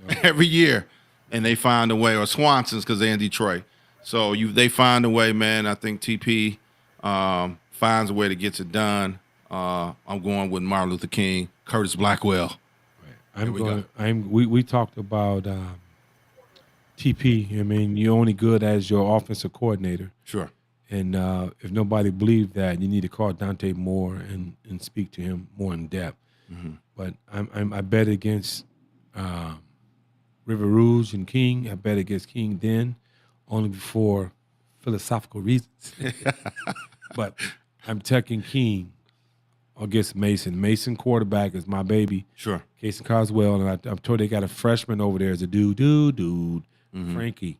No. Every year, and they find a way. Or Swanson's because they're in Detroit. So they find a way, man. I think TP finds a way to get it done. I'm going with Martin Luther King, Curtis Blackwell. We talked about TP. I mean, you're only good as your offensive coordinator. Sure. And if nobody believes that, you need to call Dante Moore and speak to him more in depth. Mm-hmm. But I bet against River Rouge and King. I bet against King then, only for philosophical reasons. But I'm taking King against Mason. Mason quarterback is my baby. Sure. Casey Carswell, and I'm told they got a freshman over there as a dude. Mm-hmm. Frankie.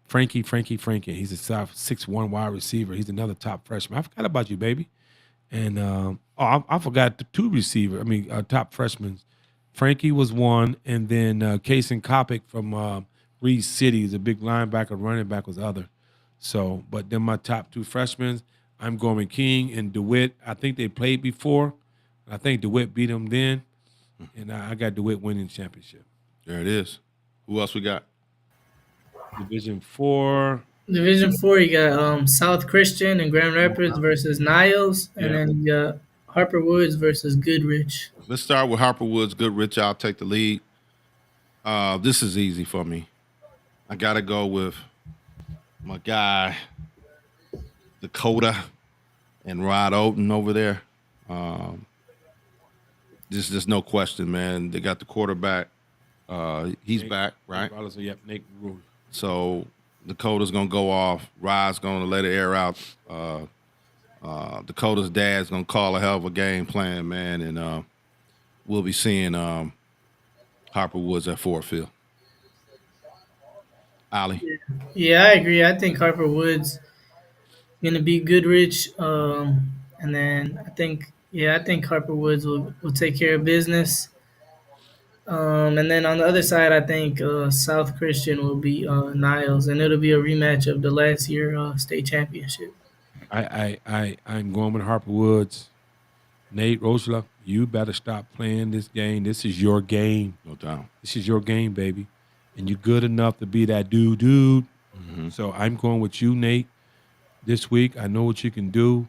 He's a 6'1" wide receiver. He's another top freshman. I forgot about you, baby. And I forgot the 2 receiver. I mean, top freshmen. Frankie was one, and then Kason Kopic from Reed City is a big linebacker, running back was other. So, but then my top 2 freshmen, I'm going King and DeWitt. I think they played before. I think DeWitt beat them then, and I got DeWitt winning the championship. There it is. Who else we got? Division 4. Division 4, you got South Christian and Grand Rapids versus Niles, and then you got Harper Woods versus Goodrich. Let's start with Harper Woods, Goodrich. I'll take the lead. This is easy for me. I got to go with my guy, Dakota and Rod Oden over there. There's no question, man. They got the quarterback. He's back, right? Yep, Nate Rule. So Dakota's going to go off. Rod's going to let it air out. Dakota's dad's going to call a hell of a game plan, man, and we'll be seeing Harper Woods at Ford Field. Ali? Yeah, I agree. I think Harper Woods going to beat Goodrich, and then I think Harper Woods will take care of business. And then on the other side, I think South Christian will beat Niles, and it'll be a rematch of the last year state championship. I'm going with Harper Woods. Nate Rosler, you better stop playing this game. This is your game. No doubt. This is your game, baby. And you're good enough to be that dude. Mm-hmm. So I'm going with you, Nate, this week. I know what you can do.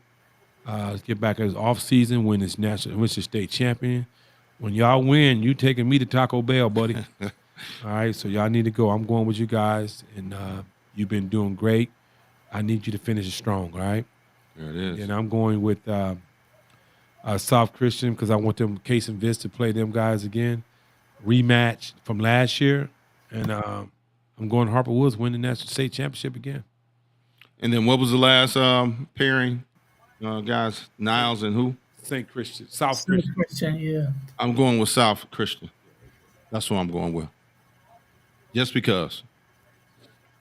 Let's get back as off season when it's state champion. When y'all win, you taking me to Taco Bell, buddy. All right, so y'all need to go. I'm going with you guys, and you've been doing great. I need you to finish it strong, all right? There it is. And I'm going with South Christian because I want them, Case and Vince, to play them guys again. Rematch from last year. And I'm going Harper Woods win the national state championship again. And then what was the last pairing, guys? Niles and who? St. Christian. South Christian. Yeah. I'm going with South Christian. That's what I'm going with. Just because.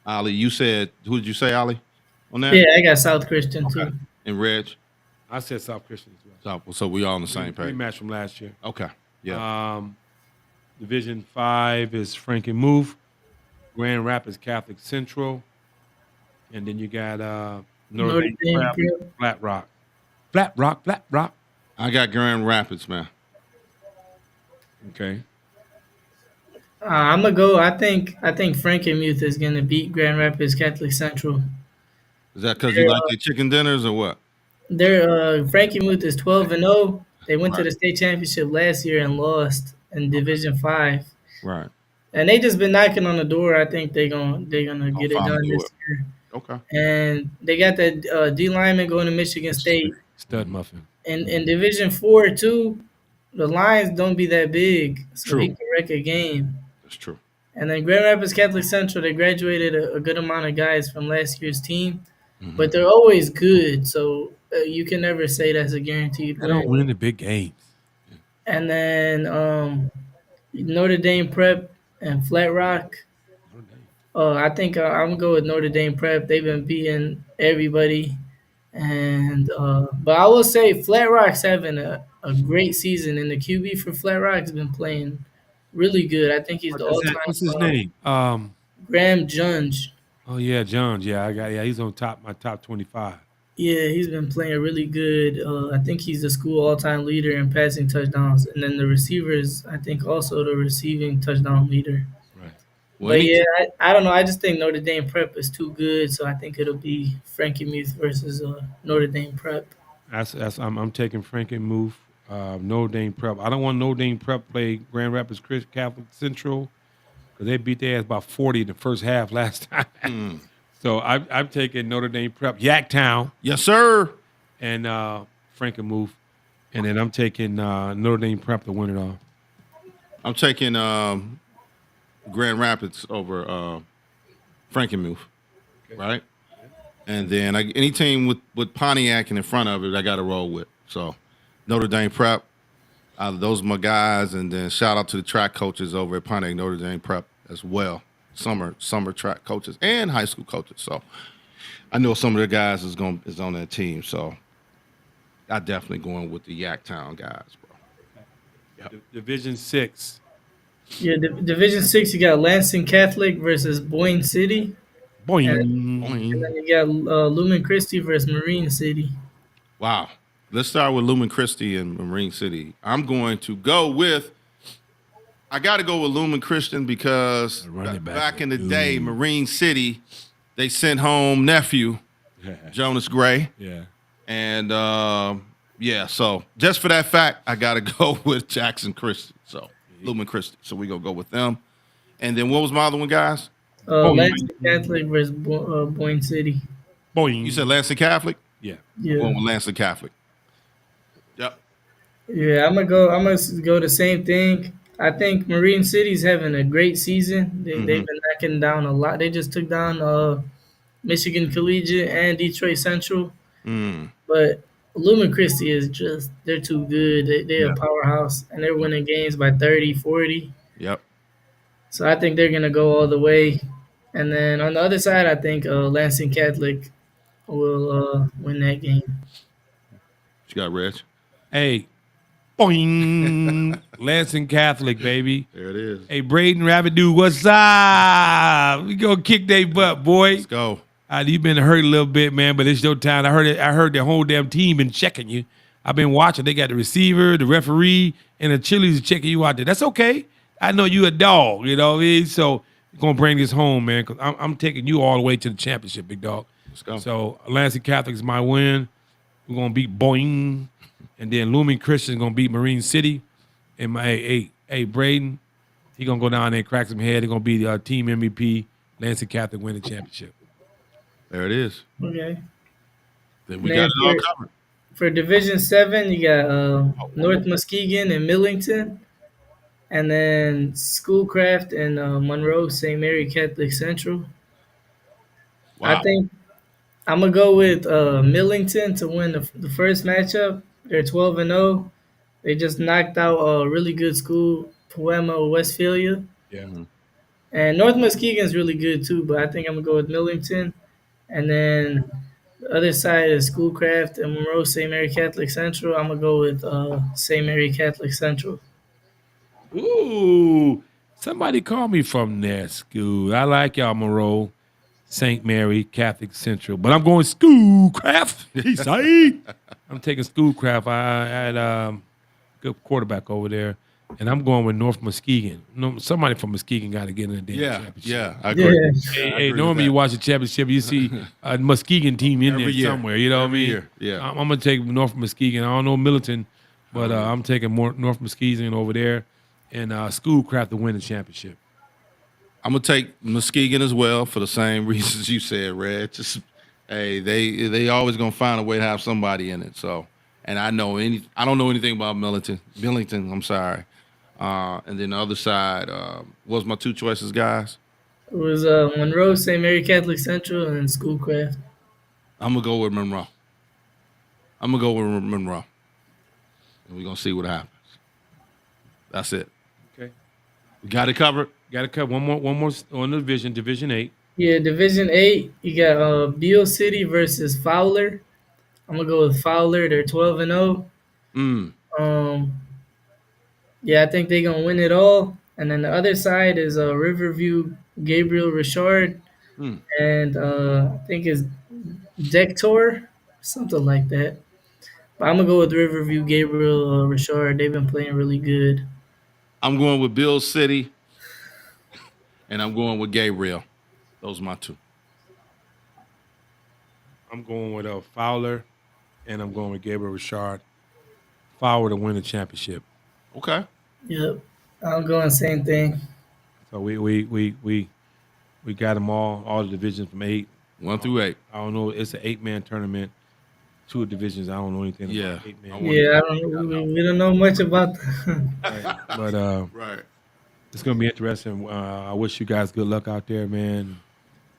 Ali, you said, who did you say, Ali, on that? Yeah, I got South Christian too. And Reg? I said South Christian as well. So we all on the same page. Rematch from last year. Okay. Yeah. Division 5 is Frank and Move. Grand Rapids Catholic Central. And then you got Notre Dame Flat Rock. Flat Rock. I got Grand Rapids, man. Okay. I'm gonna go. I think Frankenmuth is gonna beat Grand Rapids Catholic Central. Is that because you like their chicken dinners or what? Their Frankenmuth is 12-0. They went to the state championship last year and lost in Division 5. Right. And they just been knocking on the door. I think they're gonna get it done this year. Okay. and they got that D lineman going to Michigan State. Stud muffin. In Division 4 too, the lines don't be that big, so he True. can wreck a game. That's true. And then Grand Rapids Catholic Central, they graduated a good amount of guys from last year's team, but they're always good, so you can never say that's a guaranteed They don't win. win the big games. And then Notre Dame Prep and Flat Rock. I think I'm gonna go with Notre Dame Prep. They've been beating everybody, and but I will say Flat Rock's having a great season, and the QB for Flat Rock's been playing really good. I think he's the all-time. What's his name? Graham Junge. Oh yeah, Jones. Yeah, he's on my top 25. Yeah, he's been playing really good. I think he's the school all-time leader in passing touchdowns, and then the receivers, I think, also the receiving touchdown leader. Right. Well, But any- yeah, I don't know. I just think Notre Dame Prep is too good, so I think it'll be Frankie Muth versus Notre Dame Prep. I'm taking Frank and Move. Notre Dame Prep. I don't want Notre Dame Prep play Grand Rapids Catholic Central because they beat their ass about 40 in the first half last time. So I'm taking Notre Dame Prep, Yaktown, Yes, sir. and Frank and Move, and then I'm taking Notre Dame Prep to win it all. I'm taking Grand Rapids over Frankenmuth, right? And then any team with Pontiac in front of it, I got to roll with. So Notre Dame Prep, those are my guys. And then shout out to the track coaches over at Pontiac Notre Dame Prep as well. Summer track coaches and high school coaches. So I know some of the guys is on that team. So I definitely going with the Yaktown guys, bro. Division 6. Yeah, Division 6, you got Lansing Catholic versus Boyne City. Boing. And then you got Lumen Christi versus Marine City. Wow. Let's start with Lumen Christi and Marine City. I'm going to go with. I got to go with Lumen Christian because Running back. back in the day, Marine City, they sent home nephew Jonas Gray, Yeah. and yeah. So just for that fact, I got to go with Jackson Christian. So Lumen Christian. So we gonna go with them. And then what was my other one, guys? Lansing Catholic versus Boyne City. Boing. You said Lansing Catholic. Yeah. Yeah, Going with Lansing Catholic. Yep. yeah. I'm gonna go the same thing. I think Marine City's having a great season. They've been knocking down a lot. They just took down Michigan Collegiate and Detroit Central. But Lumen Christi is just, they're too good. They're a powerhouse, and they're winning games by 30, 40. Yep. So I think they're going to go all the way. And then on the other side, I think Lansing Catholic will win that game. What you got, Reg? Hey. Boing. Lansing Catholic, baby. There it is. Hey, Braden Ravidu, what's up? We gonna kick they butt, boy. Let's go. You've been hurt a little bit, man, but it's your time. I heard the whole damn team been checking you. I've been watching. They got the receiver, the referee, and the cheerleaders checking you out there. That's okay. I know you a dog, you know what I mean? So we're gonna bring this home, man, because I'm taking you all the way to the championship, big dog. Let's go. So Lansing Catholic is my win. We're gonna beat Boeing. And then Lumen Christian gonna beat Marine City. And my hey Braden, he gonna go down there and crack some head. They're gonna be the team MVP. Lansing Catholic win the championship. There it is. Okay. Then we Man, got it all covered. For Division 7, you got North Muskegon and Millington. And then Schoolcraft and Monroe St. Mary Catholic Central. Wow. I think I'm going to go with Millington to win the first matchup. They're 12-0. They just knocked out a really good school, Poema Westphalia. Yeah. And North Muskegon's really good too, but I think I'm going to go with Millington. And then the other side is Schoolcraft and Monroe St. Mary Catholic Central. I'm going to go with St. Mary Catholic Central. Ooh, somebody call me from that school. I like y'all, Monroe, St. Mary Catholic Central, but I'm going Schoolcraft. I'm taking Schoolcraft. I had a good quarterback over there, and I'm going with North Muskegon. No, somebody from Muskegon got to get in the damn Yeah. championship. Yeah. I agree. Yeah. Hey, agree with normally that. you watch the championship, you see a Muskegon team in Every there year. somewhere. You know what I mean? year, yeah. I'm gonna take North Muskegon. I don't know Militant, but I'm taking more North Muskegon over there, and Schoolcraft to win the championship. I'm gonna take Muskegon as well for the same reasons you said, Red. Just hey, they always gonna find a way to have somebody in it. So, and I don't know anything about Millington. I'm sorry. And then the other side what was my two choices, guys. It was Monroe, St. Mary Catholic Central, and Schoolcraft. I'm gonna go with Monroe. And we're gonna see what happens. That's it. Okay. We got it covered. Got to cut one more on the Division 8. Yeah, Division 8, you got Beale City versus Fowler. I'm gonna go with Fowler. They're 12-0. Yeah, I think they're gonna win it all. And then the other side is Riverview Gabriel Richard, and I think it's Dector, something like that. But I'm gonna go with Riverview Gabriel Richard. They've been playing really good. I'm going with Bill City, and I'm going with Gabriel. Those are my two. I'm going with Fowler, and I'm going with Gabriel Richard. Fowler to win the championship. Okay. Yep, I'm going same thing. So we got them all the divisions from 8. 1 through 8. I don't know. It's an 8-man tournament. 2 divisions. I don't know anything Yeah. about 8-man. Yeah, we don't know much about that. Right. But Right. it's gonna be interesting. I wish you guys good luck out there, man,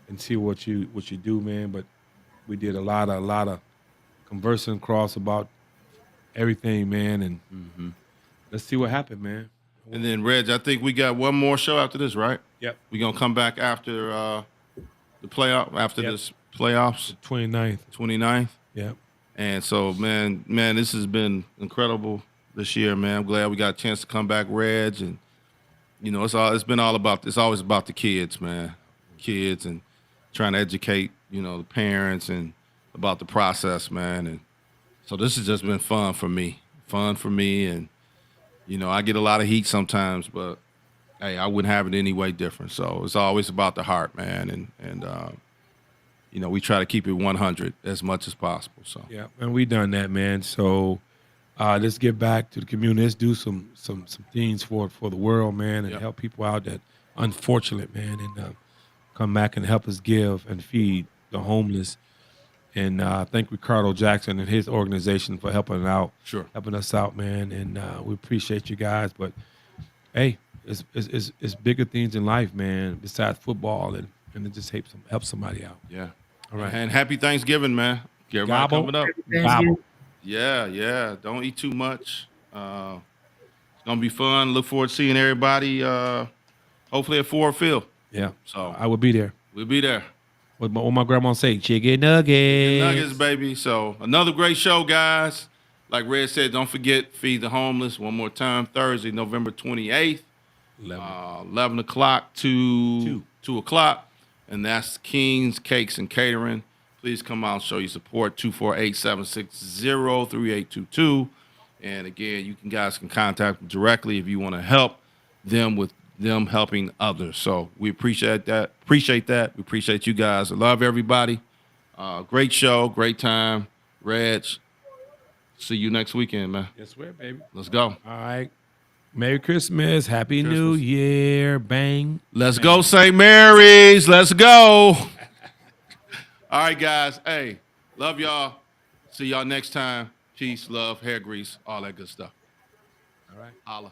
and see what you do, man. But we did a lot of conversing across about everything, man, and let's see what happened, man. And then Reg, I think we got one more show after this, right? Yep. We're gonna come back after the playoff this playoffs. 29th. 29th. Yep. And so man, this has been incredible this year, man. I'm glad we got a chance to come back, Reg, and it's always about the kids, man. Kids and trying to educate, the parents and about the process, man. And so this has just been fun for me. And I get a lot of heat sometimes, but hey, I wouldn't have it any way different. So it's always about the heart, man. And we try to keep it 100 as much as possible. So Yeah, and we done that, man. So let's get back to the community. Let's do some things for the world, man, and help people out that unfortunate, man, and come back and help us give and feed the homeless. And thank Ricardo Jackson and his organization for helping us out, man. And we appreciate you guys. But hey, it's bigger things in life, man, besides football, and it just helps somebody out. Yeah. All right. And happy Thanksgiving, man. Everybody Gobble. coming up. Gobble. Yeah. Don't eat too much. It's gonna be fun. Look forward to seeing everybody. Hopefully at Ford Field. Yeah. So I will be there. we'll be there. What my grandma say? Chicken nuggets. Nuggets, baby. So another great show, guys. Like Red said, don't forget Feed the Homeless one more time. Thursday, November 28th, 11 o'clock to 2 o'clock, and that's King's Cakes and Catering. Please come out and show your support. 248-760-3822. And again, you guys can contact them directly if you want to help them with them helping others. So we appreciate that. We appreciate you guys. I love everybody. Great show, great time. Reg, see you next weekend, man. Yes, sir, baby. Let's go. All right. Merry Christmas. Happy New Year. Bang. Let's go, St. Mary's. Let's go. All right, guys. Hey, love y'all. See y'all next time. Peace, love, hair grease, all that good stuff. All right. Holla.